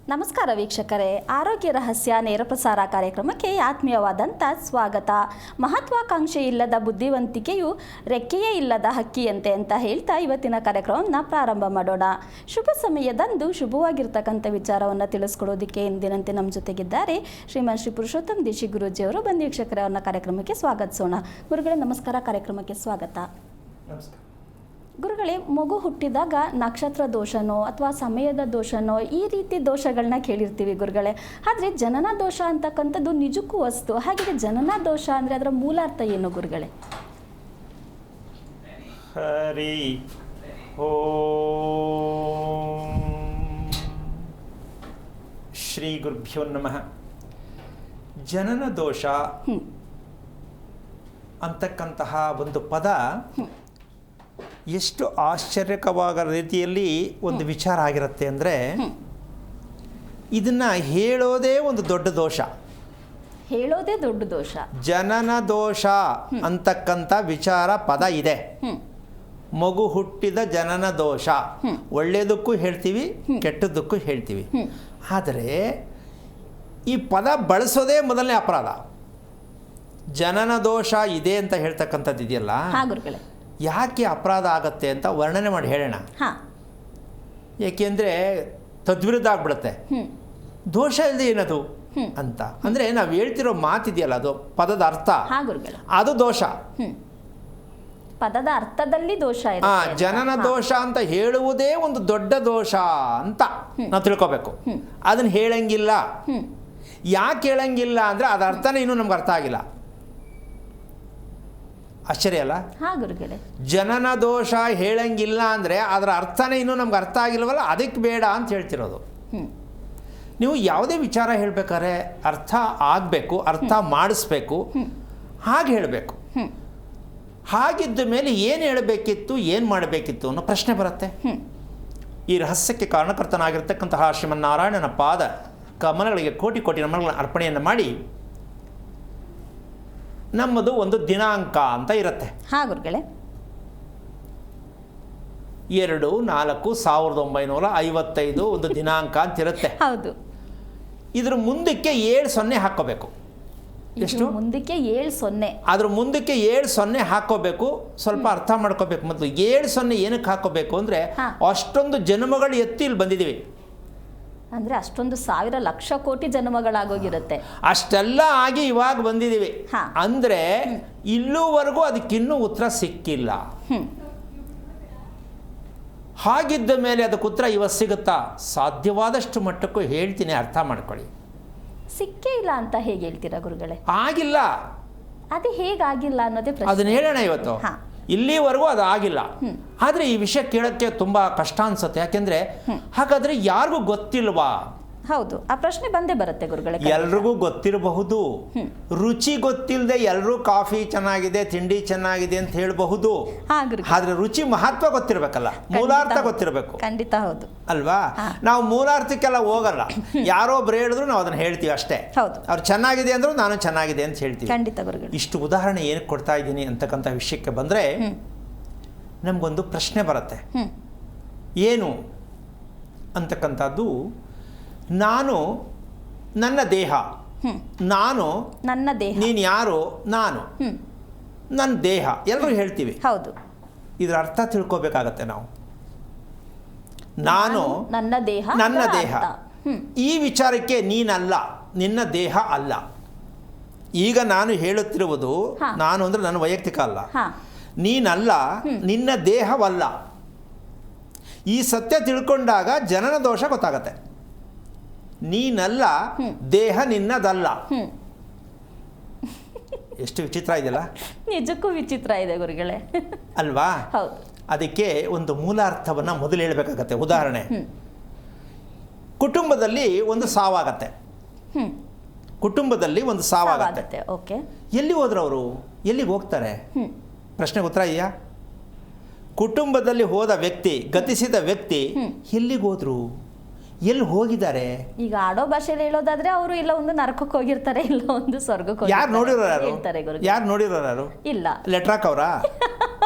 ನಮಸ್ಕಾರ ವೀಕ್ಷಕರೇ, ಆರೋಗ್ಯ ರಹಸ್ಯ ನೇರ ಪ್ರಸಾರ ಕಾರ್ಯಕ್ರಮಕ್ಕೆ ಆತ್ಮೀಯವಾದಂಥ ಸ್ವಾಗತ. ಮಹತ್ವಾಕಾಂಕ್ಷೆ ಇಲ್ಲದ ಬುದ್ಧಿವಂತಿಕೆಯು ರೆಕ್ಕೆಯೇ ಇಲ್ಲದ ಹಕ್ಕಿಯಂತೆ ಅಂತ ಹೇಳ್ತಾ ಇವತ್ತಿನ ಕಾರ್ಯಕ್ರಮವನ್ನು ಪ್ರಾರಂಭ ಮಾಡೋಣ. ಶುಭ ಸಮಯದಂದು ಶುಭವಾಗಿರ್ತಕ್ಕಂಥ ವಿಚಾರವನ್ನು ತಿಳಿಸ್ಕೊಡೋದಕ್ಕೆ ಎಂದಿನಂತೆ ನಮ್ಮ ಜೊತೆಗಿದ್ದಾರೆ ಶ್ರೀಮಾನ್ ಶ್ರೀ ಪುರುಷೋತ್ತಮ್ ದೇಶಿ ಗುರೂಜಿಯವರು. ಬಂದು ವೀಕ್ಷಕರೇ, ಅವ್ರನ್ನ ಕಾರ್ಯಕ್ರಮಕ್ಕೆ ಸ್ವಾಗತಿಸೋಣ. ಗುರುಗಳೇ ನಮಸ್ಕಾರ, ಕಾರ್ಯಕ್ರಮಕ್ಕೆ ಸ್ವಾಗತ. ನಮಸ್ಕಾರ ಗುರುಗಳೇ, ಮಗು ಹುಟ್ಟಿದಾಗ ನಕ್ಷತ್ರ ದೋಷನೋ ಅಥವಾ ಸಮಯದ ದೋಷನೋ ಈ ರೀತಿ ದೋಷಗಳನ್ನ ಕೇಳಿರ್ತೀವಿ ಗುರುಗಳೇ. ಆದರೆ ಜನನ ದೋಷ ಅಂತಕ್ಕಂಥದ್ದು ನಿಜಕ್ಕೂ ವಸ್ತು. ಹಾಗೆ ಜನನ ದೋಷ ಅಂದರೆ ಅದರ ಮೂಲಾರ್ಥ ಏನು ಗುರುಗಳೇ? ಹರಿ ಓಂ ಶ್ರೀ ಗುರುಭ್ಯೋ ನಮಃ. ಜನನ ದೋಷ ಅಂತಕ್ಕಂತಹ ಒಂದು ಪದ ಎಷ್ಟು ಆಶ್ಚರ್ಯಕವಾದ ರೀತಿಯಲ್ಲಿ ಒಂದು ವಿಚಾರ ಆಗಿರುತ್ತೆ ಅಂದರೆ, ಇದನ್ನು ಹೇಳೋದೇ ಒಂದು ದೊಡ್ಡ ದೋಷ. ಹೇಳೋದೇ ದೊಡ್ಡ ದೋಷ. ಜನನ ದೋಷ ಅಂತಕ್ಕಂಥ ವಿಚಾರ ಪದ ಇದೆ. ಮಗು ಹುಟ್ಟಿದ ಜನನ ದೋಷ, ಒಳ್ಳೆಯದಕ್ಕೂ ಹೇಳ್ತೀವಿ, ಕೆಟ್ಟದ್ದಕ್ಕೂ ಹೇಳ್ತೀವಿ. ಆದರೆ ಈ ಪದ ಬಳಸೋದೇ ಮೊದಲನೇ ಅಪರಾಧ. ಜನನ ದೋಷ ಇದೆ ಅಂತ ಹೇಳ್ತಕ್ಕಂಥದ್ದು ಇದೆಯಲ್ಲ, ಯಾಕೆ ಅಪರಾಧ ಆಗತ್ತೆ ಅಂತ ವರ್ಣನೆ ಮಾಡಿ ಹೇಳೋಣ. ಏಕೆಂದರೆ ತದ್ವಿರುದ್ಧ ಆಗ್ಬಿಡುತ್ತೆ. ದೋಷ ಇಲ್ಲದೆ ಏನದು ಅಂತ ಅಂದರೆ ನಾವು ಹೇಳ್ತಿರೋ ಮಾತಿದೆಯಲ್ಲ, ಅದು ಪದದ ಅರ್ಥ, ಅದು ದೋಷ. ಪದದ ಅರ್ಥದಲ್ಲಿ ದೋಷ ಇದೆ. ಜನನ ದೋಷ ಅಂತ ಹೇಳುವುದೇ ಒಂದು ದೊಡ್ಡ ದೋಷ ಅಂತ ನಾವು ತಿಳ್ಕೊಬೇಕು. ಅದನ್ನು ಹೇಳಂಗಿಲ್ಲ. ಯಾಕೆ ಹೇಳಂಗಿಲ್ಲ ಅಂದರೆ ಅದರ ಅರ್ಥನೇ ಇನ್ನೂ ನಮ್ಗೆ ಅರ್ಥ ಆಗಿಲ್ಲ. ಆಶ್ಚರ್ಯ ಅಲ್ಲ? ಜನನ ದೋಷ ಹೇಳಂಗಿಲ್ಲ ಅಂದರೆ ಅದರ ಅರ್ಥನೇ ಇನ್ನೂ ನಮ್ಗೆ ಅರ್ಥ ಆಗಿಲ್ವಲ್ಲ, ಅದಕ್ಕೆ ಬೇಡ ಅಂತ ಹೇಳ್ತಿರೋದು. ನೀವು ಯಾವುದೇ ವಿಚಾರ ಹೇಳಬೇಕಾದ್ರೆ ಅರ್ಥ ಆಗಬೇಕು, ಅರ್ಥ ಮಾಡಿಸ್ಬೇಕು, ಹಾಗೆ ಹೇಳಬೇಕು. ಹಾಗಿದ್ದ ಮೇಲೆ ಏನು ಹೇಳಬೇಕಿತ್ತು, ಏನು ಮಾಡಬೇಕಿತ್ತು ಅನ್ನೋ ಪ್ರಶ್ನೆ ಬರುತ್ತೆ. ಈ ರಹಸ್ಯಕ್ಕೆ ಕಾರಣಕರ್ತನಾಗಿರ್ತಕ್ಕಂತಹ ಶ್ರೀಮನ್ನಾರಾಯಣನ ಪಾದ ಕಮಲಗಳಿಗೆ ಕೋಟಿ ಕೋಟಿ ನಮನಗಳನ್ನು ಅರ್ಪಣೆಯನ್ನು ಮಾಡಿ, ನಮ್ಮದು ಒಂದು ದಿನಾಂಕ ಅಂತ ಇರುತ್ತೆ. 2/4/1955 ಒಂದು ದಿನಾಂಕ ಅಂತ ಇರುತ್ತೆ. ಹೌದು. ಇದ್ರ ಮುಂದಕ್ಕೆ 70 ಹಾಕೋಬೇಕು. ಎಷ್ಟು ಮುಂದಕ್ಕೆ 70? ಅದ್ರ ಮುಂದಕ್ಕೆ 70 ಹಾಕೋಬೇಕು. ಸ್ವಲ್ಪ ಅರ್ಥ ಮಾಡ್ಕೋಬೇಕು. ಮತ್ತು 70 ಏನಕ್ಕೆ ಹಾಕೋಬೇಕು ಅಂದರೆ, ಅಷ್ಟೊಂದು ಜನ್ಮಗಳು ಎತ್ತಿ ಇಲ್ಲಿ ಬಂದಿದ್ದೀವಿ. ಅಂದರೆ ಅಷ್ಟೊಂದು ಸಾವಿರ ಲಕ್ಷ ಕೋಟಿ ಜನ್ಮಗಳಾಗೋಗಿರುತ್ತೆ. ಅಷ್ಟೆಲ್ಲ ಆಗಿ ಇವಾಗ ಬಂದಿದ್ದೀವಿ ಅಂದರೆ ಇಲ್ಲೂವರೆಗೂ ಅದಕ್ಕಿನ್ನೂ ಉತ್ತರ ಸಿಕ್ಕಿಲ್ಲ. ಹಾಗಿದ್ದ ಮೇಲೆ ಅದಕ್ಕೆ ಉತ್ತರ ಇವತ್ತು ಸಿಗುತ್ತಾ? ಸಾಧ್ಯವಾದಷ್ಟು ಮಟ್ಟಕ್ಕೂ ಹೇಳ್ತೀನಿ, ಅರ್ಥ ಮಾಡ್ಕೊಳ್ಳಿ. ಸಿಕ್ಕೇ ಇಲ್ಲ ಅಂತ ಹೇಗೆ ಹೇಳ್ತೀರಾ ಗುರುಗಳೇ? ಆಗಿಲ್ಲ. ಅದು ಹೇಗಾಗಿಲ್ಲ ಅನ್ನೋದೇ ಪ್ರಶ್ನೆ. ಅದನ್ನ ಹೇಳೋಣ ಇವತ್ತು. ಇಲ್ಲಿವರೆಗೂ ಅದು ಆಗಿಲ್ಲ. ಆದರೆ ಈ ವಿಷಯ ಕೇಳೋಕ್ಕೆ ತುಂಬ ಕಷ್ಟ ಅನ್ಸುತ್ತೆ. ಯಾಕೆಂದರೆ ಹಾಗಾದರೆ ಯಾರಿಗೂ ಗೊತ್ತಿಲ್ವಾ? ಹೌದು, ಆ ಪ್ರಶ್ನೆ ಬಂದೇ ಬರುತ್ತೆ ಗುರುಗಳೇ. ಎಲ್ರಿಗೂ ಗೊತ್ತಿರಬಹುದು. ರುಚಿ ಗೊತ್ತಿಲ್ಲದೆ ಎಲ್ಲರೂ ಕಾಫಿ ಚೆನ್ನಾಗಿದೆ, ತಿಂಡಿ ಚೆನ್ನಾಗಿದೆ ಅಂತ ಹೇಳಬಹುದು. ಆದ್ರೆ ರುಚಿ ಮಹತ್ವ ಗೊತ್ತಿರಬೇಕಲ್ಲ, ಮೂಲಾರ್ಥ ಗೊತ್ತಿರಬೇಕು. ಖಂಡಿತ ಹೌದು ಅಲ್ವಾ? ನಾವು ಮೂಲಾರ್ಥಕ್ಕೆಲ್ಲ ಹೋಗಲ್ಲ. ಯಾರೋ ಒಬ್ರು ಹೇಳಿದ್ರು ನಾವು ಅದನ್ನ ಹೇಳ್ತೀವಿ ಅಷ್ಟೇ. ಅವ್ರು ಚೆನ್ನಾಗಿದೆ ಅಂದ್ರು ನಾನು ಚೆನ್ನಾಗಿದೆ ಅಂತ ಹೇಳ್ತೀವಿ. ಖಂಡಿತ ಗುರುಗಳೇ. ಇಷ್ಟು ಉದಾಹರಣೆ ಏನಕ್ಕೆ ಕೊಡ್ತಾ ಇದ್ದೀನಿ ಅಂತಕ್ಕಂಥ ವಿಷಯಕ್ಕೆ ಬಂದರೆ, ನಮಗೊಂದು ಪ್ರಶ್ನೆ ಬರುತ್ತೆ. ಏನು ಅಂತಕ್ಕಂಥದ್ದು, ನಾನು ನನ್ನ ದೇಹ, ನಾನು ನನ್ನ ದೇಹ, ನೀನು ಯಾರು, ನಾನು ನನ್ನ ದೇಹ, ಎಲ್ಲರೂ ಹೇಳ್ತೀವಿ. ಹೌದು. ಇದರ ಅರ್ಥ ತಿಳ್ಕೋಬೇಕಾಗತ್ತೆ ನಾವು. ನಾನು ನನ್ನ ದೇಹ, ನನ್ನ ದೇಹ. ಈ ವಿಚಾರಕ್ಕೆ ನೀನಲ್ಲ, ನಿನ್ನ ದೇಹ ಅಲ್ಲ. ಈಗ ನಾನು ಹೇಳುತ್ತಿರುವುದು, ನಾನು ಅಂದರೆ ನನ್ನ ವೈಯಕ್ತಿಕ ಅಲ್ಲ, ನೀನಲ್ಲ, ನಿನ್ನ ದೇಹವಲ್ಲ. ಈ ಸತ್ಯ ತಿಳ್ಕೊಂಡಾಗ ಜನನ ದೋಷ ಗೊತ್ತಾಗತ್ತೆ. ನೀನಲ್ಲ, ದೇಹ ನಿನ್ನದಲ್ಲ. ಎಷ್ಟು ವಿಚಿತ್ರ ಇದೆಯಲ್ಲ? ನಿಜಕ್ಕೂ ವಿಚಿತ್ರ ಇದೆ ಗುರುಗಳೇ, ಅಲ್ವಾ? ಹೌದು. ಅದಕ್ಕೆ ಒಂದು ಮೂಲಾರ್ಥವನ್ನು ಮೊದಲು ಹೇಳಬೇಕಾಗತ್ತೆ. ಉದಾಹರಣೆ, ಕುಟುಂಬದಲ್ಲಿ ಒಂದು ಸಾವಾಗತ್ತೆ. ಕುಟುಂಬದಲ್ಲಿ ಒಂದು ಸಾವಾಗತ್ತೆ. ಓಕೆ. ಎಲ್ಲಿ ಹೋದ್ರು ಅವರು? ಎಲ್ಲಿಗೆ ಹೋಗ್ತಾರೆ? ಪ್ರಶ್ನೆಗೆ ಉತ್ತರ ಇದೆಯಾ? ಕುಟುಂಬದಲ್ಲಿ ಹೋದ ವ್ಯಕ್ತಿ, ಗತಿಸಿದ ವ್ಯಕ್ತಿ ಎಲ್ಲಿಗೆ ಹೋದ್ರು, ಎಲ್ಲಿ ಹೋಗಿದ್ದಾರೆ? ಈಗ ಆಡೋ ಭಾಷೆಯಲ್ಲಿ ಹೇಳೋದಾದ್ರೆ ಅವರು ಇಲ್ಲ ಒಂದು ನರಕಕ್ಕೆ ಹೋಗಿರ್ತಾರೆ, ಇಲ್ಲ ಒಂದು ಸ್ವರ್ಗಕ್ಕೆ ಯಾರು ನೋಡಿರೋ ಯಾರು? ಹೇಳ್ತಾರೆ ಗುರುಗಳೇ. ಯಾರು ನೋಡಿರೋ ಯಾರು? ಇಲ್ಲ. ಲೆಟ್ರ್ ಹಾಕವ್ರಾ?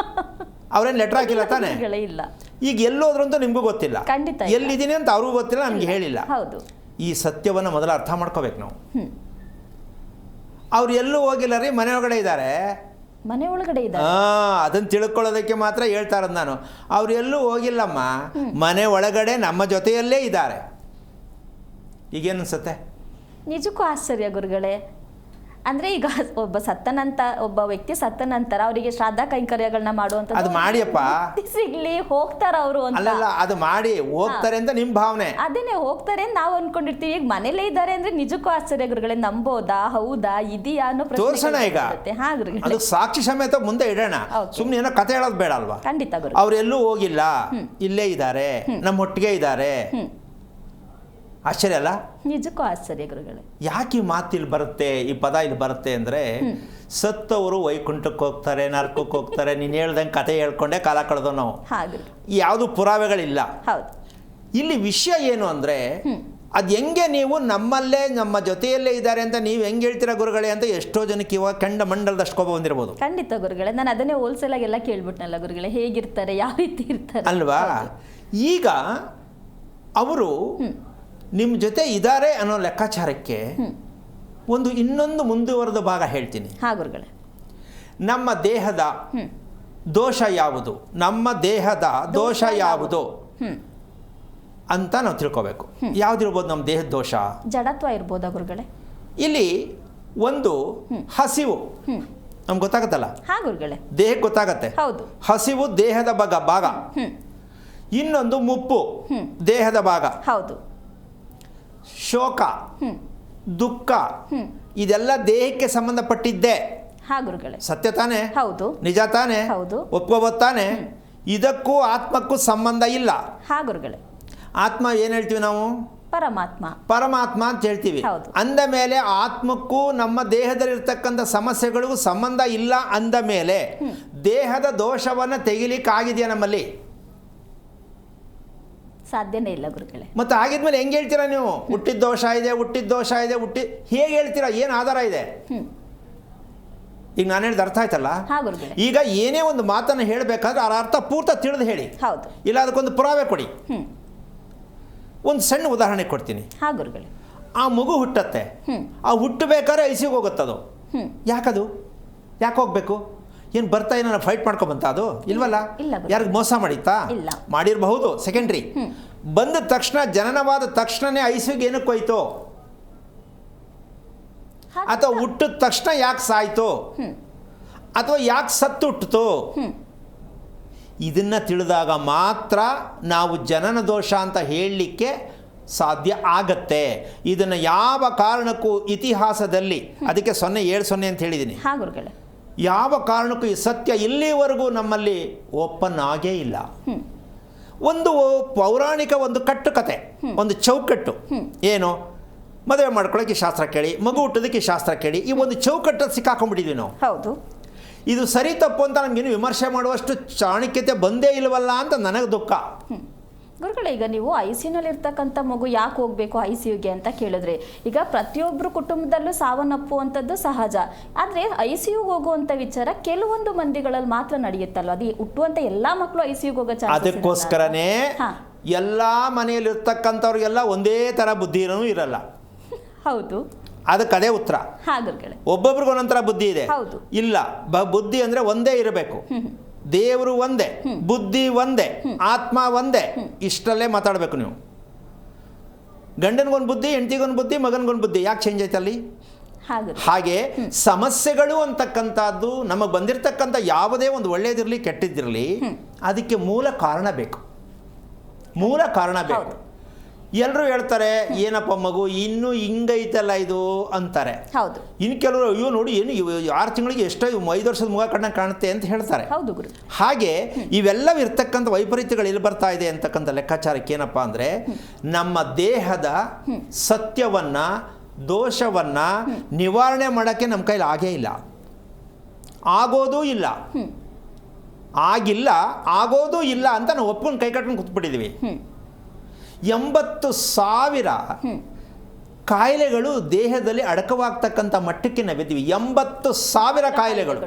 ಅವ್ರೇನು ಲೆಟ್ರ್ ಹಾಕಿಲ್ಲ ತಾನೆ? ಇಲ್ಲ. ಈಗ ಎಲ್ಲೋದ್ರು ಅಂತ ನಿಮಗೂ ಗೊತ್ತಿಲ್ಲ, ಖಂಡಿತ ಎಲ್ಲಿದ್ದೀನಿ ಅಂತ ಅವ್ರಿಗೂ ಗೊತ್ತಿಲ್ಲ, ನಮ್ಗೆ ಹೇಳಿಲ್ಲ. ಹೌದು. ಈ ಸತ್ಯವನ್ನು ಮೊದಲು ಅರ್ಥ ಮಾಡ್ಕೋಬೇಕು ನಾವು. ಅವ್ರು ಎಲ್ಲೂ ಹೋಗಿಲ್ಲ ರೀ, ಮನೆ ಒಳಗಡೆ ಇದ್ದಾರೆ. ಮನೆ ಒಳಗಡೆ ಇದ್ದಾರೆ. ಅದನ್ನು ತಿಳ್ಕೊಳ್ಳೋದಕ್ಕೆ ಮಾತ್ರ ಹೇಳ್ತಾ ಇರೋದು ನಾನು. ಅವ್ರು ಎಲ್ಲೂ ಹೋಗಿಲ್ಲಮ್ಮ, ಮನೆ ಒಳಗಡೆ ನಮ್ಮ ಜೊತೆಯಲ್ಲೇ ಇದ್ದಾರೆ. ಈಗೇನು ಅನ್ಸುತ್ತೆ? ನಿಜಕ್ಕೂ ಆಶ್ಚರ್ಯ ಗುರುಗಳೇ. ಅಂದ್ರೆ ಈಗ ಒಬ್ಬ ವ್ಯಕ್ತಿ ಸತ್ತ ನಂತರ ಅವರಿಗೆ ಶ್ರಾದ್ದ ಕೈಂಕರ್ಯಗಳನ್ನ ಮಾಡುವಂತ ಅದು ಮಾಡಿಯಪ್ಪ ಸಿಗ್ಲಿ ಹೋಗ್ತಾರ ಅವರು ಅಂತ. ಅಲ್ಲಲ್ಲ, ಅದು ಮಾಡಿ ಹೋಗ್ತಾರೆ ಅಂತ ನಿಮ್ ಭಾವನೆ. ಅದೇನೆ ಹೋಗ್ತಾರೆ ಅಂತ ನಾವು ಅನ್ಕೊಂಡಿರ್ತೀವಿ. ಈಗ ಮನೇಲೇ ಇದ್ದಾರೆ ಅಂದ್ರೆ ನಿಜಕ್ಕೂ ಆಶ್ಚರ್ಯ ಗುರುಗಳೇ. ನಂಬೋದಾ, ಹೌದಾ, ಇದೆಯಾ ಅನ್ನೋ ತೋರ್ಸೋಣ ಈಗ. ಹಾ ಗುರುಗಳೇ, ಅದು ಸಾಕ್ಷಿ ಸಮೇತ ಮುಂದೆ ಇಡೋಣ. ಸುಮ್ನೆ ಏನೋ ಕತೆ ಹೇಳೋದು ಬೇಡ ಅಲ್ವಾ? ಖಂಡಿತ ಗುರು. ಅವ್ರೆಲ್ಲೂ ಹೋಗಿಲ್ಲ, ಇಲ್ಲೇ ಇದ್ದಾರೆ, ನಮ್ಮ ಒಟ್ಟಿಗೆ ಇದ್ದಾರೆ. ಆಶ್ಚರ್ಯ ಅಲ್ಲ? ನಿಜಕ್ಕೂ ಆಶ್ಚರ್ಯ ಗುರುಗಳೇ. ಯಾಕೆ ಈ ಮಾತು ಇಲ್ಲಿ ಬರುತ್ತೆ, ಈ ಪದ ಇಲ್ಲಿ ಬರುತ್ತೆ ಅಂದರೆ, ಸತ್ತವರು ವೈಕುಂಠಕ್ಕೆ ಹೋಗ್ತಾರೆ, ನರಕಕ್ಕೆ ಹೋಗ್ತಾರೆ, ನೀನು ಹೇಳ್ದಂಗೆ ಕತೆ ಹೇಳ್ಕೊಂಡೇ ಕಾಲ ಕಳೆದೋ ನಾವು. ಯಾವುದು ಪುರಾವೆಗಳಿಲ್ಲ. ಇಲ್ಲಿ ವಿಷಯ ಏನು ಅಂದರೆ, ಅದು ಹೆಂಗೆ ನೀವು ನಮ್ಮಲ್ಲೇ ನಮ್ಮ ಜೊತೆಯಲ್ಲೇ ಇದ್ದಾರೆ ಅಂತ ನೀವು ಹೆಂಗೆ ಹೇಳ್ತೀರಾ ಗುರುಗಳೇ ಅಂತ ಎಷ್ಟೋ ಜನಕ್ಕೆ ಇವಾಗ ಕಂಡ ಮಂಡಲದಷ್ಟು ಕೋಪ ಬಂದಿರ್ಬೋದು. ಖಂಡಿತ ಗುರುಗಳೇ, ನಾನು ಅದನ್ನೇ ಹೋಲ್ಸೇಲ್ ಆಗಿ ಎಲ್ಲ ಕೇಳ್ಬಿಟ್ನಲ್ಲ ಗುರುಗಳೇ, ಹೇಗಿರ್ತಾರೆ, ಯಾವ ರೀತಿ ಇರ್ತಾರೆ ಅಲ್ವಾ? ಈಗ ಅವರು ನಿಮ್ಮ ಜೊತೆ ಇದ್ದಾರೆ ಅನ್ನೋ ಲೆಕ್ಕಾಚಾರಕ್ಕೆ ಇನ್ನೊಂದು ಮುಂದುವರೆದ ಭಾಗ ಹೇಳ್ತೀನಿ. ಹಾ ಗುರುಗಳೇ. ನಮ್ಮ ದೇಹದ ದೋಷ ಯಾವುದು, ನಮ್ಮ ದೇಹದ ದೋಷ ಯಾವುದು ಅಂತ ನಾವು ತಿಳ್ಕೋಬೇಕು. ಯಾವ್ದಿರ್ಬೋದು ನಮ್ಮ ದೇಹದ ದೋಷ? ಜಡತ್ವ ಇರ್ಬೋದಾ ಗುರುಗಳೇ? ಇಲ್ಲಿ ಒಂದು ಹಸಿವು ನಮ್ಗೆ ಗೊತ್ತಾಗತ್ತಲ್ಲ. ಹಾ ಗುರುಗಳೇ, ದೇಹಕ್ಕೆ ಗೊತ್ತಾಗತ್ತೆ. ಹೌದು. ಹಸಿವು ದೇಹದ ಭಾಗ. ಇನ್ನೊಂದು ಮುಪ್ಪು ದೇಹದ ಭಾಗ. ಹೌದು. ಶೋಕ, ದುಃಖ, ಇದೆಲ್ಲ ದೇಹಕ್ಕೆ ಸಂಬಂಧಪಟ್ಟಿದ್ದೆ. ಹಾ ಗುರುಗಳೇ, ಸತ್ಯ ತಾನೆ? ಹೌದು. ನಿಜ ತಾನೆ? ಹೌದು. ಒಪ್ಕೋಬೋತಾನೆ? ಇದಕ್ಕೂ ಆತ್ಮಕ್ಕೂ ಸಂಬಂಧ ಇಲ್ಲ. ಹಾ ಗುರುಗಳೇ. ಆತ್ಮ ಏನು ಹೇಳ್ತೀವಿ ನಾವು? ಪರಮಾತ್ಮ ಅಂತ ಹೇಳ್ತೀವಿ. ಅಂದ ಮೇಲೆ ಆತ್ಮಕ್ಕೂ ನಮ್ಮ ದೇಹದಲ್ಲಿರ್ತಕ್ಕಂಥ ಸಮಸ್ಯೆಗಳಿಗೂ ಸಂಬಂಧ ಇಲ್ಲ ಅಂದ ಮೇಲೆ ದೇಹದ ದೋಷವನ್ನು ತೆಗಿಲಿಕ್ಕಾಗಿದೆಯಾ ನಮ್ಮಲ್ಲಿ? ಸಾಧ್ಯನೇ ಇಲ್ಲ ಗುರುಗಳೇ. ಮತ್ತೆ ಆಗಿದ್ಮೇಲೆ ಹೆಂಗೆ ಹೇಳ್ತೀರಾ ನೀವು? ಹುಟ್ಟಿದ ದೋಷ ಇದೆ, ಹೇಗೆ ಹೇಳ್ತೀರಾ? ಏನು ಆಧಾರ ಇದೆ? ಈಗ ನಾನು ಹೇಳಿದ ಅರ್ಥ ಆಯ್ತಲ್ಲ? ಈಗ ಏನೇ ಒಂದು ಮಾತನ್ನು ಹೇಳಬೇಕಾದ್ರೆ ಅದರ ಅರ್ಥ ಪೂರ್ತಿ ತಿಳಿದು ಹೇಳಿ. ಇಲ್ಲ ಅದಕ್ಕೊಂದು ಪುರಾವೆ ಕೊಡಿ. ಒಂದು ಸಣ್ಣ ಉದಾಹರಣೆ ಕೊಡ್ತೀನಿ. ಆ ಮಗು ಹುಟ್ಟತ್ತೆ, ಆ ಹುಟ್ಟಬೇಕಾದ್ರೆ ಐಸಿಗೆ ಹೋಗುತ್ತದು. ಯಾಕೆ ಹೋಗ್ಬೇಕು? ಏನು ಬರ್ತಾ ಏನೋ ಫೈಟ್ ಮಾಡ್ಕೊಂಬಂತ ಅದು? ಇಲ್ವಲ್ಲ. ಯಾರಿಗೆ ಮೋಸ ಮಾಡಿತ್ತಾ? ಮಾಡಿರಬಹುದು, ಸೆಕೆಂಡ್ರಿ. ಬಂದ ತಕ್ಷಣ, ಜನನವಾದ ತಕ್ಷಣನೇ ಐಸಿಗೆ ಏನಕ್ಕೆ ಹೋಯ್ತು? ಅಥವಾ ಹುಟ್ಟಿದ ತಕ್ಷಣ ಯಾಕೆ ಸಾಯ್ತು? ಅಥವಾ ಯಾಕೆ ಸತ್ತು ಹುಟ್ಟಿತು? ಇದನ್ನು ತಿಳಿದಾಗ ಮಾತ್ರ ನಾವು ಜನನ ದೋಷ ಅಂತ ಹೇಳಲಿಕ್ಕೆ ಸಾಧ್ಯ ಆಗತ್ತೆ. ಇದನ್ನು ಯಾವ ಕಾರಣಕ್ಕೂ ಇತಿಹಾಸದಲ್ಲಿ, ಅದಕ್ಕೆ 070 ಅಂತ ಹೇಳಿದ್ದೀನಿ, ಯಾವ ಕಾರಣಕ್ಕೂ ಈ ಸತ್ಯ ಇಲ್ಲಿವರೆಗೂ ನಮ್ಮಲ್ಲಿ ಓಪನ್ ಆಗೇ ಇಲ್ಲ. ಒಂದು ಪೌರಾಣಿಕ ಒಂದು ಕಟ್ಟುಕತೆ, ಒಂದು ಚೌಕಟ್ಟು. ಏನು? ಮದುವೆ ಮಾಡ್ಕೊಳ್ಳೋಕೆ ಶಾಸ್ತ್ರ ಕೇಳಿ, ಮಗು ಹುಟ್ಟೋದಕ್ಕೆ ಶಾಸ್ತ್ರ ಕೇಳಿ, ಈ ಒಂದು ಚೌಕಟ್ಟಲ್ಲಿ ಸಿಕ್ಕಾಕೊಂಡ್ಬಿಟ್ಟಿದ್ವಿ ನಾವು. ಹೌದು. ಇದು ಸರಿ ತಪ್ಪು ಅಂತ ನಮಗೇನು ವಿಮರ್ಶೆ ಮಾಡುವಷ್ಟು ಚಾಣಕ್ಯತೆ ಬಂದೇ ಇಲ್ವಲ್ಲ ಅಂತ ನನಗೆ ದುಃಖ. ಗುರುಗಳೇ, ಈಗ ನೀವು ಐಸಿಯುನಲ್ಲಿ ಇರ್ತಕ್ಕಂಥ ಮಗು ಯಾಕೆ ಹೋಗಬೇಕು ಐಸಿಯುಗೆ ಅಂತ ಕೇಳಿದ್ರೆ, ಈಗ ಪ್ರತಿಯೊಬ್ಬರು ಕುಟುಂಬದಲ್ಲೂ ಸಾವನ್ನಪ್ಪುವಂಥದ್ದು ಸಹಜ. ಆದರೆ ಐಸಿಯುಗೆ ಹೋಗುವಂಥ ವಿಚಾರ ಕೆಲವೊಂದು ಮಂದಿಗಳಲ್ಲಿ ಮಾತ್ರ ನಡೆಯುತ್ತಲ್ವ? ಅದು ಹುಟ್ಟುವಂಥ ಎಲ್ಲ ಮಕ್ಕಳು ಐಸಿಯುಗೆ ಹೋಗೋ ಚಾನ್ಸ್. ಅದಕ್ಕೋಸ್ಕರನೇ ಎಲ್ಲ ಮನೆಯಲ್ಲಿ ಇರ್ತಕ್ಕಂಥವ್ರಿಗೆಲ್ಲ ಒಂದೇ ಥರ ಬುದ್ಧಿ ಇರಲ್ಲ. ಹೌದು, ಅದಕ್ಕೆ ಅದೇ ಉತ್ತರ. ಒಬ್ಬೊಬ್ರಿಗೆ ಒಂದೊಂಥರ ಬುದ್ಧಿ ಇದೆ. ಇಲ್ಲ, ಬುದ್ಧಿ ಅಂದರೆ ಒಂದೇ ಇರಬೇಕು. ದೇವರು ಒಂದೇ, ಬುದ್ಧಿ ಒಂದೇ, ಆತ್ಮ ಒಂದೇ. ಇಷ್ಟಲ್ಲೇ ಮಾತಾಡಬೇಕು ನೀವು. ಗಂಡನಿಗೊಂದು ಬುದ್ಧಿ, ಹೆಂಡತಿಗೊಂದು ಬುದ್ಧಿ, ಮಗನಿಗೊಂದು ಬುದ್ಧಿ. ಯಾಕೆ ಚೇಂಜ್ ಆಯ್ತಲ್ಲಿ? ಹಾಗೆ ಸಮಸ್ಯೆಗಳು ಅಂತಕ್ಕಂಥದ್ದು ನಮಗೆ ಬಂದಿರತಕ್ಕಂಥ ಯಾವುದೇ ಒಂದು ಒಳ್ಳೇದಿರಲಿ ಕೆಟ್ಟದ್ದಿರಲಿ, ಅದಕ್ಕೆ ಮೂಲ ಕಾರಣ ಬೇಕು. ಎಲ್ಲರೂ ಹೇಳ್ತಾರೆ, ಏನಪ್ಪ ಮಗು ಇನ್ನೂ ಹಿಂಗೈತಲ್ಲ ಇದು ಅಂತಾರೆ. ಇನ್ನು ಕೆಲವರು ಅಯ್ಯೋ ನೋಡಿ ಏನು 6 ತಿಂಗಳಿಗೆ ಎಷ್ಟೋ 5 ವರ್ಷದ ಮುಖ ಕಣ್ಣಾಗ ಕಾಣುತ್ತೆ ಅಂತ ಹೇಳ್ತಾರೆ. ಹಾಗೆ ಇವೆಲ್ಲವೂ ಇರ್ತಕ್ಕಂಥ ವೈಪರೀತ್ಯಗಳು ಎಲ್ಲಿ ಬರ್ತಾ ಇದೆ ಅಂತಕ್ಕಂಥ ಲೆಕ್ಕಾಚಾರಕ್ಕೆ ಏನಪ್ಪ ಅಂದರೆ, ನಮ್ಮ ದೇಹದ ಸತ್ಯವನ್ನು, ದೋಷವನ್ನು ನಿವಾರಣೆ ಮಾಡೋಕ್ಕೆ ನಮ್ಮ ಕೈಲಿ ಆಗೇ ಇಲ್ಲ, ಆಗೋದೂ ಇಲ್ಲ, ಆಗಿಲ್ಲ, ಆಗೋದೂ ಇಲ್ಲ ಅಂತ ನಾವು ಒಪ್ಕೊಂಡು ಕೈ ಕಟ್ಕೊಂಡು ಕೂತ್ಬಿಟ್ಟಿದ್ದೀವಿ. 80,000 ಕಾಯಿಲೆಗಳು ದೇಹದಲ್ಲಿ ಅಡಕವಾಗ್ತಕ್ಕಂಥ ಮಟ್ಟಕ್ಕೆ ನಾವಿದ್ದೀವಿ. 80,000 ಕಾಯಿಲೆಗಳು.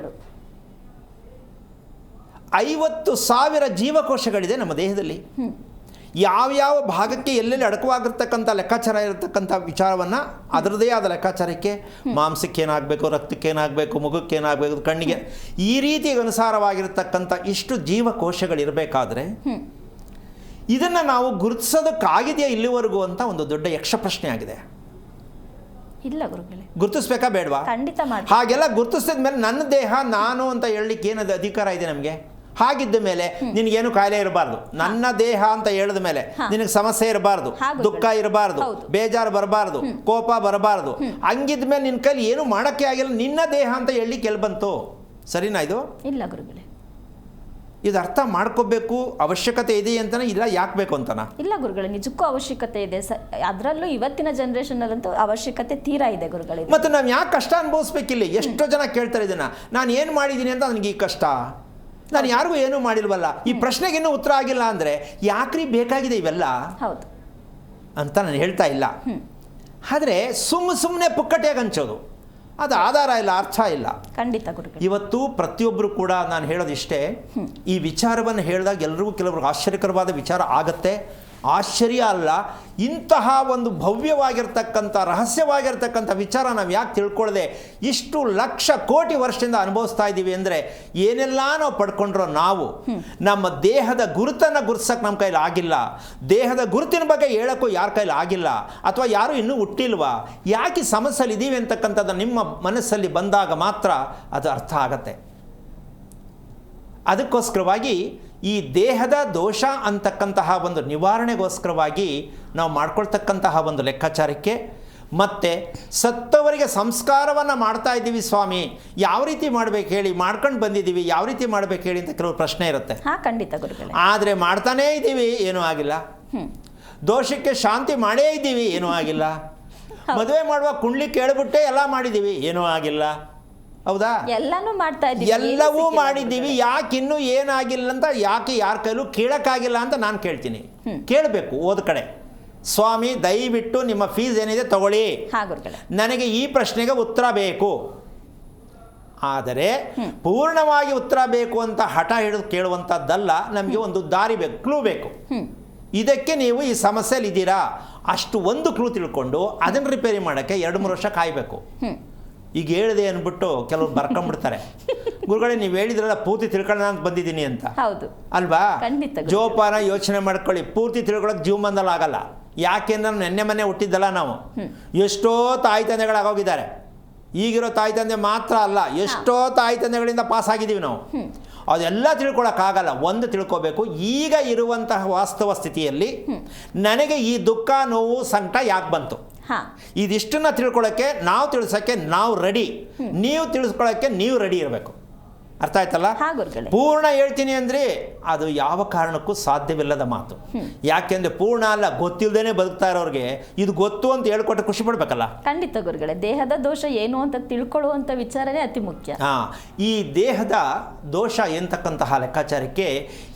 50,000 ಜೀವಕೋಶಗಳಿದೆ ನಮ್ಮ ದೇಹದಲ್ಲಿ. ಯಾವ್ಯಾವ ಭಾಗಕ್ಕೆ ಎಲ್ಲೆಲ್ಲಿ ಅಡಕವಾಗಿರ್ತಕ್ಕಂಥ ಲೆಕ್ಕಾಚಾರ ಇರತಕ್ಕಂಥ ವಿಚಾರವನ್ನು ಅದರದೇ ಆದ ಲೆಕ್ಕಾಚಾರಕ್ಕೆ ಮಾಂಸಕ್ಕೇನಾಗಬೇಕು, ರಕ್ತಕ್ಕೇನಾಗಬೇಕು, ಮುಖಕ್ಕೇನಾಗಬೇಕು, ಕಣ್ಣಿಗೆ, ಈ ರೀತಿ ಅನುಸಾರವಾಗಿರ್ತಕ್ಕಂಥ ಇಷ್ಟು ಜೀವಕೋಶಗಳಿರಬೇಕಾದ್ರೆ ಇದನ್ನು ನಾವು ಗುರುತಿಸೋದಕ್ಕಾಗಿದೆಯಾ ಇಲ್ಲಿವರೆಗೂ ಅಂತ ಒಂದು ದೊಡ್ಡ ಯಕ್ಷ ಪ್ರಶ್ನೆ ಆಗಿದೆ. ಇಲ್ಲ ಗುರುಗಳೇ, ಗುರುತಿಸ್ಬೇಕಾ ಬೇಡವಾ? ಖಂಡಿತ ಮಾಡಿ. ಹಾಗೆಲ್ಲ ಗುರುತಿಸಿದ ಮೇಲೆ ನನ್ನ ದೇಹ ನಾನು ಅಂತ ಹೇಳಲಿಕ್ಕೆ ಏನದು ಅಧಿಕಾರ ಇದೆ ನಮಗೆ? ಹಾಗಿದ್ದ ಮೇಲೆ ನಿನಗೇನು ಕಾಯಿಲೆ ಇರಬಾರ್ದು. ನನ್ನ ದೇಹ ಅಂತ ಹೇಳಿದ ಮೇಲೆ ನಿನಗೆ ಸಮಸ್ಯೆ ಇರಬಾರ್ದು, ದುಃಖ ಇರಬಾರ್ದು, ಬೇಜಾರು ಬರಬಾರ್ದು, ಕೋಪ ಬರಬಾರ್ದು. ಹಂಗಿದ ಮೇಲೆ ನಿನ್ನ ಕೈಲಿ ಏನು ಮಾಡೋಕ್ಕೆ ಆಗಿಲ್ಲ, ನಿನ್ನ ದೇಹ ಅಂತ ಹೇಳಲಿಕ್ಕೆ ಎಲ್ಲಿ ಬಂತು? ಸರಿನಾ ಇದು? ಇಲ್ಲ ಗುರುಗಳೇ, ಇದು ಅರ್ಥ ಮಾಡ್ಕೋಬೇಕು. ಅವಶ್ಯಕತೆ ಇದೆ ಅಂತನ, ಇಲ್ಲ ಯಾಕೆ ಬೇಕು ಅಂತನ? ಇಲ್ಲ ಗುರುಗಳೇ, ನಿಜಕ್ಕೂ ಅವಶ್ಯಕತೆ ಇದೆ. ಅದರಲ್ಲೂ ಇವತ್ತಿನ ಜನರೇಷನ್ನಲ್ಲಂತೂ ಅವಶ್ಯಕತೆ ತೀರಾ ಇದೆ ಗುರುಗಳೇ. ಮತ್ತು ನಾವು ಯಾಕೆ ಕಷ್ಟ ಅನುಭವಿಸ್ಬೇಕಿಲ್ಲ? ಎಷ್ಟೋ ಜನ ಕೇಳ್ತಾರೆ ಇದನ್ನು, ನಾನು ಏನು ಮಾಡಿದ್ದೀನಿ ಅಂತ ನನಗೆ ಈ ಕಷ್ಟ, ನಾನು ಯಾರಿಗೂ ಏನೂ ಮಾಡಿಲ್ವಲ್ಲ. ಈ ಪ್ರಶ್ನೆಗೆ ಇನ್ನೂ ಉತ್ತರ ಆಗಿಲ್ಲ ಅಂದರೆ ಯಾಕ್ರಿ ಬೇಕಾಗಿದೆ ಇವೆಲ್ಲ ಹೌದು ಅಂತ ನಾನು ಹೇಳ್ತಾ ಇಲ್ಲ. ಆದರೆ ಸುಮ್ಮನೆ ಪುಕ್ಕಟೆಯಾಗಿ ಹಂಚೋದು, ಅದು ಆಧಾರ ಇಲ್ಲ, ಅರ್ಥ ಇಲ್ಲ. ಖಂಡಿತ ಗುರುಗಳೇ. ಇವತ್ತು ಪ್ರತಿಯೊಬ್ಬರು ಕೂಡ ನಾನು ಹೇಳೋದಿಷ್ಟೇ, ಈ ವಿಚಾರವನ್ನು ಹೇಳಿದಾಗ ಎಲ್ರಿಗೂ ಕೆಲವ್ರಿಗೆ ಆಶ್ಚರ್ಯಕರವಾದ ವಿಚಾರ ಆಗತ್ತೆ. ಆಶ್ಚರ್ಯ ಅಲ್ಲ, ಇಂತಹ ಒಂದು ಭವ್ಯವಾಗಿರ್ತಕ್ಕಂಥ ರಹಸ್ಯವಾಗಿರ್ತಕ್ಕಂಥ ವಿಚಾರ ನಾವು ಯಾಕೆ ತಿಳ್ಕೊಳ್ಳದೆ ಇಷ್ಟು ಲಕ್ಷ ಕೋಟಿ ವರ್ಷದಿಂದ ಅನುಭವಿಸ್ತಾ ಇದ್ದೀವಿ ಅಂದರೆ, ಏನೆಲ್ಲ ನಾವು ಪಡ್ಕೊಂಡ್ರೋ ನಾವು ನಮ್ಮ ದೇಹದ ಗುರುತನ್ನು ಗುರುತಿಸೋಕೆ ನಮ್ಮ ಕೈಲಿ ಆಗಿಲ್ಲ. ದೇಹದ ಗುರುತಿನ ಬಗ್ಗೆ ಹೇಳೋಕ್ಕೂ ಯಾರ ಕೈಲಿ ಆಗಿಲ್ಲ, ಅಥವಾ ಯಾರು ಇನ್ನೂ ಹುಟ್ಟಿಲ್ವಾ, ಯಾಕೆ ಸಮಸ್ಯೆಯಲ್ಲಿ ಇದ್ದೀವಿ ಅಂತಕ್ಕಂಥದ್ದು ನಿಮ್ಮ ಮನಸ್ಸಲ್ಲಿ ಬಂದಾಗ ಮಾತ್ರ ಅದು ಅರ್ಥ ಆಗತ್ತೆ. ಅದಕ್ಕೋಸ್ಕರವಾಗಿ ಈ ದೇಹದ ದೋಷ ಅಂತಕ್ಕಂತಹ ಒಂದು ನಿವಾರಣೆಗೋಸ್ಕರವಾಗಿ ನಾವು ಮಾಡ್ಕೊಳ್ತಕ್ಕಂತಹ ಒಂದು ಲೆಕ್ಕಾಚಾರಕ್ಕೆ, ಮತ್ತು ಸತ್ತವರಿಗೆ ಸಂಸ್ಕಾರವನ್ನು ಮಾಡ್ತಾ ಇದ್ದೀವಿ ಸ್ವಾಮಿ, ಯಾವ ರೀತಿ ಮಾಡಬೇಕು ಹೇಳಿ, ಮಾಡ್ಕೊಂಡು ಬಂದಿದ್ದೀವಿ, ಯಾವ ರೀತಿ ಮಾಡಬೇಕು ಹೇಳಿ ಅಂತ ಕೆಲವು ಪ್ರಶ್ನೆ ಇರುತ್ತೆ. ಖಂಡಿತ ಗುರುಗಳೇ. ಆದರೆ ಮಾಡ್ತಾನೇ ಇದ್ದೀವಿ, ಏನೂ ಆಗಿಲ್ಲ. ದೋಷಕ್ಕೆ ಶಾಂತಿ ಮಾಡೇ ಇದ್ದೀವಿ, ಏನೂ ಆಗಿಲ್ಲ. ಮದುವೆ ಮಾಡುವ ಕುಂಡ್ಲಿ ಕೇಳಿಬಿಟ್ಟೆ ಎಲ್ಲ ಮಾಡಿದ್ದೀವಿ, ಏನೂ ಆಗಿಲ್ಲ. ಹೌದಾ? ಎಲ್ಲನೂ ಮಾಡ್ತಾ ಇದ್ದೀವಿ, ಎಲ್ಲವೂ ಮಾಡಿದ್ದೀವಿ, ಯಾಕೆ ಇನ್ನೂ ಏನಾಗಿಲ್ಲ ಅಂತ, ಯಾಕೆ ಯಾರ ಕೈಲೂ ಕೇಳೋಕ್ಕಾಗಿಲ್ಲ ಅಂತ ನಾನು ಕೇಳ್ತೀನಿ. ಕೇಳಬೇಕು ಹೋದ ಕಡೆ, ಸ್ವಾಮಿ ದಯವಿಟ್ಟು ನಿಮ್ಮ ಫೀಸ್ ಏನಿದೆ ತಗೊಳ್ಳಿ, ನನಗೆ ಈ ಪ್ರಶ್ನೆಗೆ ಉತ್ತರ ಬೇಕು. ಆದರೆ ಪೂರ್ಣವಾಗಿ ಉತ್ತರ ಬೇಕು ಅಂತ ಹಠ ಹಿಡಿದು ಕೇಳುವಂಥದ್ದಲ್ಲ. ನಮಗೆ ಒಂದು ದಾರಿ ಬೇಕು, ಕ್ಲೂ ಬೇಕು. ಇದಕ್ಕೆ ನೀವು ಈ ಸಮಸ್ಯೆಯಲ್ಲಿ ಇದ್ದೀರಾ, ಅಷ್ಟು ಒಂದು ಕ್ಲೂ ತಿಳ್ಕೊಂಡು ಅದನ್ನು ರಿಪೇರಿ ಮಾಡೋಕ್ಕೆ 2-3 ವರ್ಷ ಕಾಯಬೇಕು. ಈಗ ಹೇಳಿದೆ ಅಂದ್ಬಿಟ್ಟು ಕೆಲವ್ರು ಬರ್ಕೊಂಡ್ಬಿಡ್ತಾರೆ, ಗುರುಗಳೇ ನೀವು ಹೇಳಿದ್ರಲ್ಲ ಪೂರ್ತಿ ತಿಳ್ಕೊಳ್ಳೋಣ ಅಂತ ಬಂದಿದ್ದೀನಿ ಅಂತ. ಹೌದು ಅಲ್ವಾ? ಜೋಪಾನ ಯೋಚನೆ ಮಾಡ್ಕೊಳ್ಳಿ. ಪೂರ್ತಿ ತಿಳ್ಕೊಳ್ಳೋಕೆ ಜೀವಮಾನದಲ್ಲಿ ಆಗಲ್ಲ. ಯಾಕೆಂದ್ರೆ ನೆನ್ನೆ ಮೊನ್ನೆ ಹುಟ್ಟಿದ್ದಲ್ಲ ನಾವು. ಎಷ್ಟೋ ತಾಯಿ ತಂದೆಗಳಾಗೋಗಿದ್ದಾರೆ. ಈಗಿರೋ ತಾಯಿ ತಂದೆ ಮಾತ್ರ ಅಲ್ಲ, ಎಷ್ಟೋ ತಾಯಿ ತಂದೆಗಳಿಂದ ಪಾಸ್ ಆಗಿದ್ದೀವಿ ನಾವು. ಅದೆಲ್ಲ ತಿಳ್ಕೊಳಕ್ಕಾಗಲ್ಲ. ಒಂದು ತಿಳ್ಕೋಬೇಕು, ಈಗ ಇರುವಂತಹ ವಾಸ್ತವ ಸ್ಥಿತಿಯಲ್ಲಿ ನನಗೆ ಈ ದುಃಖ, ನೋವು, ಸಂಕಟ ಯಾಕೆ ಬಂತು, ಇದಿಷ್ಟನ್ನ ತಿಳ್ಕೊಳ್ಳೋಕ್ಕೆ ನಾವು ತಿಳಿಸೋಕ್ಕೆ ನಾವು ರೆಡಿ, ನೀವು ತಿಳಿಸ್ಕೊಳ್ಳೋಕ್ಕೆ ನೀವು ರೆಡಿ ಇರಬೇಕು. ಅರ್ಥ ಆಯ್ತಲ್ಲ? ಪೂರ್ಣ ಹೇಳ್ತೀನಿ ಅಂದರೆ ಅದು ಯಾವ ಕಾರಣಕ್ಕೂ ಸಾಧ್ಯವಿಲ್ಲದ ಮಾತು. ಯಾಕೆಂದ್ರೆ ಪೂರ್ಣ ಅಲ್ಲ, ಗೊತ್ತಿಲ್ಲದೇನೆ ಬದುಕ್ತಾ ಇರೋರಿಗೆ ಇದು ಗೊತ್ತು ಅಂತ ಹೇಳ್ಕೊಟ್ಟು ಖುಷಿ ಪಡ್ಬೇಕಲ್ಲ. ಖಂಡಿತ ಗುರುಗಳೇ, ದೇಹದ ದೋಷ ಏನು ಅಂತ ತಿಳ್ಕೊಳ್ಳುವಂಥ ವಿಚಾರನೇ ಅತಿ ಮುಖ್ಯ. ಈ ದೇಹದ ದೋಷ ಎಂತಕ್ಕಂತಹ ಲೆಕ್ಕಾಚಾರಕ್ಕೆ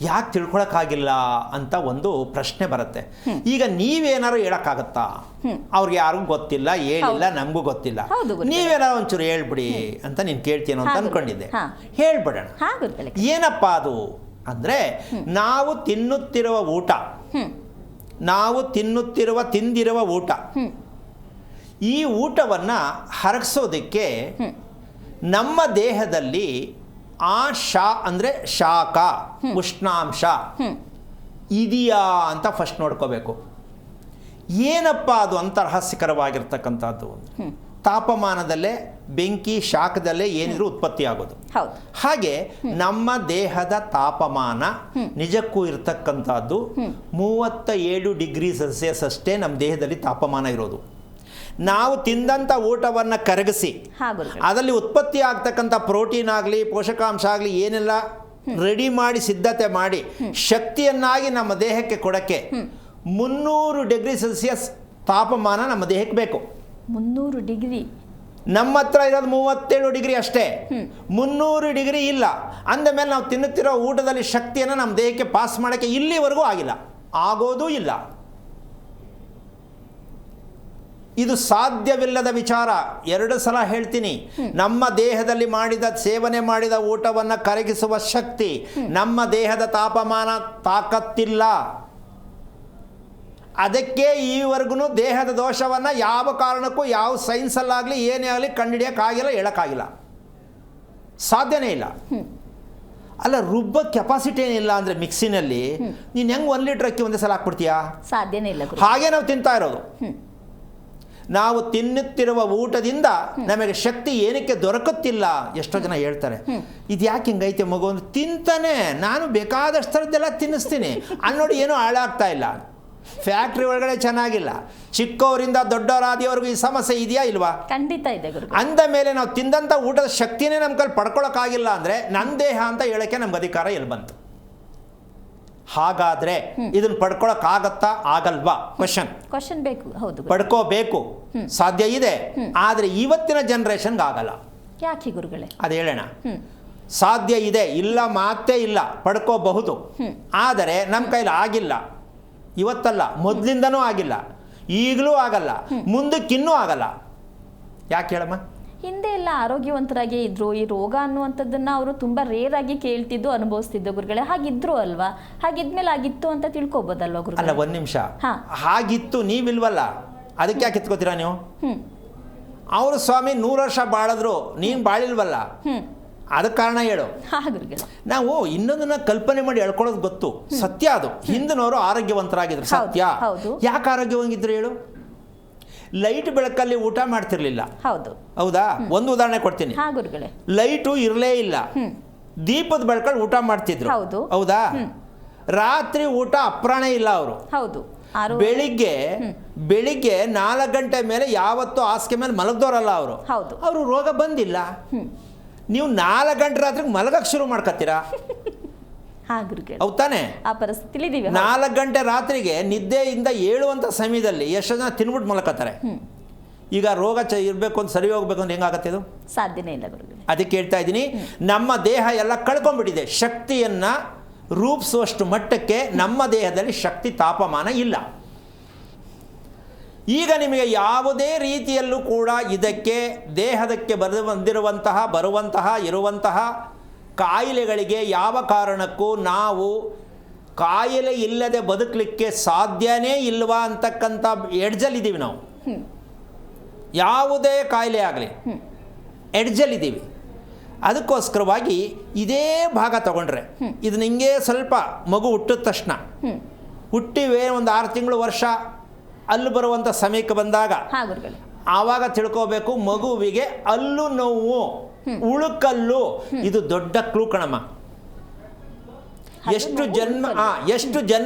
ಯಾಕೆ ತಿಳ್ಕೊಳಕ್ಕಾಗಿಲ್ಲ ಅಂತ ಒಂದು ಪ್ರಶ್ನೆ ಬರುತ್ತೆ. ಈಗ ನೀವೇನಾದ್ರು ಹೇಳಕ್ಕಾಗತ್ತಾ? ಅವ್ರಿಗೆ ಯಾರಿಗೂ ಗೊತ್ತಿಲ್ಲ, ಹೇಳಿಲ್ಲ, ನಮಗೂ ಗೊತ್ತಿಲ್ಲ. ನೀವೇನಾದ್ರು ಒಂಚೂರು ಹೇಳ್ಬಿಡಿ ಅಂತ ನೀನು ಕೇಳ್ತೀನೋ ಅಂತ ಅನ್ಕೊಂಡಿದ್ದೆ. ಹೇಳ್ಬಿಡೋಣ. ಏನಪ್ಪ ಅದು ಅಂದರೆ, ನಾವು ತಿನ್ನುತ್ತಿರುವ ಊಟ, ನಾವು ತಿಂದಿರುವ ಊಟ, ಈ ಊಟವನ್ನು ಹರಗಿಸೋದಕ್ಕೆ ನಮ್ಮ ದೇಹದಲ್ಲಿ ಆ ಅಂದರೆ ಶಾಖ, ಉಷ್ಣಾಂಶ ಇದೆಯಾ ಅಂತ ಫಸ್ಟ್ ನೋಡ್ಕೋಬೇಕು. ಏನಪ್ಪ ಅದು ಅಂತ ರಹಸ್ಯಕರವಾಗಿರ್ತಕ್ಕಂಥದ್ದು. ತಾಪಮಾನದಲ್ಲೇ, ಬೆಂಕಿ ಶಾಖದಲ್ಲೇ ಏನಿದ್ರು ಉತ್ಪತ್ತಿ ಆಗೋದು. ಹಾಗೆ ನಮ್ಮ ದೇಹದ ತಾಪಮಾನ ನಿಜಕ್ಕೂ ಇರತಕ್ಕಂಥದ್ದು 37 ಡಿಗ್ರಿ ಸೆಲ್ಸಿಯಸ್ ಅಷ್ಟೇ ನಮ್ಮ ದೇಹದಲ್ಲಿ ತಾಪಮಾನ ಇರೋದು. ನಾವು ತಿಂದಂಥ ಊಟವನ್ನು ಕರಗಿಸಿ ಅದರಲ್ಲಿ ಉತ್ಪತ್ತಿ ಆಗ್ತಕ್ಕಂಥ ಪ್ರೋಟೀನ್ ಆಗಲಿ, ಪೋಷಕಾಂಶ ಆಗಲಿ, ಏನೆಲ್ಲ ರೆಡಿ ಮಾಡಿ ಸಿದ್ಧತೆ ಮಾಡಿ ಶಕ್ತಿಯನ್ನಾಗಿ ನಮ್ಮ ದೇಹಕ್ಕೆ ಕೊಡೋಕ್ಕೆ 300 ಡಿಗ್ರಿ ಸೆಲ್ಸಿಯಸ್ ತಾಪಮಾನ ನಮ್ಮ ದೇಹಕ್ಕೆ ಬೇಕು. 300 ಡಿಗ್ರಿ. ನಮ್ಮ ಹತ್ರ ಇರೋದು 37 ಡಿಗ್ರಿ ಅಷ್ಟೇ. 300 ಡಿಗ್ರಿ ಇಲ್ಲ ಅಂದಮೇಲೆ ನಾವು ತಿನ್ನುತ್ತಿರೋ ಊಟದಲ್ಲಿ ಶಕ್ತಿಯನ್ನು ನಮ್ಮ ದೇಹಕ್ಕೆ ಪಾಸ್ ಮಾಡೋಕ್ಕೆ ಇಲ್ಲಿವರೆಗೂ ಆಗಿಲ್ಲ, ಆಗೋದೂ ಇಲ್ಲ. ಇದು ಸಾಧ್ಯವಿಲ್ಲದ ವಿಚಾರ. 2 ಸಲ ಹೇಳ್ತೀನಿ. ನಮ್ಮ ದೇಹದಲ್ಲಿ ಸೇವನೆ ಮಾಡಿದ ಊಟವನ್ನು ಕರಗಿಸುವ ಶಕ್ತಿ ನಮ್ಮ ದೇಹದ ತಾಪಮಾನ ತಾಕತ್ತಿಲ್ಲ. ಅದಕ್ಕೆ ಈವರೆಗೂ ದೇಹದ ದೋಷವನ್ನು ಯಾವ ಕಾರಣಕ್ಕೂ ಯಾವ ಸೈನ್ಸಲ್ಲಾಗಲಿ ಏನೇ ಆಗಲಿ ಕಂಡುಹಿಡಿಯೋಕ್ಕಾಗಿಲ್ಲ, ಹೇಳೋಕ್ಕಾಗಿಲ್ಲ, ಸಾಧ್ಯನೇ ಇಲ್ಲ. ಅಲ್ಲ, ರುಬ್ಬ ಕೆಪಾಸಿಟಿ ಏನಿಲ್ಲ ಅಂದರೆ ಮಿಕ್ಸಿನಲ್ಲಿ ನೀನು ಹೆಂಗೆ 1 ಲೀಟ್ರ್ ಅಕ್ಕಿ ಒಂದೇ ಸಲ ಹಾಕ್ಬಿಡ್ತೀಯಾ? ಸಾಧ್ಯನೇ ಇಲ್ಲ. ಹಾಗೆ ನಾವು ತಿಂತಾ ಇರೋದು. ನಾವು ತಿನ್ನುತ್ತಿರುವ ಊಟದಿಂದ ನಮಗೆ ಶಕ್ತಿ ಏನಕ್ಕೆ ದೊರಕುತ್ತಿಲ್ಲ. ಎಷ್ಟೋ ಜನ ಹೇಳ್ತಾರೆ, ಇದು ಯಾಕೆ ಹಿಂಗೈತೆ ಮಗು ಅಂದ್ರೆ, ತಿಂತಾನೆ ನಾನು ಬೇಕಾದಷ್ಟು ಥರದ್ದೆಲ್ಲ ತಿನ್ನಿಸ್ತೀನಿ ಅನ್ನೋಡಿ ಏನೂ ಹಾಳಾಗ್ತಾ ಇಲ್ಲ. ಫ್ಯಾಕ್ಟ್ರಿ ಒಳಗಡೆ ಚೆನ್ನಾಗಿಲ್ಲ, ಚಿಕ್ಕವರಿಂದ ದೊಡ್ಡವರಾದಿಯವರೆಗೂ ಈ ಸಮಸ್ಯೆ ಇದೆಯಾ ಇಲ್ವಾ? ಖಂಡಿತ ಇದೆ ಗುರು. ಅಂದ ಮೇಲೆ ನಾವು ತಿಂದಂಥ ಊಟದ ಶಕ್ತಿನೇ ನಮ್ಮ ಕೈಲಿ ಪಡ್ಕೊಳ್ಳೋಕ್ಕಾಗಿಲ್ಲ ಅಂದರೆ ನನ್ನ ದೇಹ ಅಂತ ಹೇಳೋಕ್ಕೆ ನಮ್ಗೆ ಅಧಿಕಾರ ಎಲ್ಲಿ ಬಂತು? ಹಾಗಾದರೆ ಇದನ್ನು ಪಡ್ಕೊಳ್ಳೋಕ್ಕಾಗತ್ತಾ ಆಗಲ್ವಾ? ಕ್ವಶನ್ ಬೇಕು. ಹೌದು, ಪಡ್ಕೋಬೇಕು, ಸಾಧ್ಯ ಇದೆ. ಆದರೆ ಇವತ್ತಿನ ಜನ್ರೇಷನ್ಗೆ ಆಗಲ್ಲ. ಯಾಕೆ ಗುರುಗಳೇ? ಅದು ಹೇಳೋಣ. ಸಾಧ್ಯ ಇದೆ, ಇಲ್ಲ ಮಾತೇ ಇಲ್ಲ, ಪಡ್ಕೋಬಹುದು. ಆದರೆ ನಮ್ಮ ಕೈಲಿ ಆಗಿಲ್ಲ. ಇವತ್ತಲ್ಲ, ಮೊದಲಿಂದನೂ ಆಗಿಲ್ಲ, ಈಗಲೂ ಆಗಲ್ಲ, ಮುಂದಕ್ಕಿನ್ನೂ ಆಗಲ್ಲ. ಯಾಕೆ ಹೇಳಮ್ಮ? ಹಿಂದೆ ಎಲ್ಲ ಆರೋಗ್ಯವಂತರಾಗೇ ಇದ್ರು. ಈ ರೋಗ ಅನ್ನುವಂಥದ್ದನ್ನು ಅವರು ತುಂಬ ರೇರ್ ಆಗಿ ಕೇಳ್ತಿದ್ದು, ಅನುಭವಿಸ್ತಿದ್ದು ಗುರುಗಳೇ. ಹಾಗಿದ್ರು ಅಲ್ವಾ? ಹಾಗಿದ್ಮೇಲೆ ಆಗಿತ್ತು ಅಂತ ತಿಳ್ಕೊಬೋದಲ್ವ ಗುರು? ಅಲ್ಲ, 1 ನಿಮಿಷ. ಹಾಗಿತ್ತು, ನೀವಿಲ್ವಲ್ಲ, ಅದಕ್ಕೆ ಯಾಕೆ ಎತ್ಕೋತೀರಾ ನೀವು? ಅವರು ಸ್ವಾಮಿ 100 ವರ್ಷ ಬಾಳಿದ್ರು, ನೀನು ಬಾಳಿಲ್ವಲ್ಲ, ಅದಕ್ಕೆ ಕಾರಣ ಹೇಳು. ನಾವು ಇನ್ನೊಂದನ್ನ ಕಲ್ಪನೆ ಮಾಡಿ ಹೇಳ್ಕೊಳ್ಳೋದು ಗೊತ್ತು, ಸತ್ಯ ಅದು. ಹಿಂದಿನವರು ಆರೋಗ್ಯವಂತರಾಗಿದ್ರು, ಸತ್ಯ. ಯಾಕೆ ಆರೋಗ್ಯವಾಗಿದ್ರು ಹೇಳು? ಲೈಟ್ ಬೆಳಕಲ್ಲಿ ಊಟ ಮಾಡ್ತಿರ್ಲಿಲ್ಲ. ಹೌದಾ? ಒಂದು ಉದಾಹರಣೆ ಕೊಡ್ತೀನಿ. ಲೈಟು ಇರಲೇ ಇಲ್ಲ, ದೀಪದ ಬೆಳಕಲ್ಲಿ ಊಟ ಮಾಡ್ತಿದ್ರು. ಹೌದಾ? ರಾತ್ರಿ ಊಟ ಅಪ್ರಾಣ ಇಲ್ಲ ಅವರು. ಬೆಳಿಗ್ಗೆ 4 ಗಂಟೆ ಮೇಲೆ ಯಾವತ್ತೂ ಹಾಸಿಗೆ ಮೇಲೆ ಮಲಗ್ದೋರಲ್ಲ ಅವರು. ಅವರು ರೋಗ ಬಂದಿಲ್ಲ. ನೀವು 4 ಗಂಟೆ ರಾತ್ರಿಗೆ ಮಲಗಕ್ಕೆ ಶುರು ಮಾಡ್ಕೊತೀರಾ? ಹೌದಾನೆ? 4 ಗಂಟೆ ರಾತ್ರಿಗೆ ನಿದ್ದೆಯಿಂದ ಏಳುವಂಥ ಸಮಯದಲ್ಲಿ ಎಷ್ಟು ಜನ ತಿನ್ಬಿಟ್ಟು ಮಲಕತ್ತಾರೆ. ಈಗ ರೋಗ ಇರಬೇಕು ಅಂತ ಸರಿ ಹೋಗ್ಬೇಕು ಅಂತ ಹೆಂಗಾಗತ್ತೆ? ಇದು ಸಾಧ್ಯನೇ ಇಲ್ಲ. ಅದಕ್ಕೆ ಹೇಳ್ತಾ ಇದ್ದೀನಿ, ನಮ್ಮ ದೇಹ ಎಲ್ಲ ಕಳ್ಕೊಂಡ್ಬಿಟ್ಟಿದೆ. ಶಕ್ತಿಯನ್ನು ರೂಪಿಸುವಷ್ಟು ಮಟ್ಟಕ್ಕೆ ನಮ್ಮ ದೇಹದಲ್ಲಿ ಶಕ್ತಿ ತಾಪಮಾನ ಇಲ್ಲ. ಈಗ ನಿಮಗೆ ಯಾವುದೇ ರೀತಿಯಲ್ಲೂ ಕೂಡ ಇದಕ್ಕೆ ದೇಹದಕ್ಕೆ ಇರುವಂತಹ ಕಾಯಿಲೆಗಳಿಗೆ ಯಾವ ಕಾರಣಕ್ಕೂ ನಾವು ಕಾಯಿಲೆ ಇಲ್ಲದೆ ಬದುಕಲಿಕ್ಕೆ ಸಾಧ್ಯನೇ ಇಲ್ವಾ ಅಂತಕ್ಕಂಥ ಎಡ್ಜಲ್ಲಿದ್ದೀವಿ ನಾವು. ಯಾವುದೇ ಕಾಯಿಲೆ ಆಗಲಿ ಎಡ್ಜಲ್ಲಿದ್ದೀವಿ. ಅದಕ್ಕೋಸ್ಕರವಾಗಿ ಇದೇ ಭಾಗ ತಗೊಂಡ್ರೆ, ಇದನ್ನ ಹಿಂಗೆ ಸ್ವಲ್ಪ ಮಗು ಹುಟ್ಟಿದ ತಕ್ಷಣ, ಹುಟ್ಟಿವೆ ಒಂದು 6 ತಿಂಗಳು ವರ್ಷ ಅಲ್ಲಿ ಬರುವಂಥ ಸಮಯಕ್ಕೆ ಬಂದಾಗ ಆವಾಗ ತಿಳ್ಕೋಬೇಕು, ಮಗುವಿಗೆ ಅಲ್ಲು ನೋವು, ಉಳುಕಲ್ಲು, ಇದು ದೊಡ್ಡ ಕ್ಲೂ ಕಣಮ್ಮ. ಎಷ್ಟು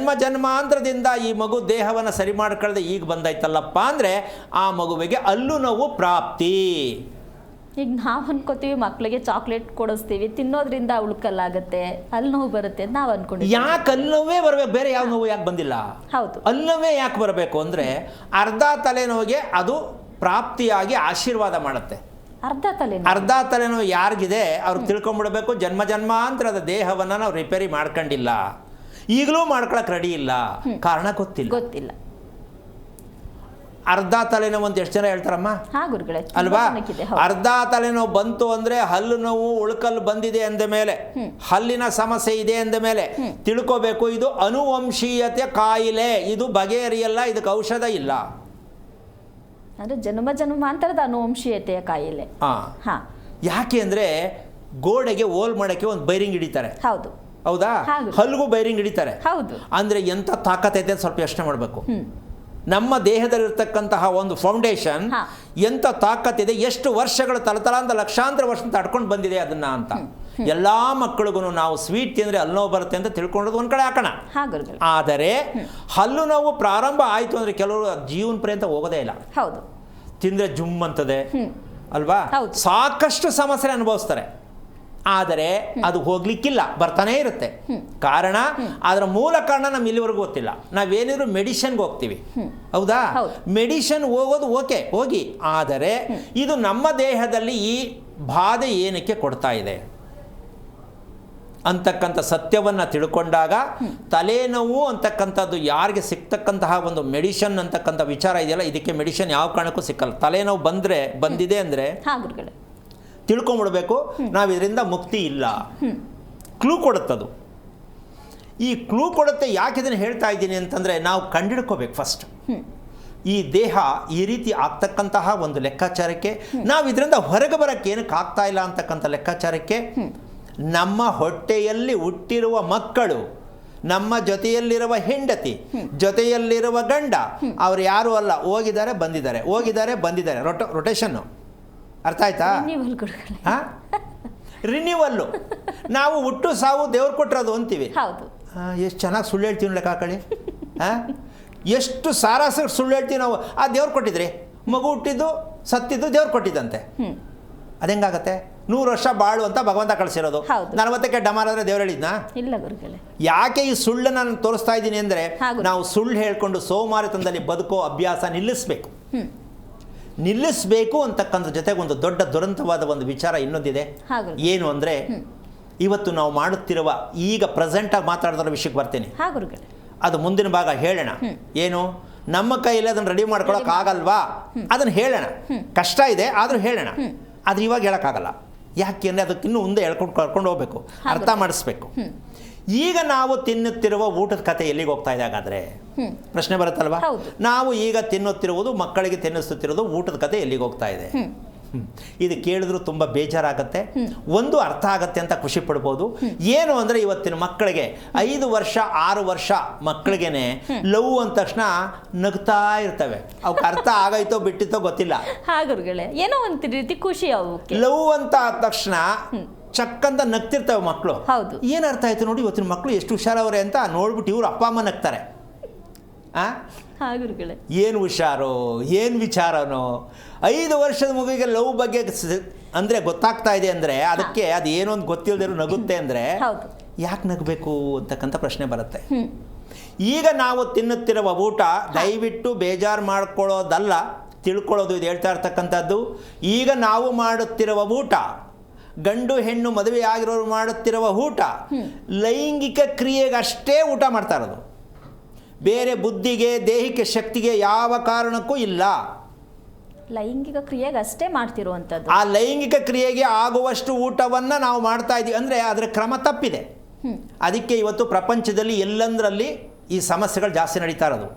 ಜನ್ಮಾಂತರದಿಂದ ಈ ಮಗು ದೇಹವನ್ನು ಸರಿ ಮಾಡ್ಕೊಳ್ಳದೆ ಈಗ ಬಂದಾಯ್ತಲ್ಲಪ್ಪ ಅಂದರೆ ಆ ಮಗುವಿಗೆ ಅಲ್ಲು ನೋವು ಪ್ರಾಪ್ತಿ. ಈಗ ನಾವು ಅನ್ಕೋತೀವಿ ಮಕ್ಕಳಿಗೆ ಚಾಕ್ಲೇಟ್ ಕೊಡಿಸ್ತೀವಿ, ತಿನ್ನೋದ್ರಿಂದ ಉಳ್ಕಲ್ಲಾಗತ್ತೆ, ಅಲ್ಲಿ ನೋವು ಬರುತ್ತೆ ನಾವು ಅನ್ಕೊಂಡು. ಯಾಕೆ ಅಲ್ಲಿ ನೋವೇ ಬರಬೇಕು? ಬೇರೆ ಯಾವ ನೋವು ಯಾಕೆ ಬಂದಿಲ್ಲ? ಅಲ್ಲಿ ನೋವೇ ಯಾಕೆ ಬರಬೇಕು ಅಂದರೆ ಅರ್ಧ ತಲೆನೋವಿಗೆ ಅದು ಪ್ರಾಪ್ತಿಯಾಗಿ ಆಶೀರ್ವಾದ ಮಾಡುತ್ತೆ. ಅರ್ಧ ತಲೆನೋವು ಯಾರಿಗಿದೆ ಅವ್ರಿಗೆ ತಿಳ್ಕೊಂಡ್ಬಿಡ್ಬೇಕು, ಜನ್ಮಾಂತರದ ದೇಹವನ್ನು ನಾವು ರಿಪೇರಿ ಮಾಡ್ಕೊಂಡಿಲ್ಲ, ಈಗಲೂ ಮಾಡ್ಕೊಳಕ್ಕೆ ರೆಡಿ ಇಲ್ಲ. ಕಾರಣ ಗೊತ್ತಿಲ್ಲ. ಅರ್ಧ ತಲೆನೋವು ಅಂತ ಎಷ್ಟು ಜನ ಹೇಳ್ತಾರಮ್ಮ? ಅಲ್ವಾ? ಅರ್ಧ ತಲೆನೋವು ಬಂತು ಅಂದರೆ ಹಲ್ಲು ನೋವು, ಉಳುಕಲ್ಲು ಬಂದಿದೆ ಅಂದ ಮೇಲೆ, ಹಲ್ಲಿನ ಸಮಸ್ಯೆ ಇದೆ ಅಂದ ಮೇಲೆ ತಿಳ್ಕೋಬೇಕು, ಇದು ಅನುವಂಶೀಯತೆ ಕಾಯಿಲೆ, ಇದು ಬಗೆಹರಿಯಲ್ಲ, ಇದಕ್ಕೆ ಔಷಧ ಇಲ್ಲ. ಅಂದರೆ ಜನ್ಮಾಂತರದ ಅನುವಂಶೀಯತೆಯ ಕಾಯಿಲೆ. ಯಾಕೆ ಅಂದರೆ ಗೋಡೆಗೆ ಓಲ್ ಮಾಡೋಕ್ಕೆ ಒಂದು ಬೈರಿಂಗ್ ಹಿಡಿತಾರೆ. ಹೌದಾ? ಹಲ್ಗೂ ಬೈರಿಂಗ್ ಹಿಡಿತಾರೆ. ಅಂದರೆ ಎಂಥ ತಾಕತ್ತೈತೆ ಸ್ವಲ್ಪ ಯೋಚನೆ ಮಾಡಬೇಕು. ನಮ್ಮ ದೇಹದಲ್ಲಿರ್ತಕ್ಕಂತಹ ಒಂದು ಫೌಂಡೇಶನ್ ಎಂಥ ತಾಕತ್ತಿದೆ, ಎಷ್ಟು ವರ್ಷಗಳು ತಲತಲಾಂತ ಲಕ್ಷಾಂತರ ವರ್ಷ ತಡ್ಕೊಂಡು ಬಂದಿದೆ ಅದನ್ನ ಅಂತ. ಎಲ್ಲ ಮಕ್ಕಳಿಗೂ ನಾವು ಸ್ವೀಟ್ ತಿಂದರೆ ಹಲ್ಲು ನೋವು ಬರುತ್ತೆ ಅಂತ ತಿಳ್ಕೊಂಡದ್ದು ಒಂದು ಕಡೆ ಹಾಕೋಣ. ಆದರೆ ಹಲ್ಲು ನೋವು ಪ್ರಾರಂಭ ಆಯಿತು ಅಂದರೆ ಕೆಲವರು ಜೀವನ ಪರ್ಯಂತ ಹೋಗೋದೇ ಇಲ್ಲ. ತಿಂದರೆ ಜುಮ್ ಅಂತದೆ ಅಲ್ವಾ? ಸಾಕಷ್ಟು ಸಮಸ್ಯೆ ಅನುಭವಿಸ್ತಾರೆ. ಆದರೆ ಅದು ಹೋಗ್ಲಿಕ್ಕಿಲ್ಲ, ಬರ್ತಾನೇ ಇರುತ್ತೆ. ಕಾರಣ, ಅದರ ಮೂಲ ಕಾರಣ ನಮ್ಗೆ ಇಲ್ಲಿವರೆಗೂ ಗೊತ್ತಿಲ್ಲ. ನಾವೇನಿದ್ರು ಮೆಡಿಷನ್ಗೆ ಹೋಗ್ತೀವಿ. ಹೌದಾ? ಮೆಡಿಷನ್ ಹೋಗೋದು ಓಕೆ, ಹೋಗಿ. ಆದರೆ ಇದು ನಮ್ಮ ದೇಹದಲ್ಲಿ ಈ ಬಾಧೆ ಏನಕ್ಕೆ ಕೊಡ್ತಾ ಇದೆ ಅಂತಕ್ಕಂಥ ಸತ್ಯವನ್ನು ತಿಳ್ಕೊಂಡಾಗ ತಲೆನೋವು ಅಂತಕ್ಕಂಥದ್ದು ಯಾರಿಗೆ ಸಿಗ್ತಕ್ಕಂತಹ ಒಂದು ಮೆಡಿಷನ್ ಅಂತಕ್ಕಂಥ ವಿಚಾರ ಇದೆಯಲ್ಲ, ಇದಕ್ಕೆ ಮೆಡಿಷನ್ ಯಾವ ಕಾರಣಕ್ಕೂ ಸಿಕ್ಕಲ್ಲ. ತಲೆನೋವು ಬಂದಿದೆ ಅಂದರೆ ತಿಳ್ಕೊಂಬಿಡ್ಬೇಕು, ನಾವು ಇದರಿಂದ ಮುಕ್ತಿ ಇಲ್ಲ. ಕ್ಲೂ ಕೊಡುತ್ತದು. ಈ ಕ್ಲೂ ಕೊಡುತ್ತೆ. ಯಾಕೆ ಇದನ್ನು ಹೇಳ್ತಾ ಇದ್ದೀನಿ ಅಂತಂದರೆ, ನಾವು ಕಂಡಿಡ್ಕೋಬೇಕು ಫಸ್ಟ್. ಈ ದೇಹ ಈ ರೀತಿ ಆಗ್ತಕ್ಕಂತಹ ಒಂದು ಲೆಕ್ಕಾಚಾರಕ್ಕೆ, ನಾವು ಇದರಿಂದ ಹೊರಗೆ ಬರೋಕ್ಕೆ ಏನಕ್ಕೆ ಆಗ್ತಾ ಇಲ್ಲ ಅಂತಕ್ಕಂಥ ಲೆಕ್ಕಾಚಾರಕ್ಕೆ, ನಮ್ಮ ಹೊಟ್ಟೆಯಲ್ಲಿ ಹುಟ್ಟಿರುವ ಮಕ್ಕಳು, ನಮ್ಮ ಜೊತೆಯಲ್ಲಿರುವ ಹೆಂಡತಿ, ಜೊತೆಯಲ್ಲಿರುವ ಗಂಡ, ಅವ್ರು ಯಾರೂ ಅಲ್ಲ, ಹೋಗಿದ್ದಾರೆ ಬಂದಿದ್ದಾರೆ, ಹೋಗಿದ್ದಾರೆ ಬಂದಿದ್ದಾರೆ. ರೊಟೇಷನ್ನು ಅರ್ಥ ಆಯ್ತಾ? ಹಾಂ, ರಿನ್ಯೂವಲ್ಲು. ನಾವು ಹುಟ್ಟು ಸಾವು ದೇವ್ರು ಕೊಟ್ಟಿರೋದು ಅಂತೀವಿ. ಎಷ್ಟು ಚೆನ್ನಾಗಿ ಸುಳ್ಳು ಹೇಳ್ತೀವಿ ಲೆಕ್ಕ ಹಾಕೊಳ್ಳಿ. ಹಾಂ, ಎಷ್ಟು ಸಾರಾಸರಿ ಸುಳ್ಳು ಹೇಳ್ತೀವಿ ನಾವು. ಆ ದೇವ್ರು ಕೊಟ್ಟಿದ್ರಿ, ಮಗು ಹುಟ್ಟಿದ್ದು ಸತ್ತಿದ್ದು ದೇವ್ರು ಕೊಟ್ಟಿದ್ದಂತೆ. ಅದೆಂಗಾಗತ್ತೆ? 100 ವರ್ಷ ಬಾಳು ಅಂತ ಭಗವಂತ ಕಳಿಸಿರೋದು. 40ಕ್ಕೆ ಡಮಾರ್ ಆದರೆ ದೇವ್ರು ಹೇಳಿದ್ನಾ? ಇಲ್ಲ ಗುರುಗಳೇ. ಯಾಕೆ ಈ ಸುಳ್ಳನ್ನು ನಾನು ತೋರಿಸ್ತಾ ಇದ್ದೀನಿ ಅಂದರೆ, ನಾವು ಸುಳ್ಳು ಹೇಳ್ಕೊಂಡು ಸೋಮಾರಿತನದಲ್ಲಿ ಬದುಕೋ ಅಭ್ಯಾಸ ನಿಲ್ಲಿಸಬೇಕು ಅಂತಕ್ಕಂಥ ಜೊತೆಗೆ ಒಂದು ದೊಡ್ಡ ದುರಂತವಾದ ಒಂದು ವಿಚಾರ ಇನ್ನೊಂದಿದೆ. ಏನು ಅಂದರೆ, ಇವತ್ತು ನಾವು ಮಾಡುತ್ತಿರುವ, ಈಗ ಪ್ರೆಸೆಂಟಾಗಿ ಮಾತಾಡಿದ ವಿಷಯಕ್ಕೆ ಬರ್ತೀನಿ. ಅದು ಮುಂದಿನ ಭಾಗ ಹೇಳೋಣ. ಏನು, ನಮ್ಮ ಕೈಯಲ್ಲಿ ಅದನ್ನು ರೆಡಿ ಮಾಡ್ಕೊಳಕ್ಕಾಗಲ್ವಾ? ಅದನ್ನು ಹೇಳೋಣ. ಕಷ್ಟ ಇದೆ ಆದರೂ ಹೇಳೋಣ. ಆದರೆ ಇವಾಗ ಹೇಳೋಕ್ಕಾಗಲ್ಲ. ಯಾಕೆ ಅಂದರೆ ಅದಕ್ಕೆ ಇನ್ನೂ ಮುಂದೆ ಕರ್ಕೊಂಡು ಹೋಗ್ಬೇಕು, ಅರ್ಥ ಮಾಡಿಸ್ಬೇಕು. ಈಗ ನಾವು ತಿನ್ನುತ್ತಿರುವ ಊಟದ ಕತೆ ಎಲ್ಲಿಗೆ ಹೋಗ್ತಾ ಇದೆ ಹಾಗಾದರೆ ಪ್ರಶ್ನೆ ಬರುತ್ತಲ್ವಾ? ನಾವು ಈಗ ತಿನ್ನುತ್ತಿರುವುದು, ಮಕ್ಕಳಿಗೆ ತಿನ್ನಿಸುತ್ತಿರೋದು ಊಟದ ಕತೆ ಎಲ್ಲಿಗೆ ಹೋಗ್ತಾ ಇದೆ? ಇದು ಕೇಳಿದ್ರು ತುಂಬ ಬೇಜಾರಾಗತ್ತೆ. ಒಂದು ಅರ್ಥ ಆಗತ್ತೆ ಅಂತ ಖುಷಿ ಪಡ್ಬೋದು. ಏನು ಅಂದರೆ, ಇವತ್ತಿನ ಮಕ್ಕಳಿಗೆ 5 ವರ್ಷ 6 ವರ್ಷ ಮಕ್ಕಳಿಗೇನೆ ಲವ್ ಅಂದ ತಕ್ಷಣ ನಗ್ತಾ ಇರ್ತವೆ. ಅವಕ್ಕೆ ಅರ್ಥ ಆಗೈತೋ ಬಿಟ್ಟಿತ್ತೋ ಗೊತ್ತಿಲ್ಲ. ಏನೋ ಒಂದು ರೀತಿ ಖುಷಿ. ಲವ್ ಅಂತ ಆದ ತಕ್ಷಣ ಚಕ್ಕಂತ ನಗ್ತಿರ್ತವೆ ಮಕ್ಕಳು. ಏನು ಅರ್ಥ ಆಯ್ತು ನೋಡಿ, ಇವತ್ತಿನ ಮಕ್ಕಳು ಎಷ್ಟು ಹುಷಾರವ್ರೆ ಅಂತ ನೋಡ್ಬಿಟ್ಟು ಇವ್ರು ಅಪ್ಪ ಅಮ್ಮ ನಗ್ತಾರೆ. ಏನು ಹುಷಾರೋ, ಏನು ವಿಚಾರನೋ. 5 ವರ್ಷದ ಮಗುವಿಗೆ ಲವ್ ಬಗ್ಗೆ ಅಂದರೆ ಗೊತ್ತಾಗ್ತಾ ಇದೆ ಅಂದರೆ, ಅದಕ್ಕೆ ಅದು ಏನೋ ಒಂದು ಗೊತ್ತಿಲ್ಲದಿರೋ ನಗುತ್ತೆ ಅಂದರೆ ಯಾಕೆ ನಗಬೇಕು ಅಂತಕ್ಕಂಥ ಪ್ರಶ್ನೆ ಬರುತ್ತೆ. ಈಗ ನಾವು ತಿನ್ನುತ್ತಿರುವ ಊಟ ದಯವಿಟ್ಟು ಬೇಜಾರು ಮಾಡ್ಕೊಳ್ಳೋದಲ್ಲ, ತಿಳ್ಕೊಳ್ಳೋದು. ಇದು ಹೇಳ್ತಾ ಇರ್ತಕ್ಕಂಥದ್ದು, ಈಗ ನಾವು ಮಾಡುತ್ತಿರುವ ಊಟ, ಗಂಡು ಹೆಣ್ಣು ಮದುವೆ ಆಗಿರೋರು ಮಾಡುತ್ತಿರುವ ಊಟ ಲೈಂಗಿಕ ಕ್ರಿಯೆಗಷ್ಟೇ ಊಟ ಮಾಡ್ತಾ ಇರೋದು. ಬೇರೆ ಬುದ್ಧಿಗೆ, ದೇಹಿಕ ಶಕ್ತಿಗೆ ಯಾವ ಕಾರಣಕ್ಕೂ ಇಲ್ಲ. ಲೈಂಗಿಕ ಕ್ರಿಯೆಗೆ ಅಷ್ಟೇ ಮಾಡ್ತಿರುವಂಥದ್ದು. ಆ ಲೈಂಗಿಕ ಕ್ರಿಯೆಗೆ ಆಗುವಷ್ಟು ಊಟವನ್ನು ನಾವು ಮಾಡ್ತಾ ಇದ್ದೀವಿ ಅಂದರೆ ಅದರ ಕ್ರಮ ತಪ್ಪಿದೆ. ಅದಕ್ಕೆ ಇವತ್ತು ಪ್ರಪಂಚದಲ್ಲಿ ಎಲ್ಲಂದರಲ್ಲಿ ಈ ಸಮಸ್ಯೆಗಳು ಜಾಸ್ತಿ ನಡೀತಾ ಇರೋದು.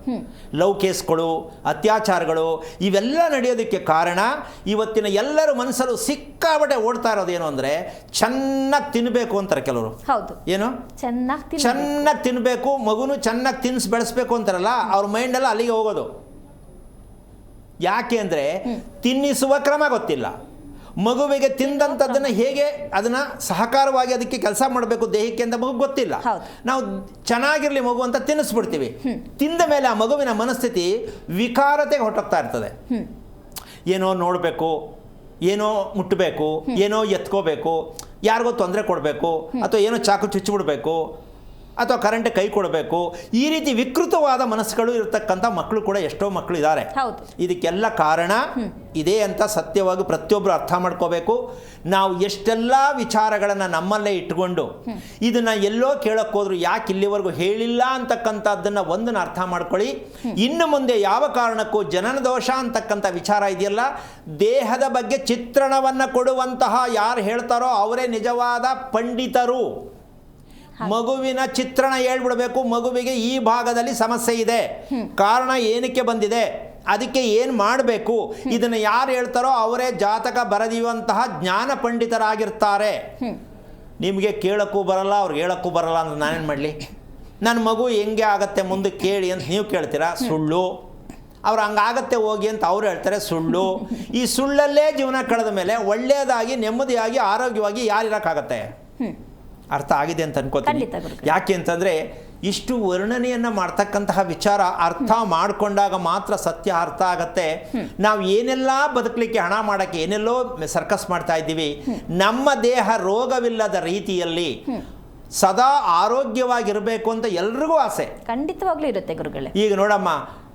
ಲವ್ ಕೇಸ್ಗಳು, ಅತ್ಯಾಚಾರಗಳು ಇವೆಲ್ಲ ನಡೆಯೋದಕ್ಕೆ ಕಾರಣ ಇವತ್ತಿನ ಎಲ್ಲರ ಮನಸ್ಸಲ್ಲೂ ಸಿಕ್ಕಾಬಟ್ಟೆ ಓಡ್ತಾ ಇರೋದೇನು ಅಂದರೆ, ಚೆನ್ನಾಗಿ ತಿನ್ನಬೇಕು ಅಂತಾರೆ ಕೆಲವರು. ಏನು ಚೆನ್ನಾಗಿ ತಿನ್ನಬೇಕು, ಮಗುನು ಚೆನ್ನಾಗಿ ತಿನ್ನಿಸಿ ಬೆಳೆಸ್ಬೇಕು ಅಂತಾರಲ್ಲ, ಅವ್ರ ಮೈಂಡೆಲ್ಲ ಅಲ್ಲಿಗೆ ಹೋಗೋದು. ಯಾಕೆ ಅಂದರೆ ತಿನ್ನಿಸುವ ಕ್ರಮ ಗೊತ್ತಿಲ್ಲ. ಮಗುವಿಗೆ ತಿಂದಂಥದ್ದನ್ನು ಹೇಗೆ ಅದನ್ನು ಸಹಕಾರವಾಗಿ ಅದಕ್ಕೆ ಕೆಲಸ ಮಾಡಬೇಕು ದೇಹಕ್ಕೆ ಅಂತ ಮಗು ಗೊತ್ತಿಲ್ಲ. ನಾವು ಚೆನ್ನಾಗಿರಲಿ ಮಗು ಅಂತ ತಿನ್ನಿಸ್ಬಿಡ್ತೀವಿ. ತಿಂದ ಮೇಲೆ ಆ ಮಗುವಿನ ಮನಸ್ಥಿತಿ ವಿಕಾರತೆಗೆ ಹೊರಟೋಗ್ತಾ ಇರ್ತದೆ. ಏನೋ ನೋಡಬೇಕು, ಏನೋ ಮುಟ್ಟಬೇಕು, ಏನೋ ಎತ್ಕೋಬೇಕು, ಯಾರಿಗೋ ತೊಂದರೆ ಕೊಡಬೇಕು, ಅಥವಾ ಏನೋ ಚಾಕು ಚುಚ್ಚಿಬಿಡ್ಬೇಕು, ಅಥವಾ ಕರೆಂಟ್ ಕೈ ಕೊಡಬೇಕು. ಈ ರೀತಿ ವಿಕೃತವಾದ ಮನಸ್ಸುಗಳು ಇರತಕ್ಕಂಥ ಮಕ್ಕಳು ಕೂಡ ಎಷ್ಟೋ ಮಕ್ಕಳು ಇದ್ದಾರೆ. ಇದಕ್ಕೆಲ್ಲ ಕಾರಣ ಇದೆ ಅಂತ ಸತ್ಯವಾಗಿ ಪ್ರತಿಯೊಬ್ಬರು ಅರ್ಥ ಮಾಡ್ಕೋಬೇಕು. ನಾವು ಎಷ್ಟೆಲ್ಲ ವಿಚಾರಗಳನ್ನು ನಮ್ಮಲ್ಲೇ ಇಟ್ಕೊಂಡು ಇದನ್ನು ಎಲ್ಲೋ ಕೇಳೋಕ್ಕೋದ್ರು ಯಾಕೆ ಇಲ್ಲಿವರೆಗೂ ಹೇಳಿಲ್ಲ ಅಂತಕ್ಕಂಥದ್ದನ್ನು ಒಂದನ್ನು ಅರ್ಥ ಮಾಡ್ಕೊಳ್ಳಿ. ಇನ್ನು ಮುಂದೆ ಯಾವ ಕಾರಣಕ್ಕೂ ಜನನ ದೋಷ ಅಂತಕ್ಕಂಥ ವಿಚಾರ ಇದೆಯಲ್ಲ, ದೇಹದ ಬಗ್ಗೆ ಚಿತ್ರಣವನ್ನು ಕೊಡುವಂತಹ ಯಾರು ಹೇಳ್ತಾರೋ ಅವರೇ ನಿಜವಾದ ಪಂಡಿತರು. ಮಗುವಿನ ಚಿತ್ರಣ ಹೇಳ್ಬಿಡಬೇಕು. ಮಗುವಿಗೆ ಈ ಭಾಗದಲ್ಲಿ ಸಮಸ್ಯೆ ಇದೆ, ಕಾರಣ ಏನಕ್ಕೆ ಬಂದಿದೆ, ಅದಕ್ಕೆ ಏನು ಮಾಡಬೇಕು, ಇದನ್ನು ಯಾರು ಹೇಳ್ತಾರೋ ಅವರೇ ಜಾತಕ ಬರೆದಿರುವಂತಹ ಜ್ಞಾನ ಪಂಡಿತರಾಗಿರ್ತಾರೆ. ನಿಮಗೆ ಕೇಳೋಕ್ಕೂ ಬರಲ್ಲ, ಅವ್ರಿಗೆ ಹೇಳೋಕ್ಕೂ ಬರಲ್ಲ ಅಂದ್ರೆ ನಾನೇನು ಮಾಡಲಿ? ನನ್ನ ಮಗು ಹೆಂಗೆ ಆಗತ್ತೆ ಮುಂದೆ ಕೇಳಿ ಅಂತ ನೀವು ಕೇಳ್ತೀರಾ, ಸುಳ್ಳು. ಅವ್ರು ಹಂಗಾಗತ್ತೆ ಹೋಗಿ ಅಂತ ಅವ್ರು ಹೇಳ್ತಾರೆ, ಸುಳ್ಳು. ಈ ಸುಳ್ಳಲ್ಲೇ ಜೀವನ ಕಳೆದ ಮೇಲೆ ಒಳ್ಳೆಯದಾಗಿ ನೆಮ್ಮದಿಯಾಗಿ ಆರೋಗ್ಯವಾಗಿ ಯಾರು ಇರೋಕ್ಕಾಗತ್ತೆ? ಅರ್ಥ ಆಗಿದೆ ಅಂತ ಅನ್ಕೋತೀನಿ. ಯಾಕೆ ಅಂತಂದರೆ ಇಷ್ಟು ವರ್ಣನೆಯನ್ನು ಮಾಡ್ತಕ್ಕಂತಹ ವಿಚಾರ ಅರ್ಥ ಮಾಡಿಕೊಂಡಾಗ ಮಾತ್ರ ಸತ್ಯ ಅರ್ಥ ಆಗತ್ತೆ. ನಾವು ಏನೆಲ್ಲ ಬದುಕಲಿಕ್ಕೆ ಹಣ ಮಾಡೋಕ್ಕೆ ಏನೆಲ್ಲೋ ಸರ್ಕಸ್ ಮಾಡ್ತಾ ಇದ್ದೀವಿ. ನಮ್ಮ ದೇಹ ರೋಗವಿಲ್ಲದ ರೀತಿಯಲ್ಲಿ ಸದಾ ಆರೋಗ್ಯವಾಗಿರಬೇಕು ಅಂತ ಎಲ್ರಿಗೂ ಆಸೆ ಖಂಡಿತವಾಗ್ಲೂ ಇರುತ್ತೆ ಗುರುಗಳೇ. ಈಗ ನೋಡಮ್ಮ,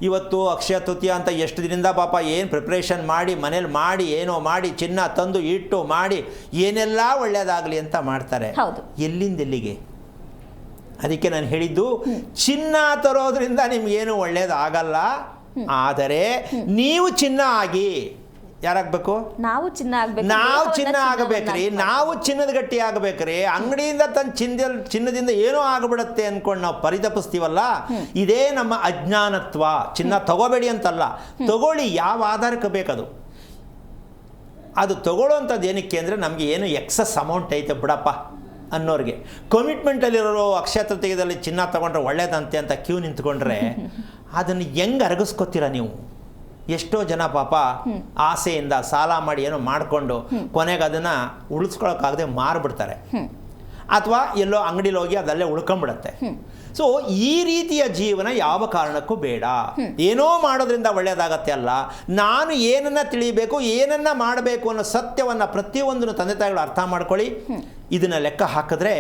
ಇವತ್ತು ಅಕ್ಷಯ ತೃತೀಯ ಅಂತ ಎಷ್ಟು ದಿನದಿಂದ ಪಾಪ ಏನು ಪ್ರಿಪ್ರೇಷನ್ ಮಾಡಿ ಮನೇಲಿ ಮಾಡಿ ಏನೋ ಮಾಡಿ ಚಿನ್ನ ತಂದು ಇಟ್ಟು ಮಾಡಿ ಏನೆಲ್ಲ ಒಳ್ಳೆಯದಾಗಲಿ ಅಂತ ಮಾಡ್ತಾರೆ. ಹೌದು. ಎಲ್ಲಿಂದ ಎಲ್ಲಿಗೆ? ಅದಕ್ಕೆ ನಾನು ಹೇಳಿದ್ದು ಚಿನ್ನ ತರೋದ್ರಿಂದ ನಿಮಗೇನು ಒಳ್ಳೇದಾಗಲ್ಲ. ಆದರೆ ನೀವು ಚಿನ್ನ ಆಗಿ ಯಾರಾಗಬೇಕು? ನಾವು ಚಿನ್ನ ಆಗಬೇಕು. ನಾವು ಚಿನ್ನ ಆಗಬೇಕ್ರಿ, ನಾವು ಚಿನ್ನದ ಗಟ್ಟಿ ಆಗಬೇಕ್ರಿ. ಅಂಗಡಿಯಿಂದ ತನ್ನ ಚಿನ್ನದಿಂದ ಏನೋ ಆಗಿಬಿಡುತ್ತೆ ಅಂದ್ಕೊಂಡು ನಾವು ಪರಿತಪಿಸ್ತೀವಲ್ಲ, ಇದೇ ನಮ್ಮ ಅಜ್ಞಾನತ್ವ. ಚಿನ್ನ ತಗೋಬೇಡಿ ಅಂತಲ್ಲ, ತಗೊಳ್ಳಿ, ಯಾವ ಆಧಾರಕ್ಕೆ ಬೇಕದು. ಅದು ತಗೊಳ್ಳೋವಂಥದ್ದು ಏನಕ್ಕೆ ಅಂದರೆ ನಮಗೆ ಏನು ಎಕ್ಸಸ್ ಅಮೌಂಟ್ ಐತೆ ಬಿಡಪ್ಪ ಅನ್ನೋರಿಗೆ. ಕಮಿಟ್ಮೆಂಟಲ್ಲಿರೋ ಅಕ್ಷಯ ತೃತೀಯದಲ್ಲಿ ಚಿನ್ನ ತೊಗೊಂಡ್ರೆ ಒಳ್ಳೇದಂತೆ ಅಂತ ಕ್ಯೂ ನಿಂತ್ಕೊಂಡ್ರೆ ಅದನ್ನು ಹೆಂಗೆ ಅರಗಿಸ್ಕೊತೀರ ನೀವು? ಎಷ್ಟೋ ಜನ ಪಾಪ ಆಸೆಯಿಂದ ಸಾಲ ಮಾಡಿ ಏನೋ ಮಾಡಿಕೊಂಡು ಕೊನೆಗೆ ಅದನ್ನು ಉಳಿಸ್ಕೊಳಕ್ಕಾಗದೆ ಮಾರಿಬಿಡ್ತಾರೆ, ಅಥವಾ ಎಲ್ಲೋ ಅಂಗಡಿಲಿ ಹೋಗಿ ಅದಲ್ಲೇ ಉಳ್ಕೊಂಬಿಡುತ್ತೆ. ಸೊ ಈ ರೀತಿಯ ಜೀವನ ಯಾವ ಕಾರಣಕ್ಕೂ ಬೇಡ. ಏನೋ ಮಾಡೋದ್ರಿಂದ ಒಳ್ಳೆಯದಾಗತ್ತೆ ಅಲ್ಲ, ನಾನು ಏನನ್ನ ತಿಳಿಯಬೇಕು, ಏನನ್ನ ಮಾಡಬೇಕು ಅನ್ನೋ ಸತ್ಯವನ್ನು ಪ್ರತಿಯೊಂದನ್ನು ತಂದೆ ತಾಯಿಗಳು ಅರ್ಥ ಮಾಡ್ಕೊಳ್ಳಿ. ಇದನ್ನು ಲೆಕ್ಕ ಹಾಕಿದ್ರೆ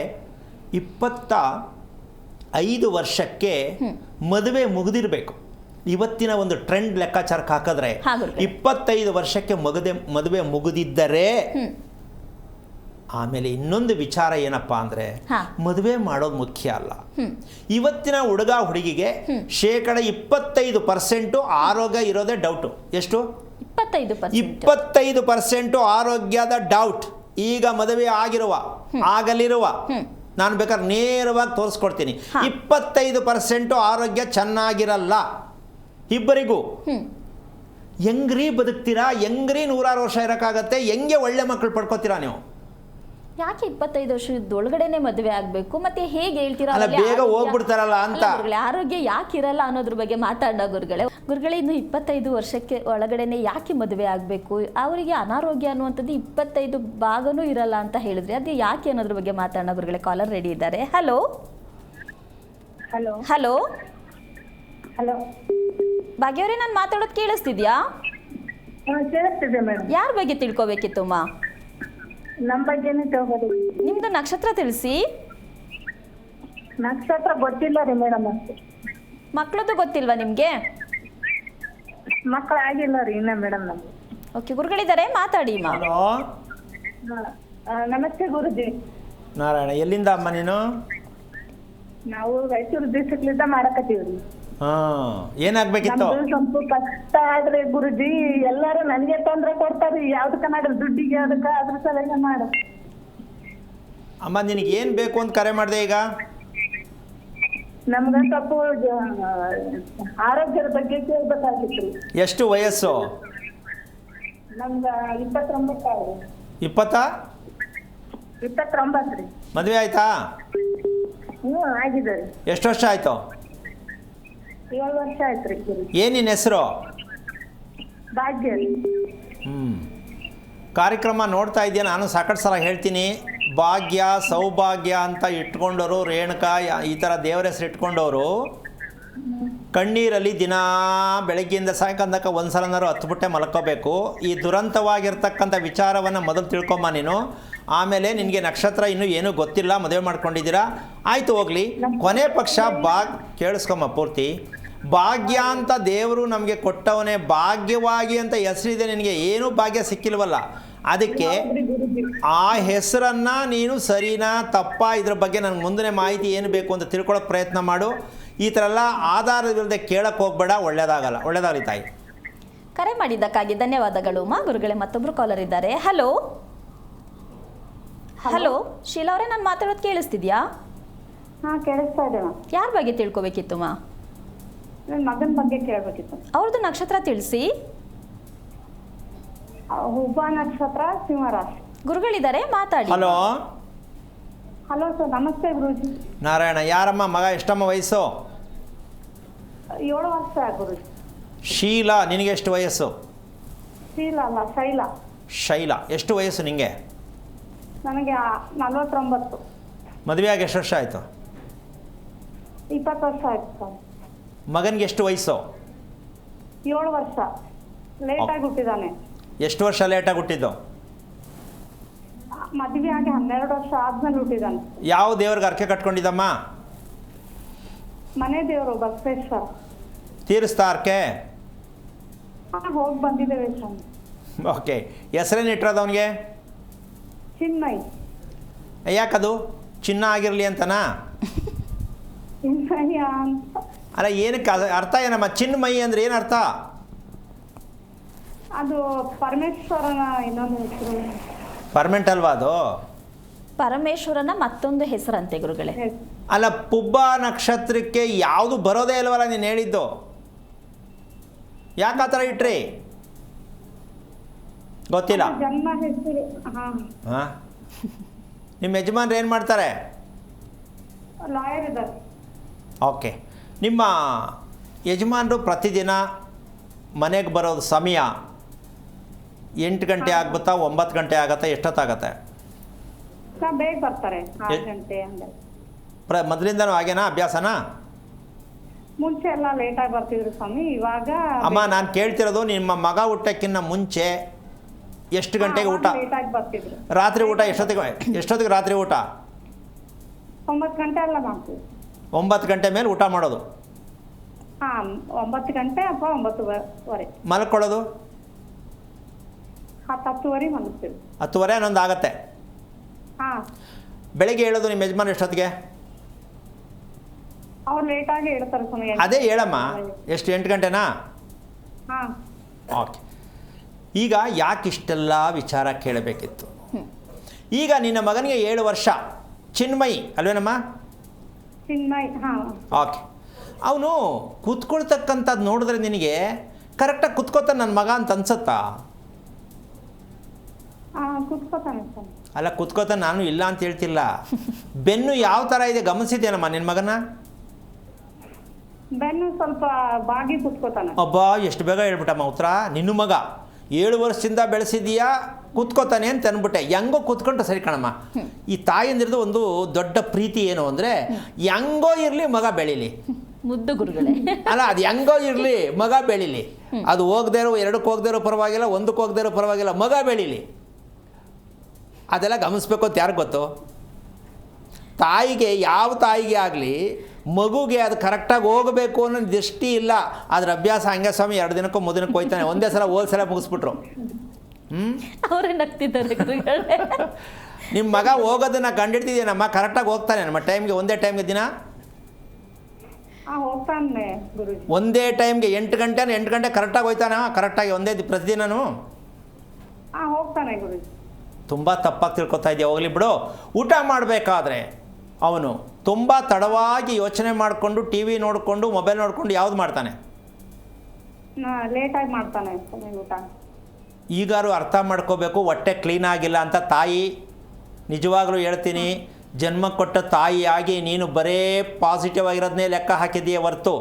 25 ವರ್ಷಕ್ಕೆ ಮದುವೆ ಮುಗಿದಿರಬೇಕು. ಇವತ್ತಿನ ಒಂದು ಟ್ರೆಂಡ್ ಲೆಕ್ಕಾಚಾರಕ್ಕೆ ಹಾಕಿದ್ರೆ 25 ವರ್ಷಕ್ಕೆ ಮದುವೆ ಮುಗಿದಿದ್ದರೆ, ಆಮೇಲೆ ಇನ್ನೊಂದು ವಿಚಾರ ಏನಪ್ಪಾ ಅಂದರೆ ಮದುವೆ ಮಾಡೋದು ಮುಖ್ಯ ಅಲ್ಲ. ಇವತ್ತಿನ ಹುಡುಗ ಹುಡುಗಿಗೆ 25% ಆರೋಗ್ಯ ಇರೋದೇ ಡೌಟು. ಎಷ್ಟು? 25% ಆರೋಗ್ಯದ ಡೌಟ್. ಈಗ ಮದುವೆ ಆಗಲಿರುವ ನಾನು ಬೇಕಾದ್ರೆ ನೇರವಾಗಿ ತೋರಿಸ್ಕೊಡ್ತೀನಿ. 25% ಆರೋಗ್ಯ ಚೆನ್ನಾಗಿರಲ್ಲ ಇಬ್ಬರಿಗೂ. ಹೆಂಗ್ರಿ ಬದುಕ್ತೀರಾ? ಹೆಂಗ್ರಿ 106 ವರ್ಷ ಇರೋಕ್ಕಾಗತ್ತೆ? ಹೆಂಗೆ ಒಳ್ಳೆ ಮಕ್ಕಳು ಪಡ್ಕೋತೀರಾ ನೀವು? ಯಾಕೆ 25 ವರ್ಷದೊಳಗಡೆನೆ ಮದುವೆ ಆಗಬೇಕು? ಮತ್ತೆ ಹೇಗೆ ಹೇಳ್ತೀರಾ ಬೇಗ ಹೋಗ್ಬಿಡ್ತಾರಲ್ಲ ಅಂತ? ಆರೋಗ್ಯ ಯಾಕೆ ಇರಲ್ಲ ಅನ್ನೋದ್ರ ಬಗ್ಗೆ ಮಾತಾಡೋ ಗುರುಗಳೇ ಇನ್ನು 25 ವರ್ಷಕ್ಕೆ ಒಳಗಡೆನೆ ಯಾಕೆ ಮದುವೆ ಆಗಬೇಕು? ಅವರಿಗೆ ಅನಾರೋಗ್ಯ ಅನ್ನುವಂಥದ್ದು 25 ಭಾಗನೂ ಇರಲ್ಲ ಅಂತ ಹೇಳಿದ್ರಿ, ಅದು ಯಾಕೆ ಅನ್ನೋದ್ರ ಬಗ್ಗೆ ಮಾತಾಡೋ ಗುರುಗಳೇ. ಕಾಲರ್ ರೆಡಿ ಇದ್ದಾರೆ. ಹಲೋ ಹಲೋ ಹಲೋ ಹಲೋ ಭಾಗ್ಯವರೇ, ನಾನು ಮಾತಾಡೋದು ಕೇಳಿಸ್ತಿದ್ಯಾ? ಕೇಳಿಸ್ತಿದೆ ಮೇಡಮ್. ಯಾರ ಬಗ್ಗೆ ತಿಳ್ಕೊಬೇಕಿತ್ತುಮ್ಮ? ನಮ್ಮ ಬಗ್ಗೆನೇ ತಗೋದು. ನಿಮ್ದು ನಕ್ಷತ್ರ ತಿಳಿಸಿ. ನಕ್ಷತ್ರ ಗೊತ್ತಿಲ್ಲ ರೀ ಮೇಡಮ್. ಮಕ್ಕಳದ್ದು ಗೊತ್ತಿಲ್ವಾ ನಿಮ್ಗೆ? ಮಕ್ಕಳು ಆಗಿಲ್ಲ ರೀ ಇನ್ನ ಮೇಡಮ್ ನಮ್ಗೆ. ಓಕೆ, ಗುರುಗಳಿದ್ದಾರೆ, ಮಾತಾಡಿ. ಹಲೋ, ನಮಸ್ತೆ ಗುರುಜಿ. ನಾರಾಯಣ, ಎಲ್ಲಿಂದ ಅಮ್ಮ ನೀನು? ನಾವು ರಾಯಚೂರು ಡಿಸ್ಟ್ರಿಕ್ಟ್ ಮಾಡಕತ್ತೀವ್ರಿ. ಏನಾಗ್ಬೇಕಿತ್ತು? ಸ್ವಲ್ಪ ಕಷ್ಟ ಆದ್ರೆ ಗುರುಜಿ, ಎಲ್ಲಾರು ನನಗೆ ತೊಂದ್ರೆ ಕೊಡ್ತಾರ್ರಿ. ಯಾವ್ದಕ್ಕ ಮಾಡ್ರಿ, ದುಡ್ಡಿಗೆ ಅದಕ್ಕ, ಅದ್ರ ಸಲಹೆ ಮಾಡ. ಅಮ್ಮ, ನಿನಗೆ ಏನ್ ಬೇಕು ಅಂತ ಕರೆ ಮಾಡಿದೆ ಈಗ? ನಮ್ಗ ಸ್ವಲ್ಪ ಆರೋಗ್ಯದ ಬಗ್ಗೆ ಕೇಳ್ಬೇಕಾಗಿತ್ತು. ಎಷ್ಟು ವಯಸ್ಸು? ನಮ್ಗ 29. 29 ರೀ. ಮದುವೆ ಆಯ್ತಾ? ಆಗಿದೆ ರೀ. ಎಷ್ಟು ವರ್ಷ ಆಯ್ತು? 7 ವರ್ಷ ಆಯ್ತು ರೀ. ಏನ್ ನಿನ್ನ ಹೆಸರು? ಭಾಗ್ಯ ರೀ. ಕಾರ್ಯಕ್ರಮ ನೋಡ್ತಾ ಇದೆಯಾ? ನಾನು ಸಾಕಷ್ಟು ಸಲ ಹೇಳ್ತೀನಿ, ಭಾಗ್ಯ ಸೌಭಾಗ್ಯ ಅಂತ ಇಟ್ಕೊಂಡವರು, ರೇಣುಕಾ ಈ ಥರ ದೇವರ ಹೆಸರು ಇಟ್ಕೊಂಡವರು ಕಣ್ಣೀರಲ್ಲಿ ದಿನ ಬೆಳಗ್ಗೆಯಿಂದ ಸಾಯಂಕಾಲಕ್ಕೆ ಒಂದ್ಸಲನಾರು ಹತ್ಬಿಟ್ಟೆ ಮಲ್ಕೋಬೇಕು. ಈ ದುರಂತವಾಗಿರ್ತಕ್ಕಂಥ ವಿಚಾರವನ್ನು ಮೊದಲು ತಿಳ್ಕೊಂಬ ನೀನು. ಆಮೇಲೆ ನಿನಗೆ ನಕ್ಷತ್ರ ಇನ್ನೂ ಏನೂ ಗೊತ್ತಿಲ್ಲ, ಮದುವೆ ಮಾಡ್ಕೊಂಡಿದ್ದೀರಾ, ಆಯಿತು ಹೋಗಲಿ. ಕೊನೆ ಪಕ್ಷ ಕೇಳಿಸ್ಕೊಮ್ಮ ಪೂರ್ತಿ. ಭಾಗ್ಯ ಅಂತ ದೇವರು ನಮಗೆ ಕೊಟ್ಟವನೇ, ಭಾಗ್ಯವಾಗಿ ಅಂತ ಹೆಸರಿದೆ, ನಿನಗೆ ಏನೂ ಭಾಗ್ಯ ಸಿಕ್ಕಿಲ್ವಲ್ಲ. ಅದಕ್ಕೆ ಆ ಹೆಸರನ್ನು ನೀನು ಸರಿನಾ ತಪ್ಪಾ ಇದ್ರ ಬಗ್ಗೆ ನನಗೆ ಮುಂದಿನ ಮಾಹಿತಿ ಏನು ಬೇಕು ಅಂತ ತಿಳ್ಕೊಳ್ಳೋಕೆ ಪ್ರಯತ್ನ ಮಾಡು. ಈ ಥರ ಎಲ್ಲ ಆಧಾರವಿಲ್ಲದೆ ಕೇಳಕ್ಕೆ ಹೋಗ್ಬೇಡ, ಒಳ್ಳೇದಾಗಲ್ಲ. ಒಳ್ಳೇದಾಗಲಿ ತಾಯಿ. ಕರೆ ಮಾಡಿದ್ದಕ್ಕಾಗಿ ಧನ್ಯವಾದಗಳು ಮಾ. ಗುರುಗಳೇ, ಮತ್ತೊಬ್ರು ಕಾಲರ್ ಇದ್ದಾರೆ. ಹಲೋ ಹಲೋ ಶೀಲಾ ಅವರೇ, ನಾನು ಮಾತಾಡೋದು ಕೇಳಿಸ್ತಿದ್ಯಾ? ಕೇಳಿಸ್ತಾ ಇದೆ. ಯಾರ ಬಗ್ಗೆ ತಿಳ್ಕೊಬೇಕಿತ್ತು ಮಾ? ನನ್ನ ಮಗನ ಬಗ್ಗೆ ಕೇಳಬೇಕಿತ್ತು. ಅವ್ರದ್ದು ನಕ್ಷತ್ರ ತಿಳಿಸಿ. ಹುಬ್ಬ ನಕ್ಷತ್ರ, ಸಿಂಹರಾಶಿ. ಗುರುಗಳಿದ್ದಾರೆ, ಮಾತಾಡಿ. ಹಲೋ ಹಲೋ ಸರ್, ನಮಸ್ತೆ ಗುರುಜಿ. ನಾರಾಯಣ, ಯಾರಮ್ಮ ಮಗ? ಎಷ್ಟಮ್ಮ ವಯಸ್ಸು? 7 ವರ್ಷ ಗುರುಜಿ. ಶೀಲಾ, ನಿನಗೆ ಎಷ್ಟು ವಯಸ್ಸು? ಶೀಲಾ ಅಲ್ಲ, ಶೈಲಾ. ಶೈಲಾ, ಎಷ್ಟು ವಯಸ್ಸು ನಿನಗೆ? ನನಗೆ 49. ಮದುವೆ ಆಗಿ ಎಷ್ಟು ವರ್ಷ ಆಯಿತು? 20 ವರ್ಷ ಆಯ್ತು ಸರ್. ಮಗನಿಗೆ ಎಷ್ಟು ವಯಸ್ಸು? 7 ವರ್ಷ. ಲೇಟಾಗಿ ಹುಟ್ಟಿದ್ದಾನೆ. ಎಷ್ಟು ವರ್ಷ ಲೇಟಾಗಿ ಹುಟ್ಟಿದ್ದು? ಮದುವೆ ಆಗಿ 12 ವರ್ಷ ಆದ್ಮೇಲೆ ಹುಟ್ಟಿದ್ದಾನೆ. ಯಾವ ದೇವ್ರಿಗೆ ಅರ್ಕೆ ಕಟ್ಕೊಂಡಿದ್ದಮ್ಮ? ಮನೆ ದೇವರು ಬಸವೇಶ್ವರ. ತೀರಿಸ್ತಾರ್ಕೆ? ಹೋಗಿ ಬಂದಿದ್ದೇವೆ ಸ್ವಾಮಿ. ಓಕೆ. ಹೆಸರೇನು ಇಟ್ಟಿರೋದು ಅವನಿಗೆ? ಚಿನ್ಮಯ್. ಯಾಕದು ಚಿನ್ನ ಆಗಿರಲಿ ಅಂತನಾ? ಚಿನ್ಮಯ್ಯ ಅಂತ. ಅಲ್ಲ, ಏನಕ್ಕೆ ಅರ್ಥ ಏನಮ್ಮ? ಚಿನ್ಮಯಿ ಅಂದರೆ ಏನು ಅರ್ಥ? ಅದು ಪರಮೇಶ್ವರನ ಇನ್ನೊಂದು ಹೆಸರು. ಪರ್ಮೆಂಟ್ ಅಲ್ವಾ ಅದು? ಪರಮೇಶ್ವರನ ಮತ್ತೊಂದು ಹೆಸರಂತೆ ಗುರುಗಳೇ. ಅಲ್ಲ, ಪುಬ್ಬ ನಕ್ಷತ್ರಕ್ಕೆ ಯಾವುದು ಬರೋದೇ ಇಲ್ವಲ್ಲ ನೀನು ಹೇಳಿದ್ದು? ಯಾಕೆ ಆ ಥರ ಇಟ್ರಿ? ಗೊತ್ತಿಲ್ಲ. ಜನ್ಮ ಹೆಸರು. ಹಾಂ. ನಿಮ್ಮ ಯಜಮಾನ್ರು ಏನು ಮಾಡ್ತಾರೆ? ಲಾಯರ್ ಇದ್ದಾರೆ. ಓಕೆ. ನಿಮ್ಮ ಯಜಮಾನರು ಪ್ರತಿದಿನ ಮನೆಗೆ ಬರೋದು ಸಮಯ 8 ಗಂಟೆ ಆಗ್ಬಿತ್ತಾ, 9 ಗಂಟೆ ಆಗತ್ತಾ, ಎಷ್ಟೊತ್ತಾಗತ್ತೆ? ಬೇಗ ಬರ್ತಾರೆ, 6 ಗಂಟೆ ಹಂಗೆ. ಮೊದಲಿಂದನೂ ಹಾಗೇನಾ ಅಭ್ಯಾಸನಾ? ಮುಂಚೆ ಎಲ್ಲ ಲೇಟಾಗಿ ಬರ್ತಿದ್ರು ಸ್ವಾಮಿ, ಇವಾಗ. ಅಮ್ಮ, ನಾನು ಕೇಳ್ತಿರೋದು ನಿಮ್ಮ ಮಗ ಹುಟ್ಟಕ್ಕಿಂತ ಮುಂಚೆ ಎಷ್ಟು ಗಂಟೆಗೆ ಊಟ? ಲೇಟಾಗಿ ಬರ್ತಿದ್ರು. ರಾತ್ರಿ ಊಟ ಎಷ್ಟೊತ್ತಿಗೆ ರಾತ್ರಿ ಊಟ? 9 ಗಂಟೆ ಎಲ್ಲ ಮಾಡ್ತೀವಿ. 9 ಗಂಟೆ ಮೇಲೆ ಊಟ ಮಾಡೋದು? 9 ಗಂಟೆ ಅಥವಾ 9:30. ಮಲ್ಕೊಳ್ಳೋದು? 10:10 ಮಲಗ್ತೀವಿ. 10:30 11 ಆಗತ್ತೆ. ಬೆಳಿಗ್ಗೆ ಹೇಳೋದು ನಿಮ್ಮ ಯಜಮಾನ ಎಷ್ಟೊತ್ತಿಗೆ? ಅವ್ರು ಲೇಟಾಗಿ ಹೇಳ್ತಾರೆ ಸ್ವಾಮಿ. ಅದೇ ಹೇಳಮ್ಮ, ಎಷ್ಟು? 8 ಗಂಟೆನಾ? ಓಕೆ. ಈಗ ಯಾಕೆ ಇಷ್ಟೆಲ್ಲ ವಿಚಾರ ಕೇಳಬೇಕಿತ್ತು? ಈಗ ನಿನ್ನ ಮಗನಿಗೆ 7 ವರ್ಷ, ಚಿನ್ಮಯಿ ಅಲ್ವೇನಮ್ಮ? ಚಿನ್ಮಯ್. ಓಕೆ. ಅವನು ಕೂತ್ಕೊಳ್ತಕ್ಕಂಥದ್ದು ನೋಡಿದ್ರೆ ನಿನಗೆ ಕರೆಕ್ಟಾಗಿ ಕೂತ್ಕೋತಾನೆ ನನ್ನ ಮಗ ಅಂತ ಅನ್ಸತ್ತಾ? ಕೂತ್ಕೋತಾನೆ ಸ್ವಾಮಿ. ಅಲ್ಲ, ಕೂತ್ಕೋತಾನೆ, ನಾನು ಇಲ್ಲ ಅಂತ ಹೇಳ್ತಿಲ್ಲ. ಬೆನ್ನು ಯಾವ ಥರ ಇದೆ ಗಮನಿಸಿದ್ದೇನಮ್ಮ ನಿನ್ನ ಮಗನ? ಬೆನ್ನು ಸ್ವಲ್ಪ ಬಾಗಿ ಕೂತ್ಕೋತಾನೆ. ಅಬ್ಬಾ, ಎಷ್ಟು ಬೇಗ ಹೇಳ್ಬಿಟ್ಟಮ್ಮ ಉತ್ತರ. ನಿನ್ನ ಮಗ 7 ವರ್ಷದಿಂದ ಬೆಳೆಸಿದೀಯಾ, ಕೂತ್ಕೋತಾನೆ ಅಂತ ಅಂದ್ಬಿಟ್ಟೆ. ಹೆಂಗೋ ಕೂತ್ಕೊಂಡ್ರೆ ಸರಿ ಕಣಮ್ಮ. ಈ ತಾಯಂದಿರದು ಒಂದು ದೊಡ್ಡ ಪ್ರೀತಿ ಏನು ಅಂದರೆ, ಹೆಂಗೋ ಇರಲಿ ಮಗ ಬೆಳೀಲಿ. ಮುದ್ದು ಗುರುಗಳೇ. ಅಲ್ಲ, ಅದು ಹೆಂಗೋ ಇರಲಿ ಮಗ ಬೆಳೀಲಿ. ಅದು ಹೋಗದೇ ಇರೋ, 2ಕ್ಕೆ ಹೋಗದೇ ಇರೋ ಪರವಾಗಿಲ್ಲ, 1ಕ್ಕೆ ಹೋಗದೇ ಇರೋ ಪರವಾಗಿಲ್ಲ, ಮಗ ಬೆಳೀಲಿ. ಅದೆಲ್ಲ ಗಮನಿಸ್ಬೇಕು ಅಂತ ಯಾರಿಗೆ ಗೊತ್ತು? ತಾಯಿಗೆ, ಯಾವ ತಾಯಿಗೆ ಆಗಲಿ ಮಗುಗೆ ಅದು ಕರೆಕ್ಟಾಗಿ ಹೋಗಬೇಕು ಅನ್ನೋ ದೃಷ್ಟಿ ಇಲ್ಲ. ಅದ್ರ ಅಭ್ಯಾಸ ಹಂಗೆ ಸ್ವಾಮಿ. 2 ದಿನಕ್ಕೂ 3 ದಿನಕ್ಕೆ ಹೋಯ್ತಾನೆ. ಒಂದೇ ಸಲ ಹೋಲ್ಸಲ ಮುಗಿಸ್ಬಿಟ್ರು. ಅವರೇ ನಗ್ತಿದ್ದಾರೆ ಗುರುಗಳೇ. ನಿಮ್ಮ ಮಗ ಹೋಗೋದನ್ನ ಕಂಡಿಡ್ತಿದ್ದೀನಮ್ಮ, ಕರೆಕ್ಟಾಗಿ ಹೋಗ್ತಾನೆ ನಮ್ಮ ಟೈಮ್ಗೆ, ಒಂದೇ ಟೈಮ್ಗೆ ದಿನ ಹೋಗ್ತಾನೆ ಗುರುಜಿ. ಒಂದೇ ಟೈಮ್ಗೆ 8 ಗಂಟೆ ಕರೆಕ್ಟಾಗಿ ಹೋಯ್ತಾನ? ಕರೆಕ್ಟಾಗಿ ಒಂದೇ ಪ್ರತಿದಿನನೂ ಹೋಗ್ತಾನೆ ಗುರುಜಿ. ತುಂಬ ತಪ್ಪಾಗಿ ತಿಳ್ಕೊತಾ ಇದೆಯಾ? ಹೋಗಲಿ ಬಿಡು. ಊಟ ಮಾಡಬೇಕಾದ್ರೆ ಅವನು ತುಂಬ ತಡವಾಗಿ ಯೋಚನೆ ಮಾಡಿಕೊಂಡು, ಟಿ ವಿ ನೋಡಿಕೊಂಡು, ಮೊಬೈಲ್ ನೋಡಿಕೊಂಡು ಯಾವ್ದು ಮಾಡ್ತಾನೆ? ಲೇಟಾಗಿ ಮಾಡ್ತಾನೆ ಊಟ. ಈಗಾರು ಅರ್ಥ ಮಾಡ್ಕೋಬೇಕು, ಹೊಟ್ಟೆ ಕ್ಲೀನ್ ಆಗಿಲ್ಲ ಅಂತ. ತಾಯಿ, ನಿಜವಾಗ್ಲೂ ಹೇಳ್ತೀನಿ, ಜನ್ಮ ಕೊಟ್ಟ ತಾಯಿಯಾಗಿ ನೀನು ಬರೇ ಪಾಸಿಟಿವ್ ಆಗಿರೋದನ್ನೇ ಲೆಕ್ಕ ಹಾಕಿದೆಯೇ ಹೊರತು,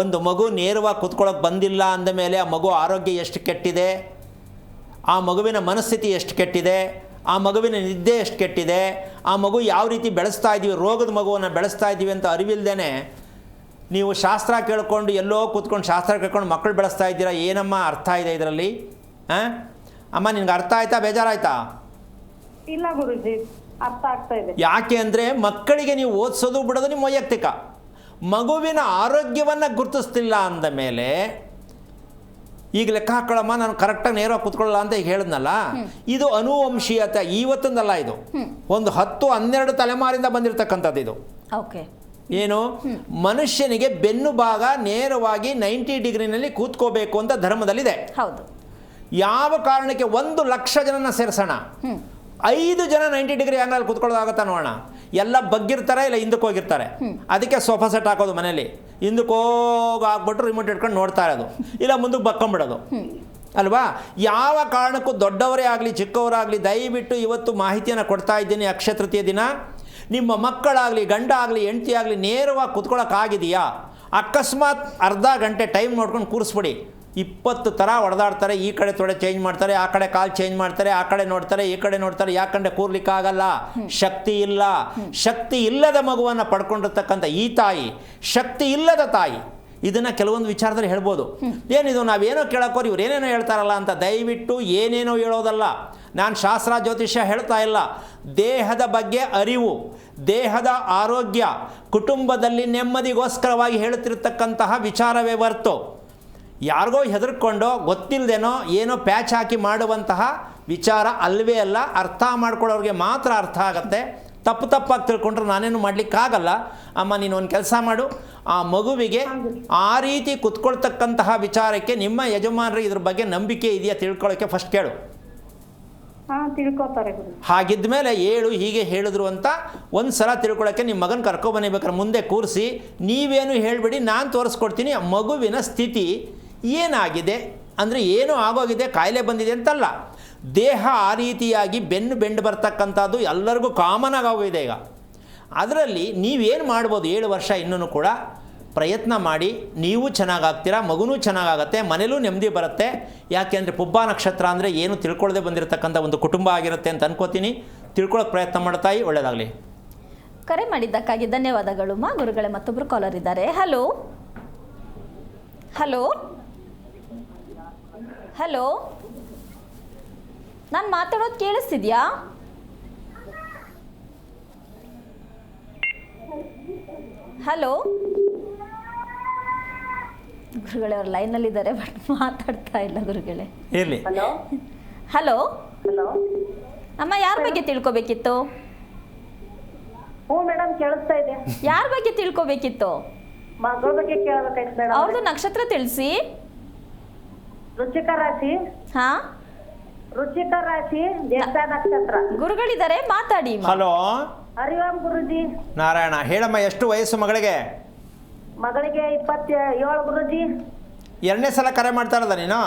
ಒಂದು ಮಗು ನೇರವಾಗಿ ಕೂತ್ಕೊಳ್ಳೋಕೆ ಬಂದಿಲ್ಲ ಅಂದಮೇಲೆ ಆ ಮಗು ಆರೋಗ್ಯ ಎಷ್ಟು ಕೆಟ್ಟಿದೆ, ಆ ಮಗುವಿನ ಮನಸ್ಥಿತಿ ಎಷ್ಟು ಕೆಟ್ಟಿದೆ, ಆ ಮಗುವಿನ ನಿದ್ದೆ ಎಷ್ಟು ಕೆಟ್ಟಿದೆ, ಆ ಮಗು ಯಾವ ರೀತಿ ಬೆಳೆಸ್ತಾ ಇದ್ದೀವಿ, ರೋಗದ ಮಗುವನ್ನು ಬೆಳೆಸ್ತಾ ಇದ್ದೀವಿ ಅಂತ ಅರಿವಿಲ್ದೇ ನೀವು ಶಾಸ್ತ್ರ ಕೇಳ್ಕೊಂಡು ಎಲ್ಲೋ ಕೂತ್ಕೊಂಡು ಶಾಸ್ತ್ರ ಕೇಳ್ಕೊಂಡು ಮಕ್ಕಳು ಬೆಳೆಸ್ತಾ ಇದ್ದೀರಾ. ಏನಮ್ಮ ಅರ್ಥ ಇದೆ ಇದರಲ್ಲಿ? ಅಮ್ಮ, ನಿನ್ಗೆ ಅರ್ಥ ಆಯ್ತಾ? ಬೇಜಾರಾಯ್ತಾ? ಇಲ್ಲ ಗುರುಜಿ, ಅರ್ಥ ಆಗ್ತಾ ಇದೆ. ಯಾಕೆ ಅಂದರೆ ಮಕ್ಕಳಿಗೆ ನೀವು ಓದಿಸೋದು ಬಿಡೋದು ನಿಮ್ಮ ವೈಯಕ್ತಿಕ. ಮಗುವಿನ ಆರೋಗ್ಯವನ್ನು ಗುರುತಿಸ್ತಿಲ್ಲ ಅಂದ ಮೇಲೆ ಈಗ ಲೆಕ್ಕ ಹಾಕೊಳ್ಳಮ್ಮ, ನಾನು ಕರೆಕ್ಟಾಗಿ ನೇರವಾಗಿ ಕೂತ್ಕೊಳ್ಳಲ್ಲ ಅಂತ ಈಗ ಹೇಳಿದ್ನಲ್ಲ, ಇದು ಅನುವಂಶೀಯತೆ. ಇವತ್ತೊಂದಲ್ಲ, ಇದು ಒಂದು 10-12 ತಲೆಮಾರಿಂದ ಬಂದಿರತಕ್ಕಂಥದ್ದು ಇದು. ಓಕೆ. ಏನು? ಮನುಷ್ಯನಿಗೆ ಬೆನ್ನು ಭಾಗ ನೇರವಾಗಿ 90 ಡಿಗ್ರಿನಲ್ಲಿ ಕೂತ್ಕೋಬೇಕು ಅಂತ ಧರ್ಮದಲ್ಲಿದೆ. ಹೌದು. ಯಾವ ಕಾರಣಕ್ಕೆ 1,00,000 ಜನನ ಸೇರಿಸೋಣ, 5 ಜನ 90 ಡಿಗ್ರಿ ಆ್ಯಂಗಲ್ ಕೂತ್ಕೊಳ್ಳೋದಾಗತ್ತಾ ನೋಡೋಣ? ಎಲ್ಲ ಬಗ್ಗಿರ್ತಾರೆ, ಇಲ್ಲ ಹಿಂದಕ್ಕೆ ಹೋಗಿರ್ತಾರೆ. ಅದಕ್ಕೆ ಸೋಫಾ ಸೆಟ್ ಹಾಕೋದು ಮನೇಲಿ. ಹಿಂದಕ್ಕೆ ಹೋಗಾಗ್ಬಿಟ್ಟು ರಿಮೋಟ್ ಇಟ್ಕೊಂಡು ನೋಡ್ತಾ ಇರೋದು, ಇಲ್ಲ ಮುಂದಕ್ಕೆ ಬಕ್ಕೊಂಬಿಡೋದು ಅಲ್ವಾ? ಯಾವ ಕಾರಣಕ್ಕೂ ದೊಡ್ಡವರೇ ಆಗಲಿ ಚಿಕ್ಕವರಾಗಲಿ ದಯವಿಟ್ಟು ಇವತ್ತು ಮಾಹಿತಿಯನ್ನು ಕೊಡ್ತಾ ಇದ್ದೀನಿ. ಅಕ್ಷಯ ತೃತೀಯ ದಿನ ನಿಮ್ಮ ಮಕ್ಕಳಾಗಲಿ, ಗಂಡ ಆಗಲಿ, ಹೆಂಡತಿ ಆಗಲಿ ನೇರವಾಗಿ ಕೂತ್ಕೊಳ್ಳೋಕ್ಕಾಗಿದೆಯಾ? ಅಕಸ್ಮಾತ್ ಅರ್ಧ ಗಂಟೆ ಟೈಮ್ ನೋಡ್ಕೊಂಡು ಕೂರಿಸ್ಬಿಡಿ. 20 ಥರ ಹೊಡೆದಾಡ್ತಾರೆ. ಈ ಕಡೆ ತೊಡೆ ಚೇಂಜ್ ಮಾಡ್ತಾರೆ, ಆ ಕಡೆ ಕಾಲು ಚೇಂಜ್ ಮಾಡ್ತಾರೆ, ಆ ಕಡೆ ನೋಡ್ತಾರೆ, ಈ ಕಡೆ ನೋಡ್ತಾರೆ. ಯಾಕಂದರೆ ಕೂರ್ಲಿಕ್ಕಾಗಲ್ಲ, ಶಕ್ತಿ ಇಲ್ಲ. ಶಕ್ತಿ ಇಲ್ಲದ ಮಗುವನ್ನು ಪಡ್ಕೊಂಡಿರ್ತಕ್ಕಂಥ ಈ ತಾಯಿ ಶಕ್ತಿ ಇಲ್ಲದ ತಾಯಿ. ಇದನ್ನು ಕೆಲವೊಂದು ವಿಚಾರದಲ್ಲಿ ಹೇಳ್ಬೋದು. ಏನಿದು ನಾವೇನೋ ಕೇಳೋಕೋರು ಇವ್ರು ಏನೇನೋ ಹೇಳ್ತಾರಲ್ಲ ಅಂತ. ದಯವಿಟ್ಟು ಏನೇನೋ ಹೇಳೋದಲ್ಲ. ನಾನು ಶಾಸ್ತ್ರ ಜ್ಯೋತಿಷ್ಯ ಹೇಳ್ತಾ ಇಲ್ಲ. ದೇಹದ ಬಗ್ಗೆ ಅರಿವು, ದೇಹದ ಆರೋಗ್ಯ, ಕುಟುಂಬದಲ್ಲಿ ನೆಮ್ಮದಿಗೋಸ್ಕರವಾಗಿ ಹೇಳುತ್ತಿರತಕ್ಕಂತಹ ವಿಚಾರವೇ ಹೊರತು ಯಾರಿಗೋ ಹೆದರ್ಕೊಂಡು ಗೊತ್ತಿಲ್ಲದೇನೋ ಏನೋ ಪ್ಯಾಚ್ ಹಾಕಿ ಮಾಡುವಂತಹ ವಿಚಾರ ಅಲ್ಲವೇ ಅಲ್ಲ. ಅರ್ಥ ಮಾಡ್ಕೊಳ್ಳೋರಿಗೆ ಮಾತ್ರ ಅರ್ಥ ಆಗುತ್ತೆ. ತಪ್ಪಾಗಿ ತಿಳ್ಕೊಂಡ್ರೆ ನಾನೇನು ಮಾಡಲಿಕ್ಕಾಗಲ್ಲ. ಅಮ್ಮ ನೀನು ಒಂದು ಕೆಲಸ ಮಾಡು, ಆ ಮಗುವಿಗೆ ಆ ರೀತಿ ಕುತ್ಕೊಳ್ತಕ್ಕಂತಹ ವಿಚಾರಕ್ಕೆ ನಿಮ್ಮ ಯಜಮಾನರಿಗೆ ಇದ್ರ ಬಗ್ಗೆ ನಂಬಿಕೆ ಇದೆಯಾ ತಿಳ್ಕೊಳ್ಳೋಕ್ಕೆ ಫಸ್ಟ್ ಕೇಳು. ತಿಳ್ಕೊತಾರೆ ಗುರು. ಹಾಗಿದ್ದ ಮೇಲೆ ಹೀಗೆ ಹೇಳಿದ್ರು ಅಂತ ಒಂದು ಸಲ ತಿಳ್ಕೊಳ್ಳೋಕ್ಕೆ ನಿಮ್ಮ ಮಗನ ಕರ್ಕೊಬನ್ನಿಬೇಕಾದ್ರೆ ಮುಂದೆ ಕೂರಿಸಿ ನೀವೇನು ಹೇಳಿಬಿಡಿ, ನಾನು ತೋರಿಸ್ಕೊಡ್ತೀನಿ ಮಗುವಿನ ಸ್ಥಿತಿ ಏನಾಗಿದೆ. ಅಂದರೆ ಏನೋ ಆಗೋಗಿದೆ, ಕಾಯಿಲೆ ಬಂದಿದೆ ಅಂತಲ್ಲ, ದೇಹ ಆ ರೀತಿಯಾಗಿ ಬೆಂಡು ಬರ್ತಕ್ಕಂಥದ್ದು ಎಲ್ಲರಿಗೂ ಕಾಮನ್ ಆಗೋಗಿದೆ ಈಗ. ಅದರಲ್ಲಿ ನೀವೇನು ಮಾಡ್ಬೋದು, 7 ವರ್ಷ ಇನ್ನೂ ಕೂಡ ಪ್ರಯತ್ನ ಮಾಡಿ, ನೀವು ಚೆನ್ನಾಗಾಗ್ತೀರಾ, ಮಗುನೂ ಚೆನ್ನಾಗಾಗತ್ತೆ, ಮನೇಲೂ ನೆಮ್ಮದಿ ಬರುತ್ತೆ. ಯಾಕೆಂದರೆ ಪುಬ್ಬ ನಕ್ಷತ್ರ ಅಂದರೆ ಏನು ತಿಳ್ಕೊಳ್ಳದೆ ಬಂದಿರತಕ್ಕಂಥ ಒಂದು ಕುಟುಂಬ ಆಗಿರುತ್ತೆ ಅಂತ ಅನ್ಕೋತೀನಿ. ತಿಳ್ಕೊಳ್ಳೋಕೆ ಪ್ರಯತ್ನ ಮಾಡ್ತಾಯಿ, ಒಳ್ಳೆಯದಾಗಲಿ. ಕರೆ ಮಾಡಿದ್ದಕ್ಕಾಗಿ ಧನ್ಯವಾದಗಳು ಮಾ. ಗುರುಗಳೇ, ಮತ್ತೊಬ್ಬರು ಕಾಲರ್ ಇದ್ದಾರೆ. ಹಲೋ ಹಲೋ ಹಲೋ, ನಾನು ಮಾತಾಡೋದು ಕೇಳಿಸ್ತಿದ್ಯಾ? ಹಲೋ ಗುರುಗಳೇ, ಅವ್ರು ಲೈನಲ್ಲಿದ್ದಾರೆ ಬಟ್ ಮಾತಾಡ್ತಾ ಇಲ್ಲ ಗುರುಗಳೇ. ಇರಲಿ. ಹಲೋ ಹಲೋ ಹಲೋ ಅಮ್ಮ, ಯಾರ ಬಗ್ಗೆ ತಿಳ್ಕೊಬೇಕಿತ್ತು? ಹ್ಞೂ ಮೇಡಮ್, ಕೇಳಿಸ್ತಾ ಇದೆ. ಯಾರ ಬಗ್ಗೆ ತಿಳ್ಕೊಬೇಕಿತ್ತು? ಮಗಳ ಬಗ್ಗೆ ಕೇಳಬೇಕಾಯ್ತು ಮೇಡಮ್. ಅವ್ರದ್ದು ನಕ್ಷತ್ರ ತಿಳಿಸಿ. ವೃಶ್ಚಿಕ ರಾಶಿ. ಹಾ, ವೃಶ್ಚಿಕ ರಾಶಿ, ಜ್ಯೇಷ್ಠ ನಕ್ಷತ್ರ. ಗುರುಗಳಿದ್ದಾರೆ, ಮಾತಾಡಿ. ಹಲೋ, ಹರಿ ಓಂ ಗುರುಜಿ. ನಾರಾಯಣ. ಹೇಳಮ್ಮ, ಎಷ್ಟು ವಯಸ್ಸು ಮಗಳಿಗೆ? ಮಗಳಿಗೆ 27 ಗುರುಜಿ. 2ನೇ ಸಲ ಕರೆ ಮಾಡ್ತಾ ಇರೋದ ನೀನು?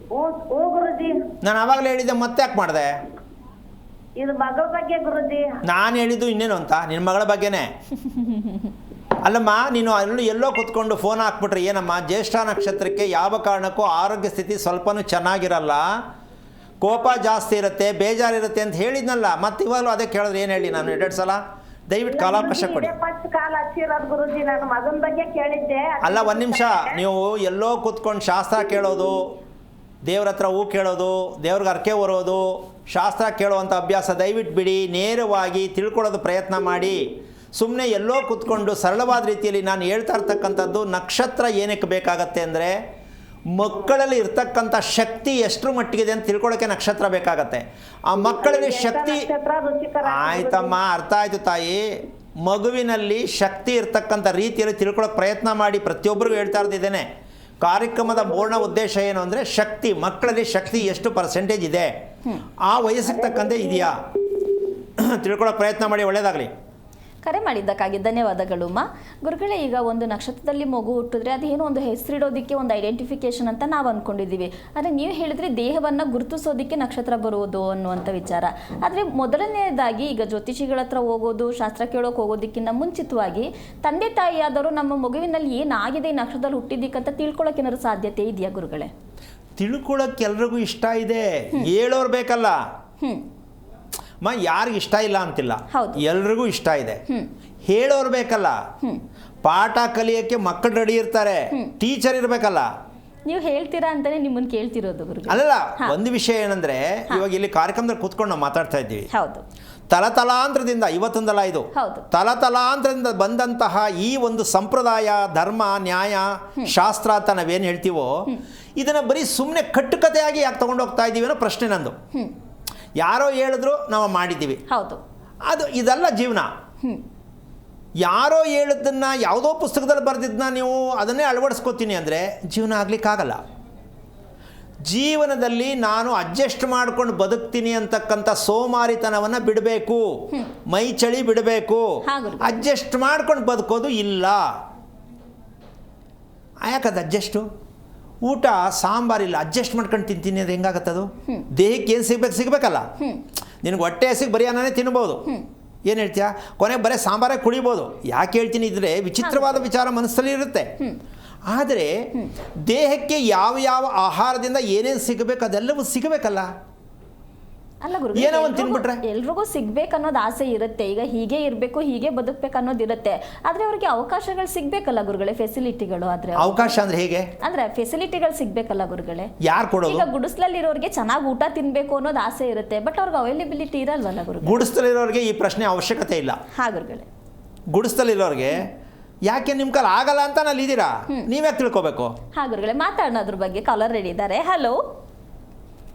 ಹ್ಞೂ ಗುರುಜಿ. ನಾನು ಆವಾಗಲೇ ಹೇಳಿದ್ದೆ, ಮತ್ತೆ ಯಾಕೆ ಮಾಡಿದೆ? ಇದು ಮಗಳ ಬಗ್ಗೆ ಗುರುಜಿ. ನಾನು ಹೇಳಿದ್ದು ಇನ್ನೇನು ಅಂತ, ನಿನ್ನ ಮಗಳ ಬಗ್ಗೆನೇ. ಅಲ್ಲಮ್ಮ, ನೀನು ಎಲ್ಲೋ ಕೂತ್ಕೊಂಡು ಫೋನ್ ಹಾಕ್ಬಿಟ್ರೆ ಏನಮ್ಮ? ಜ್ಯೇಷ್ಠ ನಕ್ಷತ್ರಕ್ಕೆ ಯಾವ ಕಾರಣಕ್ಕೂ ಆರೋಗ್ಯ ಸ್ಥಿತಿ ಸ್ವಲ್ಪನೂ ಚೆನ್ನಾಗಿರಲ್ಲ, ಕೋಪ ಜಾಸ್ತಿ ಇರುತ್ತೆ, ಬೇಜಾರಿರುತ್ತೆ ಅಂತ ಹೇಳಿದ್ನಲ್ಲ. ಮತ್ತೆ ಇವಾಗಲೂ ಅದೇ ಕೇಳಿದ್ರೆ ಏನು ಹೇಳಿ ನಾನು 2 ಸಲ? ದಯವಿಟ್ಟು ಕಾಲಾವಕಾಶ ಕೊಡಿ. ಫಸ್ಟ್ ಕಾಲ್ ಹಚ್ಚಿರೋದು ಗುರುಜಿ, ನಾನು ಮಗನ ಬಗ್ಗೆ ಕೇಳಿದ್ದೆ. ಅಲ್ಲ, ಒಂದು ನಿಮಿಷ. ನೀವು ಎಲ್ಲೋ ಕೂತ್ಕೊಂಡು ಶಾಸ್ತ್ರ ಕೇಳೋದು, ದೇವ್ರ ಹತ್ರ ಹೂ ಕೇಳೋದು, ದೇವ್ರಿಗೆ ಅರ್ಕೆ ಹೊರೋದು, ಶಾಸ್ತ್ರ ಕೇಳುವಂಥ ಅಭ್ಯಾಸ ದಯವಿಟ್ಟು ಬಿಡಿ. ನೇರವಾಗಿ ತಿಳ್ಕೊಳ್ಳೋದು ಪ್ರಯತ್ನ ಮಾಡಿ. ಸುಮ್ಮನೆ ಎಲ್ಲೋ ಕೂತ್ಕೊಂಡು ಸರಳವಾದ ರೀತಿಯಲ್ಲಿ ನಾನು ಹೇಳ್ತಾ ಇರ್ತಕ್ಕಂಥದ್ದು, ನಕ್ಷತ್ರ ಏನಕ್ಕೆ ಬೇಕಾಗತ್ತೆ ಅಂದರೆ ಮಕ್ಕಳಲ್ಲಿ ಇರ್ತಕ್ಕಂಥ ಶಕ್ತಿ ಎಷ್ಟರ ಮಟ್ಟಿಗಿದೆ ಅಂತ ತಿಳ್ಕೊಳ್ಳೋಕ್ಕೆ ನಕ್ಷತ್ರ ಬೇಕಾಗತ್ತೆ. ಆ ಮಕ್ಕಳಲ್ಲಿ ಶಕ್ತಿ, ಆಯ್ತಮ್ಮ, ಅರ್ಥ ಆಯಿತು ತಾಯಿ. ಮಗುವಿನಲ್ಲಿ ಶಕ್ತಿ ಇರ್ತಕ್ಕಂಥ ರೀತಿಯಲ್ಲಿ ತಿಳ್ಕೊಳ್ಳೋಕೆ ಪ್ರಯತ್ನ ಮಾಡಿ. ಪ್ರತಿಯೊಬ್ಬರಿಗೂ ಹೇಳ್ತಾ ಇರ್ತಿದ್ದೇನೆ, ಕಾರ್ಯಕ್ರಮದ ಪೂರ್ಣ ಉದ್ದೇಶ ಏನು ಅಂದರೆ ಶಕ್ತಿ, ಮಕ್ಕಳಲ್ಲಿ ಶಕ್ತಿ ಎಷ್ಟು ಪರ್ಸೆಂಟೇಜ್ ಇದೆ, ಆ ವಯಸ್ಸಿಗೆ ತಕ್ಕಂತೆ ಇದೆಯಾ ತಿಳ್ಕೊಳ್ಳೋಕೆ ಪ್ರಯತ್ನ ಮಾಡಿ. ಒಳ್ಳೆಯದಾಗಲಿ. ಕರೆ ಮಾಡಿದ್ದಕ್ಕಾಗಿ ಧನ್ಯವಾದಗಳು ಮಾ. ಗುರುಗಳೇ, ಈಗ ಒಂದು ನಕ್ಷತ್ರದಲ್ಲಿ ಮಗು ಹುಟ್ಟಿದ್ರೆ ಅದೇನೋ ಒಂದು ಹೆಸರಿಡೋದಕ್ಕೆ ಒಂದು ಐಡೆಂಟಿಫಿಕೇಶನ್ ಅಂತ ನಾವು ಅಂದ್ಕೊಂಡಿದ್ದೀವಿ. ಆದರೆ ನೀವು ಹೇಳಿದ್ರೆ ದೇಹವನ್ನು ಗುರುತಿಸೋದಕ್ಕೆ ನಕ್ಷತ್ರ ಬರುವುದು ಅನ್ನುವಂಥ ವಿಚಾರ. ಆದರೆ ಮೊದಲನೇದಾಗಿ ಈಗ ಜ್ಯೋತಿಷಿಗಳ ಹತ್ರ ಹೋಗೋದು, ಶಾಸ್ತ್ರ ಕೇಳೋಕೆ ಹೋಗೋದಕ್ಕಿಂತ ಮುಂಚಿತವಾಗಿ ತಂದೆ ತಾಯಿಯಾದವರು ನಮ್ಮ ಮಗುವಿನಲ್ಲಿ ಏನಾಗಿದೆ ಈ ನಕ್ಷತ್ರದಲ್ಲಿ ಹುಟ್ಟಿದ್ದಕ್ಕಂತ ತಿಳ್ಕೊಳ್ಳೋಕೆ ಏನಾದ್ರು ಸಾಧ್ಯತೆ ಇದೆಯಾ ಗುರುಗಳೇ? ತಿಳ್ಕೊಳ್ಳೋಕೆ ಎಲ್ರಿಗೂ ಇಷ್ಟ ಇದೆ, ಹೇಳೋರು ಬೇಕಲ್ಲ. ಯಾರಿಗೆ ಇಷ್ಟ ಇಲ್ಲ ಅಂತಿಲ್ಲ, ಎಲ್ರಿಗೂ ಇಷ್ಟ ಇದೆ. ಹೇಳೋರು ಬೇಕಲ್ಲ. ಪಾಠ ಕಲಿಯೋಕ್ಕೆ ಮಕ್ಕಳು ರೆಡಿ ಇರ್ತಾರೆ, ಟೀಚರ್ ಇರಬೇಕಲ್ಲ. ನೀವು ಹೇಳ್ತೀರಾ ಅಂತಾನೆ ನಿಮ್ಮನ್ನು ಕೇಳ್ತಿರೋದು ಗುರು. ಅಲ್ಲ, ಒಂದು ವಿಷಯ ಏನಂದ್ರೆ, ಇವಾಗ ಇಲ್ಲಿ ಕಾರ್ಯಕ್ರಮದಲ್ಲಿ ಕೂತ್ಕೊಂಡು ನಾವು ಮಾತಾಡ್ತಾ ಇದ್ದೀವಿ. ಹೌದು, ತಲತಲಾಂತರದಿಂದ, ಇವತ್ತೊಂದಲ್ಲ ಇದು, ತಲತಲಾಂತರದಿಂದ ಬಂದಂತಹ ಈ ಒಂದು ಸಂಪ್ರದಾಯ, ಧರ್ಮ, ನ್ಯಾಯ, ಶಾಸ್ತ್ರ ಅಂತ ನಾವೇನು ಹೇಳ್ತೀವೋ, ಇದನ್ನ ಬರೀ ಸುಮ್ಮನೆ ಕಟ್ಟುಕತೆಯಾಗಿ ಯಾಕೆ ತಗೊಂಡು ಹೋಗ್ತಾ ಇದ್ದೀವಿ ಅನ್ನೋ ಪ್ರಶ್ನೆ ನಂದು. ಯಾರೋ ಹೇಳಿದ್ರು ನಾವು ಮಾಡಿದ್ದೀವಿ, ಹೌದು, ಅದು ಇದಲ್ಲ ಜೀವನ. ಯಾರೋ ಹೇಳಿದ್ದನ್ನ, ಯಾವುದೋ ಪುಸ್ತಕದಲ್ಲಿ ಬರೆದಿದ್ದನ್ನ ನೀವು ಅದನ್ನೇ ಅಳವಡಿಸ್ಕೋತೀನಿ ಅಂದರೆ ಜೀವನ ಆಗ್ಲಿಕ್ಕಾಗಲ್ಲ. ಜೀವನದಲ್ಲಿ ನಾನು ಅಡ್ಜಸ್ಟ್ ಮಾಡ್ಕೊಂಡು ಬದುಕ್ತೀನಿ ಅಂತಕ್ಕಂಥ ಸೋಮಾರಿತನವನ್ನು ಬಿಡಬೇಕು, ಮೈ ಚಳಿ ಬಿಡಬೇಕು. ಅಡ್ಜಸ್ಟ್ ಮಾಡ್ಕೊಂಡು ಬದುಕೋದು ಇಲ್ಲ. ಯಾಕದು ಅಡ್ಜಸ್ಟು? ಊಟ ಸಾಂಬಾರಿಲ್ಲ, ಅಡ್ಜಸ್ಟ್ ಮಾಡ್ಕೊಂಡು ತಿಂತೀನಿ ಅದು ಹೆಂಗಾಗತ್ತದು? ದೇಹಕ್ಕೆ ಏನು ಸಿಗಬೇಕಲ್ಲ. ನಿನಗೆ ಹೊಟ್ಟೆ ಹಸಿಗೆ ಬರೀ ಅನ್ನನೇ ತಿನ್ಬೋದು, ಏನು ಹೇಳ್ತೀಯ? ಕೊನೆಗೆ ಬರೀ ಸಾಂಬಾರೇ ಕುಡಿಬೋದು. ಯಾಕೆ ಹೇಳ್ತೀನಿ ಇದ್ರೆ, ವಿಚಿತ್ರವಾದ ವಿಚಾರ ಮನಸ್ಸಲ್ಲಿ ಇರುತ್ತೆ. ಆದರೆ ದೇಹಕ್ಕೆ ಯಾವ ಯಾವ ಆಹಾರದಿಂದ ಏನೇನು ಸಿಗಬೇಕು ಅದೆಲ್ಲವೂ ಸಿಗಬೇಕಲ್ಲ. ಅಲ್ಲ ಗುರುಗಳೇ, ಏನೋ ಒಂದು ತಿನ್ಬಿಟ್ರೆ ಎಲ್ರಿಗೂ ಸಿಗ್ಬೇಕು ಅನ್ನೋದು ಆಸೆ ಇರುತ್ತೆ. ಈಗ ಹೀಗೆ ಇರಬೇಕು, ಹೀಗೆ ಬದುಕಬೇಕು ಅನ್ನೋದು ಇರುತ್ತೆ. ಆದ್ರೆ ಅವ್ರಿಗೆ ಅವಕಾಶಗಳು ಸಿಗ್ಬೇಕಲ್ಲ ಗುರುಗಳೇ, ಫೆಸಿಲಿಟಿಗಳು. ಆದ್ರೆ ಅವಕಾಶ ಅಂದ್ರೆ ಹೇಗೆ? ಅಂದ್ರೆ ಫೆಸಿಲಿಟಿಗಳು ಸಿಗ್ಬೇಕಲ್ಲ ಗುರುಗಳೇ. ಯಾರು ಕೊಡೋದು? ಈಗ ಗುಡಿಸ್ಲಲ್ಲಿರೋರಿಗೆ ಚೆನ್ನಾಗಿ ಊಟ ತಿನ್ಬೇಕು ಅನ್ನೋದು ಆಸೆ ಇರುತ್ತೆ, ಬಟ್ ಅವ್ರಿಗೆ ಅವೈಲೇಬಿಲಿಟಿ ಇರಲ್ವಲ್ಲ ಗುರುಗಳೇ. ಗುಡಿಸ್ತಲಿರೋರಿಗೆ ಈ ಪ್ರಶ್ನೆ ಅವಶ್ಯಕತೆ ಇಲ್ಲ. ಹಾ ಗುರುಗಳೇ. ಗುಡಿಸ್ತಲಿರೋರಿಗೆ ಯಾಕೆ ನಿಮ್ಮ ಕಾಲ ಆಗಲ್ಲ ಅಂತ ನಲ್ಲಿದ್ದೀರಾ, ನೀವೇ ತಿಳ್ಕೊಬೇಕು. ಹಾ ಗುರುಗಳೇ, ಮಾತಾಡೋದ್ರ ಬಗ್ಗೆ ಕಾಲರ್ ರೆಡಿ ಇದ್ದಾರೆ. ಹಲೋ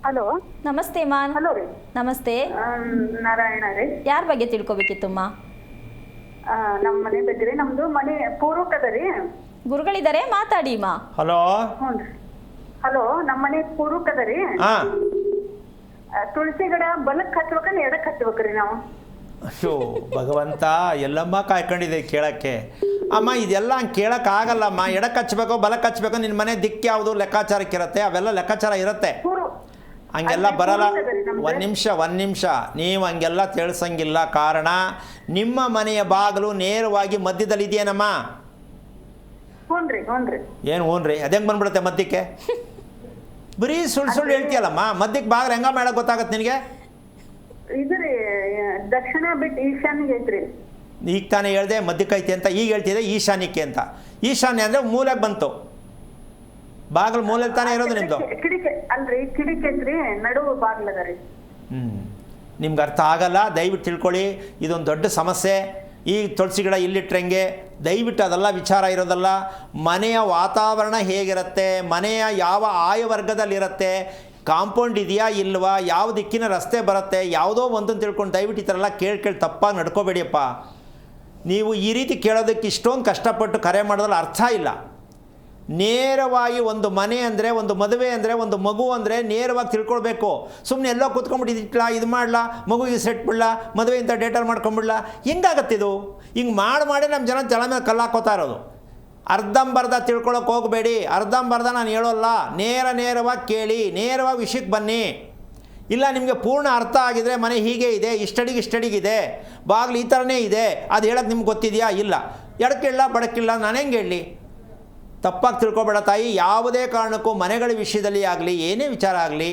ಹಲೋ ನಮಸ್ತೆ ಮಾನ್. ಹಲೋ ರೀ. ನಮಸ್ತೆ. ನಾರಾಯಣ ರೀ. ಯಾರ ಬಗ್ಗೆ ತಿಳ್ಕೊಬೇಕಿತ್ತಮ್ಮ? ನಮ್ಮ ಮನೆ ಬಗ್ಗೆ ರೀ. ನಮ್ದು ಮನೆ ಪೂರ್ವಕದ ರೀ. ಗುರುಗಳಿದ್ದಾರೆ, ಮಾತಾಡಿ ಮಾ. ಹಲೋ. ಹ್ಞೂ ರೀ. ಹಲೋ, ನಮ್ಮ ಮನೆ ಪೂರ್ವಕದ ರೀ. ಹಾಂ. ತುಳಸಿ ಗಿಡ ಬಲಕ್ಕೆ ಹಚ್ಬೇಕಂದ್ರೆ ಎಡಕ್ಕೆ ಹಚ್ಬೇಕ್ರಿ ನಾವು. ಅಯ್ಯೋ ಭಗವಂತ, ಎಲ್ಲಮ್ಮ ಕಾಯ್ಕೊಂಡಿದೆ ಕೇಳಕ್ಕೆ. ಅಮ್ಮ ಇದೆಲ್ಲ ಹಂಗೆ ಕೇಳೋಕ್ಕಾಗಲ್ಲಮ್ಮ. ಎಡಕ್ಕೆ ಹಚ್ಬೇಕು ಬಲಕ್ಕೆ ಹಚ್ಬೇಕು, ನಿನ್ನ ಮನೆ ದಿಕ್ಕು ಯಾವುದು ಲೆಕ್ಕಾಚಾರಕ್ಕಿರುತ್ತೆ, ಅವೆಲ್ಲ ಲೆಕ್ಕಾಚಾರ ಇರುತ್ತೆ. ಹಂಗೆಲ್ಲ ಬರಲ್ಲ. ಒಂದು ನಿಮಿಷ ನೀವು ಹಂಗೆಲ್ಲ ತಿಳಿಸಂಗಿಲ್ಲ. ಕಾರಣ ನಿಮ್ಮ ಮನೆಯ ಬಾಗಿಲು ನೇರವಾಗಿ ಮಧ್ಯದಲ್ಲಿ ಇದೆಯೇನಮ್ಮ? ಹ್ಞೂನ್ರಿ. ಏನು ಹ್ಞೂನ್ರಿ? ಅದೇಂಗೆ ಬಂದ್ಬಿಡುತ್ತೆ ಮಧ್ಯಕ್ಕೆ? ಬರೀ ಸುಳ್ಳು ಹೇಳ್ತೀಯಲ್ಲಮ್ಮ. ಮಧ್ಯಕ್ಕೆ ಬಾಗಿಲು ಹೆಂಗ ಮಾಡೋಕೆ ಗೊತ್ತಾಗತ್ತೆ ನಿನಗೆ? ಇದು ರೀ, ದಕ್ಷಿಣ ಬಿಟ್ಟು ಈಶಾನ್ಯ ಐತ್ರಿ. ಈಗ ತಾನೇ ಹೇಳ್ದೆ ಮಧ್ಯಕ್ಕೆ ಐತಿ ಅಂತ, ಈಗ ಹೇಳ್ತಿದ್ದೆ ಈಶಾನ್ಯಕ್ಕೆ ಅಂತ. ಈಶಾನ್ಯ ಅಂದರೆ ಮೂಲೆಗೆ ಬಂತು. ಬಾಗಿಲು ಮೂಲೆ ತಾನೇ ಇರೋದು ನಿಮ್ಮದು. ಕಿಡಿಕೆ ಅಲ್ರಿ, ಕಿಡಿಕೆ ಐತ್ರಿ, ನಡುವು ಬಾಗಿಲದ ರೀ. ನಿಮ್ಗೆ ಅರ್ಥ ಆಗಲ್ಲ, ದಯವಿಟ್ಟು ತಿಳ್ಕೊಳ್ಳಿ. ಇದೊಂದು ದೊಡ್ಡ ಸಮಸ್ಯೆ. ಈ ತುಳಸಿ ಗಿಡ ಇಲ್ಲಿಟ್ರಂಗೆ ದಯವಿಟ್ಟು ಅದೆಲ್ಲ ವಿಚಾರ ಇರೋದಲ್ಲ. ಮನೆಯ ವಾತಾವರಣ ಹೇಗಿರುತ್ತೆ, ಮನೆಯ ಯಾವ ಆಯವರ್ಗದಲ್ಲಿರುತ್ತೆ, ಕಾಂಪೌಂಡ್ ಇದೆಯಾ ಇಲ್ವಾ, ಯಾವ ದಿಕ್ಕಿನ ರಸ್ತೆ ಬರುತ್ತೆ, ಯಾವುದೋ ಒಂದನ್ನು ತಿಳ್ಕೊಂಡು ದಯವಿಟ್ಟು ಈ ಥರ ಎಲ್ಲ ಕೇಳಿ ತಪ್ಪಾಗಿ ನಡ್ಕೋಬೇಡಿಯಪ್ಪ. ನೀವು ಈ ರೀತಿ ಕೇಳೋದಕ್ಕೆ ಇಷ್ಟೊಂದು ಕಷ್ಟಪಟ್ಟು ಕರೆ ಮಾಡೋದ್ರಲ್ಲಿ ಅರ್ಥ ಇಲ್ಲ. ನೇರವಾಗಿ ಒಂದು ಮನೆ ಅಂದರೆ, ಒಂದು ಮದುವೆ ಅಂದರೆ, ಒಂದು ಮಗು ಅಂದರೆ ನೇರವಾಗಿ ತಿಳ್ಕೊಳ್ಬೇಕು. ಸುಮ್ಮನೆ ಎಲ್ಲೋ ಕೂತ್ಕೊಂಡ್ಬಿಟ್ಟು ಇದಿಟ್ಲಾ, ಇದು ಮಾಡಲಾ, ಮಗುಗೆ ಸೆಟ್ ಬಿಡಲಾ, ಮದುವೆ ಇಂಥ ಡೇಟಲ್ಲಿ ಮಾಡ್ಕೊಂಬಿಡ್ಲಾ, ಹೆಂಗಾಗತ್ತಿದು? ಹಿಂಗೆ ಮಾಡಿ ನಮ್ಮ ಜನ ಜಲ ಮೇಲೆ ಕಲ್ಲು ಹಾಕೋತಾ ಇರೋದು. ಅರ್ಧಂಬರ್ಧ ತಿಳ್ಕೊಳಕ್ಕೆ ಹೋಗಬೇಡಿ. ಅರ್ಧಂಬರ್ಧ ನಾನು ಹೇಳೋಲ್ಲ. ನೇರವಾಗಿ ಕೇಳಿ, ನೇರವಾಗಿ ವಿಷಯಕ್ಕೆ ಬನ್ನಿ. ಇಲ್ಲ ನಿಮಗೆ ಪೂರ್ಣ ಅರ್ಥ ಆಗಿದರೆ ಮನೆ ಹೀಗೆ ಇದೆ, ಇಷ್ಟಡಿಗಿದೆ, ಬಾಗಿಲು ಈ ಥರನೇ ಇದೆ, ಅದು ಹೇಳೋಕ್ಕೆ ನಿಮ್ಗೆ ಗೊತ್ತಿದೆಯಾ? ಇಲ್ಲ. ಎಡಕ್ಕಿಲ್ಲ ಬಡಕ್ಕಿಲ್ಲ, ನಾನು ಹೆಂಗೆ ಹೇಳಲಿ? ತಪ್ಪಾಗಿ ತಿಳ್ಕೊಬೇಡ ತಾಯಿ. ಯಾವುದೇ ಕಾರಣಕ್ಕೂ ಮನೆಗಳ ವಿಷಯದಲ್ಲಿ ಆಗಲಿ, ಏನೇ ವಿಚಾರ ಆಗಲಿ,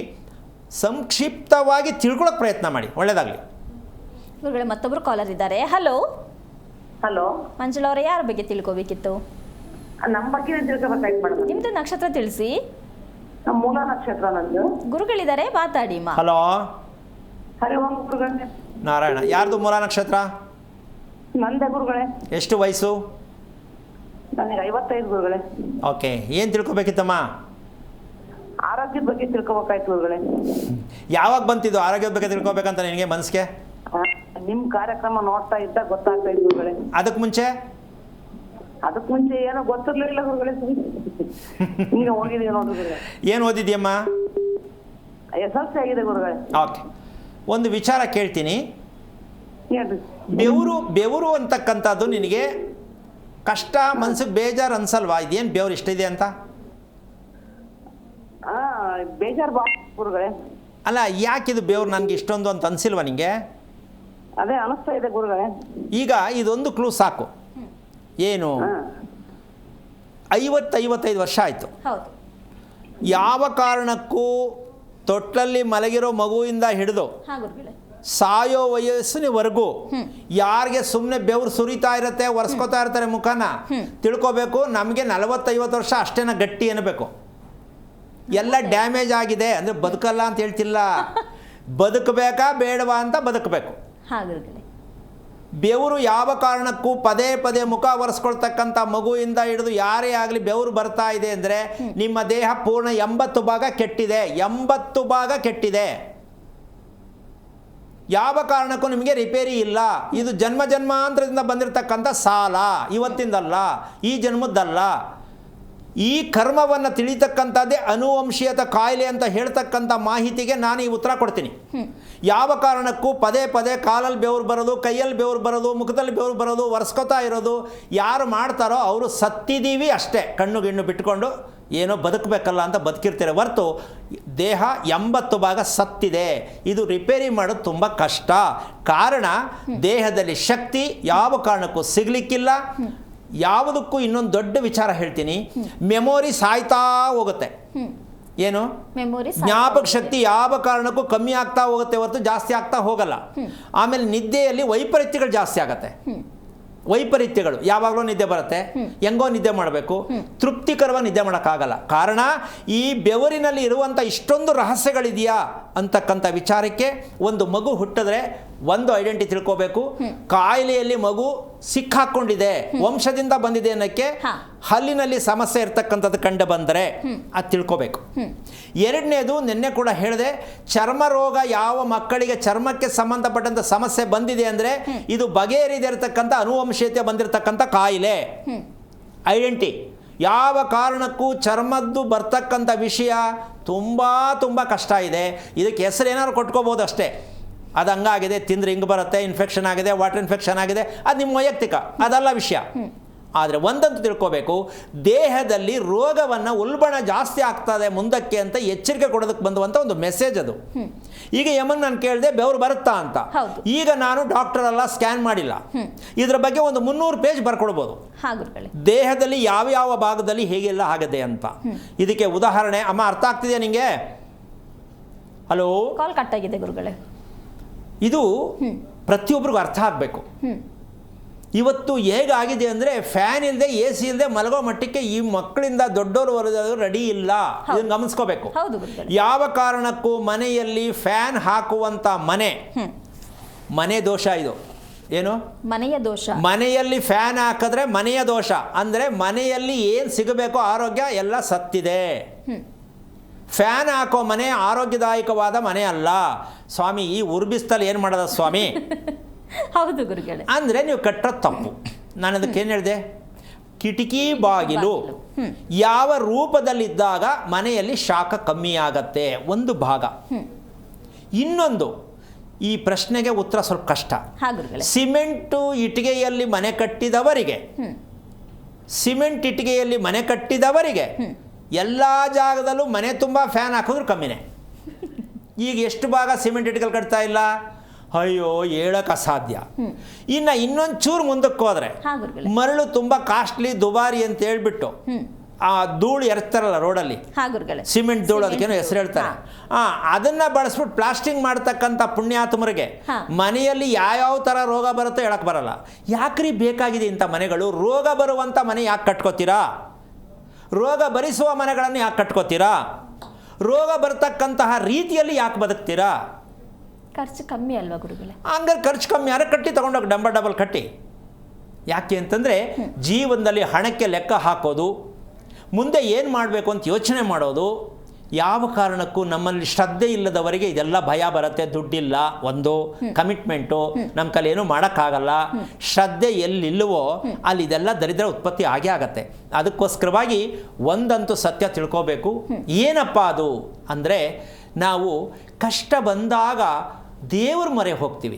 ಸಂಕ್ಷಿಪ್ತವಾಗಿ ತಿಳ್ಕೊಳ್ಳೋಕೆ ಪ್ರಯತ್ನ ಮಾಡಿ. ಒಳ್ಳೆಯದಾಗಲಿ. ಗುರುಗಳೇ, ಮತ್ತೊಬ್ಬರು ಕಾಲರ್ ಇದ್ದಾರೆ. ಹಲೋ. ಹಲೋ ಮಂಜುಳಾ ಅವರೇ, ಯಾರ ಬಗ್ಗೆ ತಿಳ್ಕೊಬೇಕಿತ್ತು? ನಮ್ಮ ಬಗ್ಗೆ ತಿಳ್ಕೊಬೇಕಾಯ್ತು ಮೇಡಮ್. ನಿಮ್ದು ನಕ್ಷತ್ರ ತಿಳಿಸಿ. ನಮ್ಮ ಮೂಲ ನಕ್ಷತ್ರ ನಂದು. ಗುರುಗಳಿದ್ದಾರೆ, ಮಾತಾಡಿ ಮಾ. ಹಲೋ. ಹರಿ ಓಂ ಗುರುಗಳೇ. ನಾರಾಯಣ. ಯಾರ್ದು ಮೂಲ ನಕ್ಷತ್ರ? ನಂದೇ ಗುರುಗಳೇ. ಎಷ್ಟು ವಯಸ್ಸು? ನನಗೆ 55 ಗುರುಗಳೇ. ಓಕೆ, ಏನು ತಿಳ್ಕೊಬೇಕಿತ್ತಮ್ಮ? ಆರೋಗ್ಯದ ಬಗ್ಗೆ ತಿಳ್ಕೊಬೇಕಾಯ್ತು ಗುರುಗಳೇ. ಯಾವಾಗ ಬಂತಿದ್ದು ಆರೋಗ್ಯದ ಬಗ್ಗೆ ತಿಳ್ಕೊಬೇಕಂತ ನಿನಗೆ ಮನಸ್ಸಿಗೆ? ನಿಮ್ಮ ಕಾರ್ಯಕ್ರಮ ನೋಡ್ತಾ ಇದ್ದ ಗೊತ್ತಾಗ್ತಾ ಇದ್ದು ಗುರುಗಳೇ. ಅದಕ್ಕೆ ಮುಂಚೆ ಏನೋ ಗೊತ್ತಿರ್ಲಿಲ್ಲ ಗುರುಗಳೇ. ಈಗ ಹೋಗಿದ್ದೀವಿ ನೋಡ್ರಿ ಗುರುಗಳೇ. ಏನು ಓದಿದ್ಯಮ್ಮ? SLC ಆಗಿದೆ ಗುರುಗಳೇ. ಓಕೆ, ಒಂದು ವಿಚಾರ ಕೇಳ್ತೀನಿ. ಹೇಳ್ರಿ. ಬೆವರು ಅಂತಕ್ಕಂಥದ್ದು ನಿನಗೆ ಕಷ್ಟ, ಮನ್ಸಿಗೆ ಬೇಜಾರು ಅನ್ಸಲ್ವಾ? ಇದೇನು ಬೆವರು ಇಷ್ಟಿದೆ ಅಂತ? ಬೇಜಾರು ಬಾ ಗುರುಗಳೇ. ಅಲ್ಲ, ಯಾಕಿದು ಬೆವರು ನನಗೆ ಇಷ್ಟೊಂದು ಅಂತ ಅನ್ಸಿಲ್ವಾ ನಿಮಗೆ? ಅದೇ ಅನಿಸ್ತಾ ಇದೆ ಗುರುಗಳೇ. ಈಗ ಇದೊಂದು ಕ್ಲೂ ಸಾಕು. ಏನು, 50-55 ವರ್ಷ ಆಯಿತು. ಹೌದು. ಯಾವ ಕಾರಣಕ್ಕೂ ತೊಟ್ಲಲ್ಲಿ ಮಲಗಿರೋ ಮಗುವಿಂದ ಹಿಡಿದು ಹಾ ಗುರುಗಳೇ. ಸಾಯೋ ವಯಸ್ಸಿನವರೆಗೂ ಯಾರಿಗೆ ಸುಮ್ಮನೆ ಬೆವರು ಸುರಿತಾ ಇರುತ್ತೆ, ಒರೆಸ್ಕೋತಾ ಇರ್ತಾರೆ ಮುಖನ, ತಿಳ್ಕೊಬೇಕು ನಮಗೆ 40-50 ವರ್ಷ ಅಷ್ಟೇನ ಗಟ್ಟಿ ಅನ್ನಬೇಕು. ಎಲ್ಲ ಡ್ಯಾಮೇಜ್ ಆಗಿದೆ ಅಂದರೆ ಬದುಕಲ್ಲ ಅಂತ ಹೇಳ್ತಿಲ್ಲ, ಬದುಕಬೇಕಾ ಬೇಡವಾ ಅಂತ ಬದುಕಬೇಕು. ಹಾ ಗುರುಗಳೇ. ಬೆವರು ಯಾವ ಕಾರಣಕ್ಕೂ ಪದೇ ಮುಖ ಒರೆಸ್ಕೊಳ್ತಕ್ಕಂಥ ಮಗುವಿಂದ ಹಿಡಿದು ಯಾರೇ ಆಗಲಿ ಬೆವರು ಬರ್ತಾ ಇದೆ ಅಂದರೆ ನಿಮ್ಮ ದೇಹ ಪೂರ್ಣ 80 ಭಾಗ ಕೆಟ್ಟಿದೆ. 80 ಭಾಗ ಕೆಟ್ಟಿದೆ. ಯಾವ ಕಾರಣಕ್ಕೂ ನಿಮಗೆ ರಿಪೇರಿ ಇಲ್ಲ. ಇದು ಜನ್ಮಾಂತರದಿಂದ ಬಂದಿರತಕ್ಕಂಥ ಸಾಲ, ಇವತ್ತಿಂದಲ್ಲ, ಈ ಜನ್ಮದ್ದಲ್ಲ. ಈ ಕರ್ಮವನ್ನು ತಿಳಿತಕ್ಕಂಥದ್ದೇ ಅನುವಂಶೀಯತ ಕಾಯಿಲೆ ಅಂತ ಹೇಳ್ತಕ್ಕಂಥ ಮಾಹಿತಿಗೆ ನಾನು ಈ ಉತ್ತರ ಕೊಡ್ತೀನಿ. ಯಾವ ಕಾರಣಕ್ಕೂ ಪದೇ ಕಾಲಲ್ಲಿ ಬೆವರು ಬರೋದು, ಕೈಯಲ್ಲಿ ಬೆವರು ಬರೋದು, ಮುಖದಲ್ಲಿ ಬೆವರು ಬರೋದು, ಒರೆಸ್ಕೊತಾ ಇರೋದು ಯಾರು ಮಾಡ್ತಾರೋ ಅವರು ಸತ್ತಿದ್ದೀವಿ ಅಷ್ಟೇ. ಕಣ್ಣು ಗಿಣ್ಣು ಬಿಟ್ಕೊಂಡು ಏನೋ ಬದುಕಬೇಕಲ್ಲ ಅಂತ ಬದುಕಿರ್ತಾರೆ ಹೊರತು ದೇಹ 80 ಭಾಗ ಸತ್ತಿದೆ. ಇದು ರಿಪೇರಿ ಮಾಡೋದು ತುಂಬ ಕಷ್ಟ. ಕಾರಣ ದೇಹದಲ್ಲಿ ಶಕ್ತಿ ಯಾವ ಕಾರಣಕ್ಕೂ ಸಿಗಲಿಕ್ಕಿಲ್ಲ. ಯಾವುದಕ್ಕೂ ಇನ್ನೊಂದು ದೊಡ್ಡ ವಿಚಾರ ಹೇಳ್ತೀನಿ. ಮೆಮೊರಿ ಸಾಯ್ತಾ ಹೋಗುತ್ತೆ. ಏನು ಮೆಮೊರಿ ಜ್ಞಾಪಕ ಶಕ್ತಿ ಯಾವ ಕಾರಣಕ್ಕೂ ಕಮ್ಮಿ ಆಗ್ತಾ ಹೋಗುತ್ತೆ ಹೊರತು ಜಾಸ್ತಿ ಆಗ್ತಾ ಹೋಗಲ್ಲ. ಆಮೇಲೆ ನಿದ್ದೆಯಲ್ಲಿ ವೈಪರೀತ್ಯಗಳು ಜಾಸ್ತಿ ಆಗತ್ತೆ. ವೈಪರೀತ್ಯಗಳು ಯಾವಾಗಲೂ ನಿದ್ದೆ ಬರುತ್ತೆ, ಹೆಂಗೋ ನಿದ್ದೆ ಮಾಡಬೇಕು, ತೃಪ್ತಿಕರವಾಗಿ ನಿದ್ದೆ ಮಾಡೋಕ್ಕಾಗಲ್ಲ. ಕಾರಣ ಈ ಬೆವರಿನಲ್ಲಿ ಇರುವಂಥ ಇಷ್ಟೊಂದು ರಹಸ್ಯಗಳಿದೆಯಾ ಅಂತಕ್ಕಂಥ ವಿಚಾರಕ್ಕೆ ಒಂದು ಮಗು ಹುಟ್ಟಿದ್ರೆ ಒಂದು ಐಡೆಂಟಿ ತಿಳ್ಕೋಬೇಕು. ಕಾಯಿಲೆಯಲ್ಲಿ ಮಗು ಸಿಕ್ಕಾಕೊಂಡಿದೆ, ವಂಶದಿಂದ ಬಂದಿದೆ ಅನ್ನೋಕ್ಕೆ ಹಲ್ಲಿನಲ್ಲಿ ಸಮಸ್ಯೆ ಇರ್ತಕ್ಕಂಥದ್ದು ಕಂಡು ಬಂದರೆ ಅದು ತಿಳ್ಕೋಬೇಕು. ಎರಡನೇದು, ನಿನ್ನೆ ಕೂಡ ಹೇಳಿದೆ, ಚರ್ಮ ರೋಗ ಯಾವ ಮಕ್ಕಳಿಗೆ ಚರ್ಮಕ್ಕೆ ಸಂಬಂಧಪಟ್ಟಂಥ ಸಮಸ್ಯೆ ಬಂದಿದೆ ಅಂದರೆ ಇದು ಬಗೆಹರಿದೇ ಇರತಕ್ಕಂಥ ಅನುವಂಶೀಯತೆ ಬಂದಿರತಕ್ಕಂಥ ಕಾಯಿಲೆ. ಐಡೆಂಟಿ ಯಾವ ಕಾರಣಕ್ಕೂ ಚರ್ಮದ್ದು ಬರ್ತಕ್ಕಂಥ ವಿಷಯ ತುಂಬ ಕಷ್ಟ ಇದೆ. ಇದಕ್ಕೆ ಹೆಸರು ಏನಾದ್ರು ಕೊಟ್ಕೋಬೋದು ಅಷ್ಟೇ. ಅದು ಹಂಗಾಗಿದೆ, ತಿಂದರೆ ಹಿಂಗೆ ಬರುತ್ತೆ, ಇನ್ಫೆಕ್ಷನ್ ಆಗಿದೆ, ವಾಟರ್ ಇನ್ಫೆಕ್ಷನ್ ಆಗಿದೆ, ಅದು ನಿಮ್ಮ ವೈಯಕ್ತಿಕ, ಅದಲ್ಲ ವಿಷಯ. ಆದರೆ ಒಂದಂತೂ ತಿಳ್ಕೋಬೇಕು, ದೇಹದಲ್ಲಿ ರೋಗವನ್ನು ಉಲ್ಬಣ ಜಾಸ್ತಿ ಆಗ್ತದೆ ಮುಂದಕ್ಕೆ ಅಂತ ಎಚ್ಚರಿಕೆ ಕೊಡೋದಕ್ಕೆ ಬಂದುವಂಥ ಒಂದು ಮೆಸೇಜ್ ಅದು. ಈಗ ಯಮನ್ ನಾನು ಕೇಳಿದೆ ಬೆವರು ಬರುತ್ತಾ ಅಂತ. ಈಗ ನಾನು ಡಾಕ್ಟರ್ ಅಲ್ಲ, ಸ್ಕ್ಯಾನ್ ಮಾಡಿಲ್ಲ, ಇದರ ಬಗ್ಗೆ ಒಂದು 300 ಪೇಜ್ ಬರ್ಕೊಡ್ಬೋದು. ದೇಹದಲ್ಲಿ ಯಾವ ಭಾಗದಲ್ಲಿ ಹೇಗೆಲ್ಲ ಆಗದೆ ಅಂತ. ಇದಕ್ಕೆ ಉದಾಹರಣೆ, ಅಮ್ಮ ಅರ್ಥ ಆಗ್ತಿದೆಯಾ ನಿಮಗೆ? ಹಲೋ, ಕಾಲ್ ಕಟ್ ಆಗಿದೆ ಗುರುಗಳೇ. ಇದು ಪ್ರತಿಯೊಬ್ಬರಿಗೂ ಅರ್ಥ ಆಗಬೇಕು. ಇವತ್ತು ಹೇಗಾಗಿದೆ ಅಂದರೆ ಫ್ಯಾನ್ ಇಲ್ಲದೆ ಎ ಸಿ ಇಲ್ಲದೆ ಮಲಗೋ ಮಟ್ಟಕ್ಕೆ ಈ ಮಕ್ಕಳಿಂದ ದೊಡ್ಡವರು ರೆಡಿ ಇಲ್ಲ. ಇದನ್ನು ಗಮನಿಸ್ಕೋಬೇಕು. ಯಾವ ಕಾರಣಕ್ಕೂ ಮನೆಯಲ್ಲಿ ಫ್ಯಾನ್ ಹಾಕುವಂಥ ಮನೆ ದೋಷ ಇದು. ಏನು ಮನೆಯ ದೋಷ? ಮನೆಯಲ್ಲಿ ಫ್ಯಾನ್ ಹಾಕಿದ್ರೆ ಮನೆಯ ದೋಷ ಅಂದರೆ ಮನೆಯಲ್ಲಿ ಏನು ಸಿಗಬೇಕೋ ಆರೋಗ್ಯ ಎಲ್ಲ ಸತ್ತಿದೆ. ಫ್ಯಾನ್ ಹಾಕೋ ಮನೆ ಆರೋಗ್ಯದಾಯಕವಾದ ಮನೆ ಅಲ್ಲ. ಸ್ವಾಮಿ ಈ ಉರ್ಬಿಸ್ತಲ್ಲಿ ಏನು ಮಾಡೋದ ಸ್ವಾಮಿ? ಹೌದು ಗುರುಗಳೇ. ಅಂದರೆ ನೀವು ಕಟ್ಟೋದು ತಪ್ಪು. ನಾನು ಅದಕ್ಕೆ ಏನು ಹೇಳಿದೆ? ಕಿಟಕಿ ಬಾಗಿಲು ಯಾವ ರೂಪದಲ್ಲಿದ್ದಾಗ ಮನೆಯಲ್ಲಿ ಶಾಖ ಕಮ್ಮಿ ಆಗತ್ತೆ, ಒಂದು ಭಾಗ. ಇನ್ನೊಂದು, ಈ ಪ್ರಶ್ನೆಗೆ ಉತ್ತರ ಸ್ವಲ್ಪ ಕಷ್ಟ. ಸಿಮೆಂಟು ಇಟ್ಟಿಗೆಯಲ್ಲಿ ಮನೆ ಕಟ್ಟಿದವರಿಗೆ, ಸಿಮೆಂಟ್ ಇಟ್ಟಿಗೆಯಲ್ಲಿ ಮನೆ ಕಟ್ಟಿದವರಿಗೆ ಎಲ್ಲ ಜಾಗದಲ್ಲೂ ಮನೆ ತುಂಬ ಫ್ಯಾನ್ ಹಾಕಿದ್ರು ಕಮ್ಮಿನೇ. ಈಗ ಎಷ್ಟು ಭಾಗ ಸಿಮೆಂಟ್ ಇಟ್ಕಲ್ಲಿ ಕಟ್ತಾ ಇಲ್ಲ? ಅಯ್ಯೋ, ಹೇಳಕ್ಕೆ ಅಸಾಧ್ಯ. ಇನ್ನೊಂದು ಚೂರು ಮುಂದಕ್ಕೆ ಹೋದರೆ ಮರಳು ತುಂಬ ಕಾಸ್ಟ್ಲಿ, ದುಬಾರಿ ಅಂತ ಹೇಳ್ಬಿಟ್ಟು ಆ ಧೂಳು ಎರ್ತಾರಲ್ಲ ರೋಡಲ್ಲಿ, ಸಿಮೆಂಟ್ ಧೂಳು, ಅದಕ್ಕೇನೋ ಹೆಸರು ಹೇಳ್ತಾರೆ. ಅದನ್ನು ಬಳಸ್ಬಿಟ್ಟು ಪ್ಲಾಸ್ಟಿಂಗ್ ಮಾಡ್ತಕ್ಕಂಥ ಪುಣ್ಯಾತ್ಮರಿಗೆ ಮನೆಯಲ್ಲಿ ಯಾವ ಥರ ರೋಗ ಬರುತ್ತೋ ಹೇಳಕ್ಕೆ ಬರಲ್ಲ. ಯಾಕ್ರಿ ಬೇಕಾಗಿದೆ ಇಂಥ ಮನೆಗಳು? ರೋಗ ಬರುವಂಥ ಮನೆ ಯಾಕೆ ಕಟ್ಕೋತೀರಾ? ರೋಗ ಭರಿಸುವ ಮನೆಗಳನ್ನು ಯಾಕೆ ಕಟ್ಕೋತೀರಾ? ರೋಗ ಬರ್ತಕ್ಕಂತಹ ರೀತಿಯಲ್ಲಿ ಯಾಕೆ ಬದುಕ್ತೀರಾ? ಖರ್ಚು ಕಮ್ಮಿ ಅಲ್ವಾ ಗುರುಗಳೇ? ಹಂಗಾರೆ ಖರ್ಚು ಕಮ್ಮಿ ಯಾರು ಕಟ್ಟಿ ತೊಗೊಂಡೋಗಿ ಡಬಲ್ ಕಟ್ಟಿ. ಯಾಕೆ ಅಂತಂದರೆ ಜೀವನದಲ್ಲಿ ಹಣಕ್ಕೆ ಲೆಕ್ಕ ಹಾಕೋದು, ಮುಂದೆ ಏನು ಮಾಡಬೇಕು ಅಂತ ಯೋಚನೆ ಮಾಡೋದು, ಯಾವ ಕಾರಣಕ್ಕೂ ನಮ್ಮಲ್ಲಿ ಶ್ರದ್ಧೆ ಇಲ್ಲದವರಿಗೆ ಇದೆಲ್ಲ ಭಯ ಬರುತ್ತೆ. ದುಡ್ಡಿಲ್ಲ, ಒಂದು ಕಮಿಟ್ಮೆಂಟು, ನಮ್ಮ ಕೈಲಿ ಏನೂ ಮಾಡೋಕ್ಕಾಗಲ್ಲ. ಶ್ರದ್ಧೆ ಎಲ್ಲಿಲ್ಲವೋ ಅಲ್ಲಿ ಇದೆಲ್ಲ ದರಿದ್ರ ಉತ್ಪತ್ತಿ ಆಗೇ ಆಗತ್ತೆ. ಅದಕ್ಕೋಸ್ಕರವಾಗಿ ಒಂದಂತೂ ಸತ್ಯ ತಿಳ್ಕೋಬೇಕು. ಏನಪ್ಪ ಅದು ಅಂದರೆ, ನಾವು ಕಷ್ಟ ಬಂದಾಗ ದೇವ್ರ ಮೊರೆ ಹೋಗ್ತೀವಿ,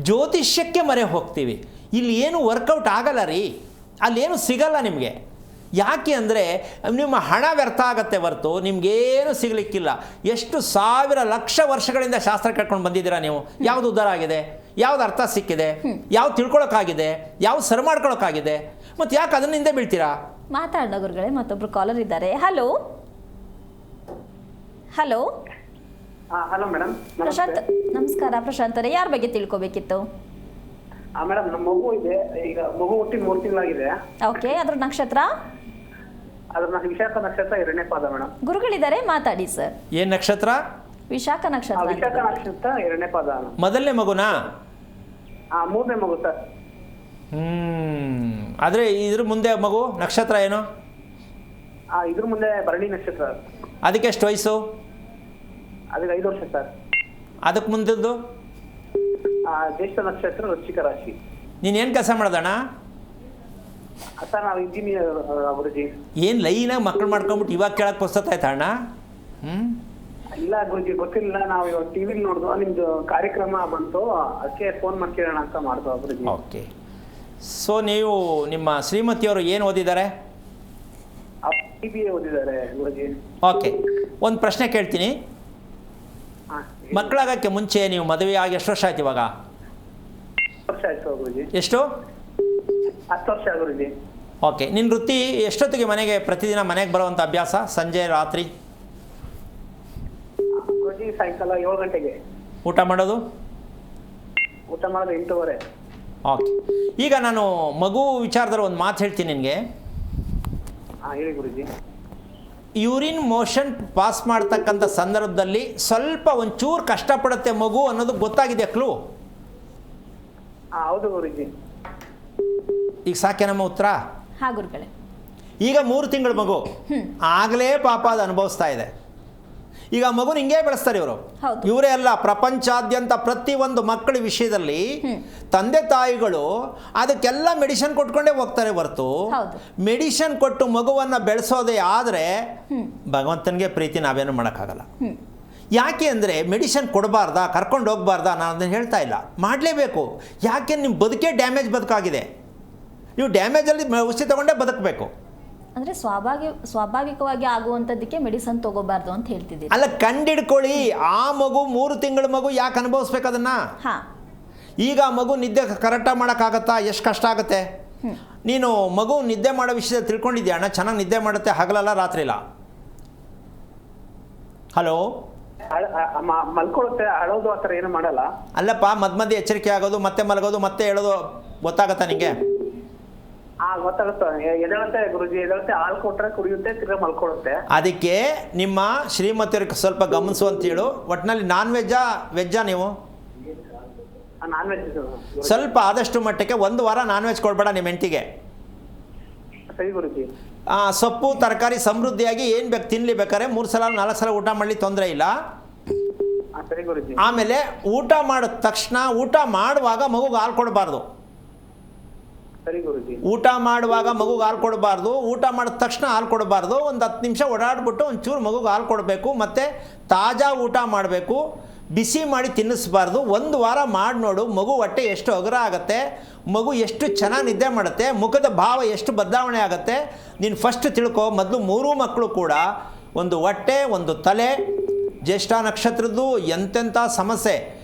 ಜ್ಯೋತಿಷ್ಯಕ್ಕೆ ಮೊರೆ ಹೋಗ್ತೀವಿ. ಇಲ್ಲಿ ಏನು ವರ್ಕೌಟ್ ಆಗಲ್ಲ ರೀ, ಅಲ್ಲೇನು ಸಿಗಲ್ಲ ನಿಮಗೆ. ಯಾಕೆ ಅಂದರೆ ನಿಮ್ಮ ಹಣ ವ್ಯರ್ಥ ಆಗತ್ತೆ ಹೊರತು ನಿಮಗೇನು ಸಿಗಲಿಕ್ಕಿಲ್ಲ. ಎಷ್ಟು ಸಾವಿರ ಲಕ್ಷ ವರ್ಷಗಳಿಂದ ಶಾಸ್ತ್ರ ಕಟ್ಕೊಂಡು ಬಂದಿದ್ದೀರಾ ನೀವು? ಯಾವುದು ಉದ್ಧಾರ ಆಗಿದೆ? ಯಾವ್ದು ಅರ್ಥ ಸಿಕ್ಕಿದೆ? ಯಾವ್ದು ತಿಳ್ಕೊಳಕ್ಕಾಗಿದೆ? ಯಾವ್ದು ಸರಿ ಮಾಡ್ಕೊಳಕ್ಕಾಗಿದೆ? ಮತ್ತು ಯಾಕೆ ಅದನ್ನ ಹಿಂದೆ ಬೀಳ್ತೀರಾ? ಮಾತಾಡೋಣ ಗುರುಗಳೇ. ಮತ್ತೊಬ್ರು ಕಾಲರ್ ಇದ್ದಾರೆ. Hello hello hello madam. Prashant, ನಮಸ್ಕಾರ. ಪ್ರಶಾಂತ್ ಅವರೇ, ಯಾರ ಬಗ್ಗೆ ತಿಳ್ಕೊಬೇಕಿತ್ತು? ಮೇಡಮ್, ನಮ್ಮ ಮಗು ಇದೆ. ಈಗ ಮಗು ಹುಟ್ಟಿ 3 ತಿಂಗಳಾಗಿದೆ. ಓಕೆ, ಅದ್ರ ನಕ್ಷತ್ರ? ಅದ್ರ ವಿಶಾಖ ನಕ್ಷತ್ರ 2ನೇ ಪಾದ ಮೇಡಮ್. ಗುರುಗಳಿದ್ದಾರೆ, ಮಾತಾಡಿ ಸರ್. ಏನು ನಕ್ಷತ್ರ? ವಿಶಾಖ ನಕ್ಷತ್ರ. ವಿಶಾಖ ನಕ್ಷತ್ರ 2ನೇ ಪಾದ. ಮೊದಲನೇ ಮಗುನಾ? 3ನೇ ಮಗು ಸರ್. ಆದರೆ ಇದ್ರ ಮುಂದೆ ಮಗು ನಕ್ಷತ್ರ ಏನು? ಇದ್ರ ಮುಂದೆ ಭರಣಿ ನಕ್ಷತ್ರ. ಅದಕ್ಕೆ ಎಷ್ಟು ವಯಸ್ಸು? ಅದಕ್ಕೆ 5 ವರ್ಷ ಸರ್. ಅದಕ್ಕೆ ಮುಂದದ್ದು ಜ್ಯೇಷ್ಠ ನಕ್ಷತ್ರ, ವೃಶ್ಚಿಕ ರಾಶಿ. ನೀನೇನು ಕೆಲಸ ಮಾಡೋದಣ್ಣ? ಸರ್, ನಾವು ಇಂಜಿನಿಯರ್ ಗುರುಜಿ. ಏನು ಲೈನಾಗಿ ಮಕ್ಕಳು ಮಾಡ್ಕೊಂಬಿಟ್ಟು ಇವಾಗ ಕೇಳಕ್ಕೆ ಪುಸ್ತಕ ಅಣ್ಣ? ಇಲ್ಲ ಗುರುಜಿ, ಗೊತ್ತಿಲ್ಲ. ನಾವು ಇವಾಗ ಟಿವಿಲಿ ನೋಡಿದ್ವು, ನಿಮ್ದು ಕಾರ್ಯಕ್ರಮ ಬಂತು, ಅದಕ್ಕೆ ಫೋನ್ ಮಾಡಿ ಕೇಳೋಣ ಅಂತ ಮಾಡ್ತೀವಿ ಗುರುಜಿ. ಓಕೆ. ಸೊ ನೀವು ನಿಮ್ಮ ಶ್ರೀಮತಿಯವರು ಏನು ಓದಿದ್ದಾರೆ? BBA ಓದಿದ್ದಾರೆ ಗುರುಜಿ. ಓಕೆ, ಒಂದು ಪ್ರಶ್ನೆ ಕೇಳ್ತೀನಿ. ಮಕ್ಕಳಾಗಕ್ಕೆ ಮುಂಚೆ ನೀವು ಮದುವೆ ಆಗಿ ಎಷ್ಟು ವರ್ಷ ಆಯ್ತು ಇವಾಗ? 10 ವರ್ಷ ಆಯ್ತು ಗುರುಜಿ. ಎಷ್ಟು? 10 ವರ್ಷ ಗುರುಜಿ. ಓಕೆ, ನಿನ್ನ ವೃತ್ತಿ ಎಷ್ಟೊತ್ತಿಗೆ ಪ್ರತಿದಿನ ಮನೆಗೆ ಬರುವಂಥ ಅಭ್ಯಾಸ? ಸಂಜೆ, ರಾತ್ರಿ? ಗುರುಜಿ ಸಾಯಂಕಾಲ 7 ಗಂಟೆಗೆ. ಊಟ ಮಾಡೋದು? ಊಟ ಮಾಡೋದು 8:30. ಓಕೆ. ಈಗ ನಾನು ಮಗು ವಿಚಾರದಲ್ಲಿ ಒಂದು ಮಾತು ಹೇಳ್ತೀನಿ ನಿನಗೆ. ಹೇಳಿ ಗುರುಜಿ. ಯೂರಿನ್ ಮೋಷನ್ ಪಾಸ್ ಮಾಡ್ತಕ್ಕಂಥ ಸಂದರ್ಭದಲ್ಲಿ ಸ್ವಲ್ಪ ಒಂಚೂರು ಕಷ್ಟಪಡುತ್ತೆ ಮಗು ಅನ್ನೋದು ಗೊತ್ತಾಗಿದೆ ಕ್ಲೂ? ಹೌದು ಗುರುಜಿ. ಈಗ ಸಾಕೆ ನಮ್ಮ ಉತ್ತರ? ಹಾಂ ಗುರುಗಳೇ. ಈಗ 3 ತಿಂಗಳ ಮಗು ಆಗಲೇ ಪಾಪ ಅದು ಅನುಭವಿಸ್ತಾ ಇದೆ. ಈಗ ಮಗುನ ಹಿಂಗೆ ಬೆಳೆಸ್ತಾರೆ ಇವರು. ಇವರೇ ಅಲ್ಲ, ಪ್ರಪಂಚಾದ್ಯಂತ ಪ್ರತಿಯೊಂದು ಮಕ್ಕಳ ವಿಷಯದಲ್ಲಿ ತಂದೆ ತಾಯಿಗಳು ಅದಕ್ಕೆಲ್ಲ ಮೆಡಿಸಿನ್ ಕೊಟ್ಕೊಂಡೇ ಹೋಗ್ತಾರೆ ಹೊರತು ಮೆಡಿಸಿನ್ ಕೊಟ್ಟು ಮಗುವನ್ನು ಬೆಳೆಸೋದೇ ಆದರೆ ಭಗವಂತನಿಗೆ ಪ್ರೀತಿ ನಾವೇನು ಮಾಡೋಕ್ಕಾಗಲ್ಲ. ಯಾಕೆ ಅಂದರೆ ಮೆಡಿಸಿನ್ ಕೊಡಬಾರ್ದಾ, ಕರ್ಕೊಂಡು ಹೋಗ್ಬಾರ್ದಾ, ನಾನು ಅದನ್ನು ಹೇಳ್ತಾ ಇಲ್ಲ, ಮಾಡಲೇಬೇಕು. ಯಾಕೆ ನಿಮ್ಮ ಬದುಕೇ ಡ್ಯಾಮೇಜ್ ಬದುಕಾಗಿದೆ. ನೀವು ಡ್ಯಾಮೇಜಲ್ಲಿ ಔಷಧಿ ತಗೊಂಡೇ ಬದುಕಬೇಕು. ಅಂದರೆ ಸ್ವಾಭಾವಿಕವಾಗಿ ಆಗುವಂಥದ್ದಕ್ಕೆ ಮೆಡಿಸನ್ ತಗೋಬಾರ್ದು ಅಂತ ಹೇಳ್ತಿದ್ದೀವಿ. ಅಲ್ಲ, ಕಂಡಿಡ್ಕೊಳ್ಳಿ. ಆ ಮಗು 3 ತಿಂಗಳ ಮಗು ಯಾಕೆ ಅನುಭವಿಸ್ಬೇಕು ಅದನ್ನು? ಈಗ ಮಗು ನಿದ್ದೆ ಕರೆಕ್ಟಾಗಿ ಮಾಡೋಕ್ಕಾಗತ್ತಾ? ಎಷ್ಟು ಕಷ್ಟ ಆಗುತ್ತೆ. ನೀನು ಮಗು ನಿದ್ದೆ ಮಾಡೋ ವಿಷಯದಲ್ಲಿ ತಿಳ್ಕೊಂಡಿದ್ಯಾ ಅಣ್ಣ? ಚೆನ್ನಾಗಿ ನಿದ್ದೆ ಮಾಡುತ್ತೆ, ಹಗಲಲ್ಲ ರಾತ್ರಿ ಇಲ್ಲ. ಹಲೋ, ಮಲ್ಕೊಳ್ಳುತ್ತೆ, ಅಳೋದು ಆ ಥರ ಏನು ಮಾಡಲ್ಲ. ಅಲ್ಲಪ್ಪ, ಮಧ್ಯೆ ಎಚ್ಚರಿಕೆ ಆಗೋದು, ಮತ್ತೆ ಮಲಗೋದು, ಮತ್ತೆ ಹೇಳೋದು ಗೊತ್ತಾಗತ್ತಾ ನಿಮಗೆ? ಗೊತ್ತಾಗುತ್ತೆ. ಎದಳತ್ತೆ ಗುರುಜಿ, ಎದಳತ್ತೆ, ಹಾಲು ಕೊಟ್ಟರೆ ಕುಡಿಯುತ್ತೆ, ತಿರ್ಗಾ ಮಲ್ಕೊಳ್ಳುತ್ತೆ. ಅದಕ್ಕೆ ನಿಮ್ಮ ಶ್ರೀಮತಿಯವ್ರಿಗೆ ಸ್ವಲ್ಪ ಗಮನಿಸು ಅಂತ ಹೇಳು. ಒಟ್ಟಿನಲ್ಲಿ ನಾನ್ ವೆಜ್ಜಾ ನೀವು? Non veg. ಸ್ವಲ್ಪ ಆದಷ್ಟು ಮಟ್ಟಕ್ಕೆ 1 ವಾರ ನಾನ್ ವೆಜ್ ಕೊಡಬೇಡ ನಿಮ್ಮ ಹೆಂಡತಿಗೆ. ಸರಿ ಗುರುಜಿ. ಸೊಪ್ಪು ತರಕಾರಿ ಸಮೃದ್ಧಿಯಾಗಿ ಏನು ಬೇಕು ತಿನ್ನಲಿ, ಬೇಕಾದ್ರೆ 3 ಸಲ 4 ಸಲ ಊಟ ಮಾಡಲಿ, ತೊಂದರೆ ಇಲ್ಲ. ಸರಿ ಗುರುಜಿ. ಆಮೇಲೆ ಊಟ ಮಾಡಿದ ತಕ್ಷಣ ಊಟ ಮಾಡುವಾಗ ಮಗುಗೆ ಹಾಲು ಕೊಡಬಾರ್ದು. ಸರಿ ಗುರುಜಿ. ಊಟ ಮಾಡುವಾಗ ಮಗುಗೆ ಹಾಲು ಕೊಡಬಾರ್ದು, ಊಟ ಮಾಡಿದ ತಕ್ಷಣ ಹಾಲು ಕೊಡಬಾರ್ದು. ಒಂದು 10 ನಿಮಿಷ ಓಡಾಡ್ಬಿಟ್ಟು ಒಂಚೂರು ಮಗುಗೆ ಹಾಲು ಕೊಡಬೇಕು. ಮತ್ತು ತಾಜಾ ಊಟ ಮಾಡಬೇಕು, ಬಿಸಿ ಮಾಡಿ ತಿನ್ನಿಸ್ಬಾರ್ದು. 1 ವಾರ ಮಾಡಿ ನೋಡು, ಮಗು ಹೊಟ್ಟೆ ಎಷ್ಟು ಹಗುರ ಆಗುತ್ತೆ, ಮಗು ಎಷ್ಟು ಚೆನ್ನಾಗಿ ನಿದ್ದೆ ಮಾಡುತ್ತೆ, ಮುಖದ ಭಾವ ಎಷ್ಟು ಬದಲಾವಣೆ ಆಗುತ್ತೆ. ನೀನು ಫಸ್ಟ್ ತಿಳ್ಕೊ. ಮೊದಲು 3 ಮಕ್ಕಳು ಕೂಡ ಒಂದು ಹೊಟ್ಟೆ, ಒಂದು ತಲೆ, ಜ್ಯೇಷ್ಠ ನಕ್ಷತ್ರದ್ದು ಎಂತೆಂಥ ಸಮಸ್ಯೆ,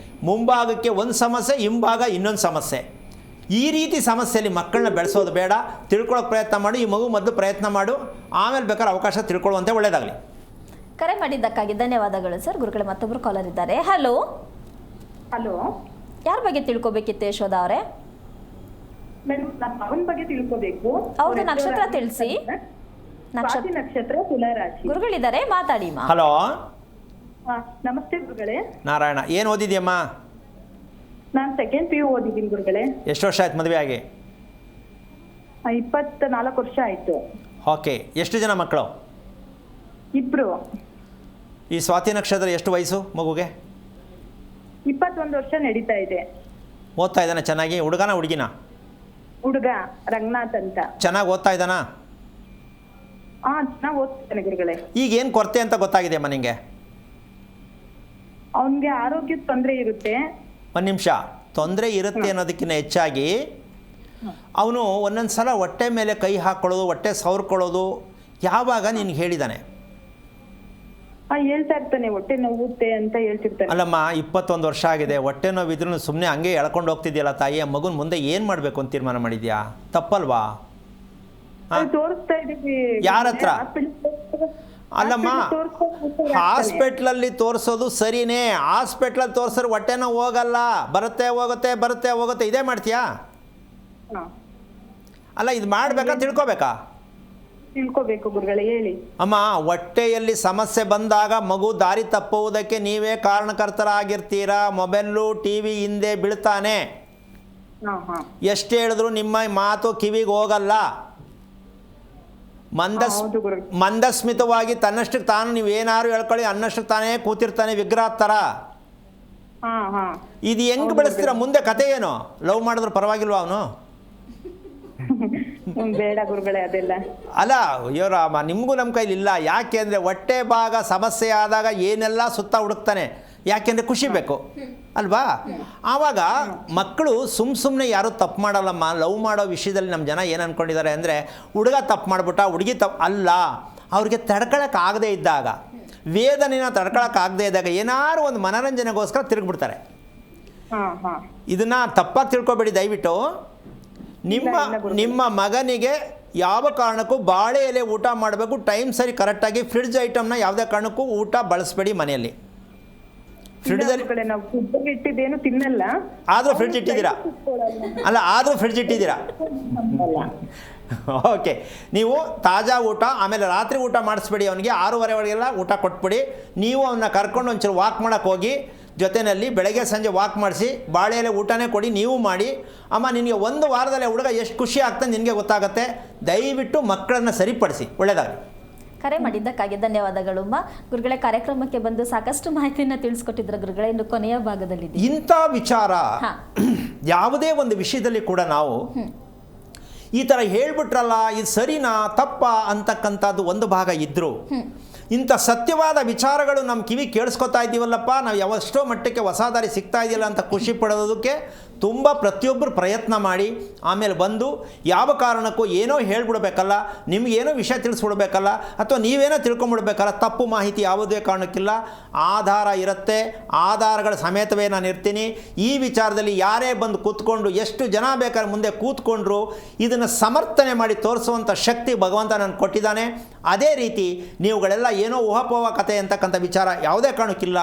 ಮುಂಭಾಗಕ್ಕೆ ಒಂದು ಸಮಸ್ಯೆ, ಹಿಂಭಾಗ ಇನ್ನೊಂದು ಸಮಸ್ಯೆ. ಈ ರೀತಿ ಸಮಸ್ಯೆಯಲ್ಲಿ ಮಕ್ಕಳನ್ನ ಬೆಳೆಸೋದು ಬೇಡ. ತಿಳ್ಕೊಳ್ಳೋಕೆ ಪ್ರಯತ್ನ ಮಾಡು. ಈ ಮಗು ಮೊದಲು ಪ್ರಯತ್ನ ಮಾಡು, ಆಮೇಲೆ ಬೇಕಾದ್ರೆ ಅವಕಾಶ ತಿಳ್ಕೊಳ್ಳುವಂತೆ. ಒಳ್ಳೆಯದಾಗಲಿ. ಕರೆ ಮಾಡಿದ್ದಕ್ಕಾಗಿ ಧನ್ಯವಾದಗಳು ಸರ್. ಗುರುಗಳೇ, ಮತ್ತೊಬ್ಬರು ಕಾಲರ್ ಇದ್ದಾರೆ. ಹಲೋ. ಹಲೋ, ಯಾರ ಬಗ್ಗೆ ತಿಳ್ಕೊಬೇಕಿತ್ತು ಯಶೋಧ ಅವರೇ? ಮೇಡಮ್, ನಮ್ಮ ಮಗನ ಬಗ್ಗೆ ತಿಳ್ಕೋಬೇಕು. ಅವ್ರದ್ದು ನಕ್ಷತ್ರ ತಿಳಿಸಿ. ನಕ್ಷತ್ರ ತುಲಾರಾಶಿ. ಗುರುಗಳಿದ್ದಾರೆ, ಮಾತಾಡಿ ಮಾ. ಹಲೋ, ನಮಸ್ತೆ ಗುರುಗಳೇ. ನಾರಾಯಣ. ಏನು ಓದಿದ್ಯಮ್ಮ? ನಾನು 2nd PU ಓದಿದ್ದೀನಿ ಗುರುಗಳೇ. ಎಷ್ಟು ವರ್ಷ ಆಯ್ತು ಮದುವೆ ಆಗಿ? 24 ವರ್ಷ ಆಯ್ತು. ಓಕೆ. ಎಷ್ಟು ಜನ ಮಕ್ಕಳು? 2. ಈ ಸ್ವಾತಿ ನಕ್ಷತ್ರ ಎಷ್ಟು ವಯಸ್ಸು ಮಗುಗೆ? 21 ವರ್ಷ ನಡೀತಾ ಇದೆ. ಓದ್ತಾ ಇದ್ದಾನೆ ಚೆನ್ನಾಗಿ? ಹುಡುಗನ ಹುಡುಗಿನ? ಹುಡುಗ ರಂಗನಾಥ್ ಅಂತ. ಚೆನ್ನಾಗಿ ಓದ್ತಾ ಇದ್ದಾನಾ? ಚೆನ್ನಾಗಿ ಓದ್ತಾನೆ ಗುರುಗಳೇ. ಈಗ ಏನು ಕೊರತೆ ಅಂತ ಗೊತ್ತಾಗಿದೆಯಮ್ಮ ನಿಮಗೆ? ಅವನಿಗೆ ಆರೋಗ್ಯದ ತೊಂದರೆ ಇರುತ್ತೆ. ಒಂದು ನಿಮಿಷ. ತೊಂದರೆ ಇರುತ್ತೆ ಅನ್ನೋದಕ್ಕಿಂತ ಹೆಚ್ಚಾಗಿ ಅವನು ಒಂದೊಂದು ಸಲ ಹೊಟ್ಟೆ ಮೇಲೆ ಕೈ ಹಾಕ್ಕೊಳ್ಳೋದು, ಹೊಟ್ಟೆ ಸವರ್ಕೊಳ್ಳೋದು ಯಾವಾಗ ನಿನಗೆ ಹೇಳಿದ್ದಾನೆ? ಹೇಳ್ತಾ ಇರ್ತಾನೆ, ಹೊಟ್ಟೆ ನೋವುತ್ತೆ ಅಂತ ಹೇಳ್ತಿರ್ತಾನೆ. ಅಲ್ಲಮ್ಮ, 21 ವರ್ಷ ಆಗಿದೆ, ಹೊಟ್ಟೆ ನೋವಿದ್ರೂ ಸುಮ್ಮನೆ ಹಂಗೆ ಎಳ್ಕೊಂಡು ಹೋಗ್ತಿದ್ಯಲ್ಲ ತಾಯಿ. ಆ ಮಗುನ ಮುಂದೆ ಏನು ಮಾಡಬೇಕು ಅಂತ ತೀರ್ಮಾನ ಮಾಡಿದ್ಯಾ? ತಪ್ಪಲ್ವಾ? ತೋರಿಸ್ತಾ ಇದೀವಿ. ಯಾರ ಹತ್ರ? ಅಲ್ಲಮ್ಮ, ಹಾಸ್ಪಿಟ್ಲಲ್ಲಿ ತೋರಿಸೋದು ಸರಿನೇ. ಹಾಸ್ಪಿಟ್ಲಲ್ಲಿ ತೋರಿಸಿದ್ರೆ ಹೊಟ್ಟೆನೋ ಹೋಗಲ್ಲ, ಬರುತ್ತೆ ಹೋಗುತ್ತೆ, ಬರುತ್ತೆ ಹೋಗುತ್ತೆ, ಇದೇ ಮಾಡ್ತೀಯಾ? ಅಲ್ಲ, ಇದು ಮಾಡಬೇಕಾ ತಿಳ್ಕೊಬೇಕಾ? ತಿಳ್ಕೊಬೇಕು ಗುರುಗಳೇ, ಹೇಳಿ. ಅಮ್ಮ, ಹೊಟ್ಟೆಯಲ್ಲಿ ಸಮಸ್ಯೆ ಬಂದಾಗ ಮಗು ದಾರಿ ತಪ್ಪುವುದಕ್ಕೆ ನೀವೇ ಕಾರಣಕರ್ತರಾಗಿರ್ತೀರಾ. ಮೊಬೈಲು TV ಹಿಂದೆ ಬೀಳ್ತಾನೆ. ಎಷ್ಟು ಹೇಳಿದ್ರು ನಿಮ್ಮ ಮಾತು ಕಿವಿಗೆ ಹೋಗಲ್ಲ. ಮಂದಸ್ಮಿತವಾಗಿ ತನ್ನಷ್ಟಕ್ಕೆ ತಾನು ನೀವೇನಾರು ಹೇಳ್ಕೊಳ್ಳಿ, ಅನ್ನಷ್ಟಕ್ಕೆ ತಾನೇ ಕೂತಿರ್ತಾನೆ ವಿಗ್ರಹ ಥರ. ಇದು ಹೆಂಗೆ ಬೆಳೆಸ್ತೀರಾ? ಮುಂದೆ ಕತೆ ಏನು? ಲವ್ ಮಾಡಿದ್ರು ಪರವಾಗಿಲ್ವ ಅವನು? ಬೇಡ ಗುರುಗಳೇ ಅದೆಲ್ಲ. ಅಲ್ಲ ಇವರ ನಿಮಗೂ ನಮ್ಮ ಕೈಲಿ ಇಲ್ಲ. ಯಾಕೆ ಅಂದರೆ ಹೊಟ್ಟೆ ಭಾಗ ಸಮಸ್ಯೆ ಆದಾಗ ಏನೆಲ್ಲ ಸುತ್ತ ಹುಡುಕ್ತಾನೆ. ಯಾಕೆಂದರೆ ಖುಷಿ ಬೇಕು ಅಲ್ವಾ? ಆವಾಗ ಮಕ್ಕಳು ಸುಮ್ಮನೆ ಯಾರೂ ತಪ್ಪು ಮಾಡಲ್ಲಮ್ಮ. ಲವ್ ಮಾಡೋ ವಿಷಯದಲ್ಲಿ ನಮ್ಮ ಜನ ಏನು ಅಂದ್ಕೊಂಡಿದ್ದಾರೆ ಅಂದರೆ, ಹುಡುಗ ತಪ್ಪು ಮಾಡಿಬಿಟ್ಟ, ಹುಡುಗಿ ತಪ್ಪು ಅಲ್ಲ. ಅವ್ರಿಗೆ ತಡ್ಕೊಳಕ್ಕಾಗದೇ ಇದ್ದಾಗ, ವೇದನೆನ ತಡ್ಕೊಳಕ್ಕಾಗದೇ ಇದ್ದಾಗ ಏನಾದ್ರು ಒಂದು ಮನೋರಂಜನೆಗೋಸ್ಕರ ತಿರುಗಿಬಿಡ್ತಾರೆ. ಇದನ್ನು ತಪ್ಪಾಗಿ ತಿಳ್ಕೊಬೇಡಿ ದಯವಿಟ್ಟು. ನಿಮ್ಮ ಮಗನಿಗೆ ಯಾವ ಕಾರಣಕ್ಕೂ ಬಾಳೆ ಎಲೆ ಊಟ ಮಾಡಬೇಕು, ಟೈಮ್ ಸರಿ ಕರೆಕ್ಟಾಗಿ. ಫ್ರಿಡ್ಜ್ ಐಟಮ್ನ ಯಾವುದೇ ಕಾರಣಕ್ಕೂ ಊಟ ಬಳಸಬೇಡಿ ಮನೆಯಲ್ಲಿ. ಫ್ರಿಡ್ಜಲ್ಲಿ ಕಡೆ ನಾವು ಫ್ರಿಡ್ಜಲ್ಲಿ ಇಟ್ಟಿದ್ದೇನು ತಿನ್ನಲ್ಲ. ಆದರೂ ಫ್ರಿಡ್ಜ್ ಇಟ್ಟಿದ್ದೀರಾ? ಅಲ್ಲ, ಆದರೂ ಫ್ರಿಡ್ಜ್ ಇಟ್ಟಿದ್ದೀರಾ? ಓಕೆ. ನೀವು ತಾಜಾ ಊಟ, ಆಮೇಲೆ ರಾತ್ರಿ ಊಟ ಮಾಡಿಸ್ಬೇಡಿ ಅವನಿಗೆ. 6:30 ಒಳಗೆಲ್ಲ ಊಟ ಕೊಟ್ಬಿಡಿ. ನೀವು ಅವನ್ನ ಕರ್ಕೊಂಡು ಒಂಚೂರು ವಾಕ್ ಮಾಡೋಕ್ಕೆ ಹೋಗಿ, ಜೊತೆಯಲ್ಲಿ ಬೆಳಗ್ಗೆ ಸಂಜೆ ವಾಕ್ ಮಾಡಿಸಿ, ಬಾಳೆ ಎಲೆ ಊಟನೇ ಕೊಡಿ, ನೀವು ಮಾಡಿ. ಅಮ್ಮ ನಿನಗೆ 1 ವಾರದಲ್ಲಿ ಹುಡುಗ ಎಷ್ಟು ಖುಷಿ ಆಗ್ತದೆ ನಿನಗೆ ಗೊತ್ತಾಗುತ್ತೆ. ದಯವಿಟ್ಟು ಮಕ್ಕಳನ್ನು ಸರಿಪಡಿಸಿ. ಒಳ್ಳೆಯದಾಗಲಿ. ಕರೆ ಮಾಡಿದ್ದಕ್ಕಾಗಿ ಧನ್ಯವಾದಗಳು ಅಮ್ಮ. ಗುರುಗಳೇ, ಕಾರ್ಯಕ್ರಮಕ್ಕೆ ಬಂದು ಸಾಕಷ್ಟು ಮಾಹಿತಿಯನ್ನು ತಿಳಿಸ್ಕೊಟ್ಟಿದ್ರು ಗುರುಗಳೇ. ಇನ್ನು ಕೊನೆಯ ಭಾಗದಲ್ಲಿದೆ ಇಂಥ ವಿಚಾರ. ಯಾವುದೇ ಒಂದು ವಿಷಯದಲ್ಲಿ ಕೂಡ ನಾವು ಈ ಥರ ಹೇಳ್ಬಿಟ್ರಲ್ಲ, ಇದು ಸರಿನಾ ತಪ್ಪಾ ಅಂತಕ್ಕಂಥದ್ದು ಒಂದು ಭಾಗ ಇದ್ದರೂ, ಇಂಥ ಸತ್ಯವಾದ ವಿಚಾರಗಳು ನಮ್ಮ ಕಿವಿ ಕೇಳಿಸ್ಕೊತಾ ಇದ್ದೀವಲ್ಲಪ್ಪ, ನಾವು ಯಾವಷ್ಟೋ ಮಟ್ಟಕ್ಕೆ ಹೊಸ ದಾರಿ ಸಿಗ್ತಾ ಇದೆಯಲ್ಲ ಅಂತ ಖುಷಿ ಪಡೋದಕ್ಕೆ ತುಂಬ ಪ್ರತಿಯೊಬ್ಬರು ಪ್ರಯತ್ನ ಮಾಡಿ ಆಮೇಲೆ ಬಂದು ಯಾವ ಕಾರಣಕ್ಕೂ ಏನೋ ಹೇಳ್ಬಿಡ್ಬೇಕಲ್ಲ, ನಿಮಗೇನೋ ವಿಷಯ ತಿಳಿಸ್ಬಿಡ್ಬೇಕಲ್ಲ, ಅಥವಾ ನೀವೇನೋ ತಿಳ್ಕೊಂಬಿಡ್ಬೇಕಲ್ಲ. ತಪ್ಪು ಮಾಹಿತಿ ಯಾವುದೇ ಕಾರಣಕ್ಕಿಲ್ಲ. ಆಧಾರ ಇರುತ್ತೆ, ಆಧಾರಗಳ ಸಮೇತವೇ ನಾನು ಇರ್ತೀನಿ. ಈ ವಿಚಾರದಲ್ಲಿ ಯಾರೇ ಬಂದು ಕೂತ್ಕೊಂಡು ಎಷ್ಟು ಜನ ಬೇಕಾದ್ರೆ ಮುಂದೆ ಕೂತ್ಕೊಂಡ್ರು ಇದನ್ನು ಸಮರ್ಥನೆ ಮಾಡಿ ತೋರಿಸುವಂಥ ಶಕ್ತಿ ಭಗವಂತ ನನಗೆ ಕೊಟ್ಟಿದ್ದಾನೆ. ಅದೇ ರೀತಿ ನೀವುಗಳೆಲ್ಲ ಏನೋ ಊಹಾಪೋಹ ಕಥೆ ಅಂತಕ್ಕಂಥ ವಿಚಾರ ಯಾವುದೇ ಕಾರಣಕ್ಕಿಲ್ಲ.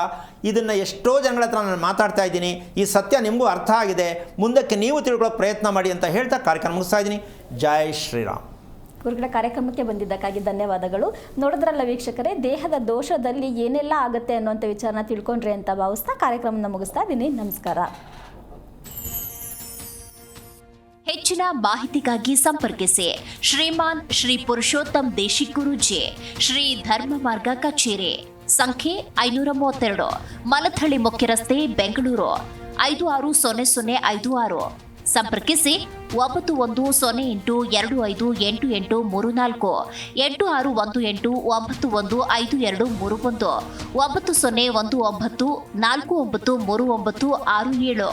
ಇದನ್ನು ಎಷ್ಟೋ ಜನಗಳ ಹತ್ರ ನಾನು ಮಾತಾಡ್ತಾ ಇದ್ದೀನಿ. ಈ ಸತ್ಯ ನಿಮಗೂ ಅರ್ಥ ಆಗಿದೆ, ಮುಂದಕ್ಕೆ ನೀವು ತಿಳ್ಕೊಳ್ಳೋಕೆ ಪ್ರಯತ್ನ ಮಾಡಿ ಅಂತ ಹೇಳ್ತಾ ಕಾರ್ಯಕ್ರಮ ಮುಗಿಸ್ತಾ ಇದ್ದೀನಿ. ಜೈ ಶ್ರೀರಾಮ್. ಗುರುಗಳ ಕಾರ್ಯಕ್ರಮಕ್ಕೆ ಬಂದಿದ್ದಕ್ಕಾಗಿ ಧನ್ಯವಾದಗಳು. ನೋಡಿದ್ರಲ್ಲ ವೀಕ್ಷಕರೇ, ದೇಹದ ದೋಷದಲ್ಲಿ ಏನೆಲ್ಲ ಆಗುತ್ತೆ ಅನ್ನುವಂಥ ವಿಚಾರನ ತಿಳ್ಕೊಂಡ್ರಿ ಅಂತ ಭಾವಿಸ್ತಾ ಕಾರ್ಯಕ್ರಮನ ಮುಗಿಸ್ತಾ ಇದ್ದೀನಿ. ನಮಸ್ಕಾರ. ಹೆಚ್ಚಿನ ಮಾಹಿತಿಗಾಗಿ ಸಂಪರ್ಕಿಸಿ ಶ್ರೀಮಾನ್ ಶ್ರೀ ಪುರುಷೋತ್ತಮ್ ದೇಶಿಕ್ ಗುರೂಜಿ, ಶ್ರೀ ಧರ್ಮ ಮಾರ್ಗ ಕಚೇರಿ, ಸಂಖ್ಯೆ 532, ಮಲಥಳ್ಳಿ ಮುಖ್ಯ ರಸ್ತೆ, ಬೆಂಗಳೂರು 560056. ಸಂಪರ್ಕಿಸಿ 9108258834, 8618915231, 901949493967.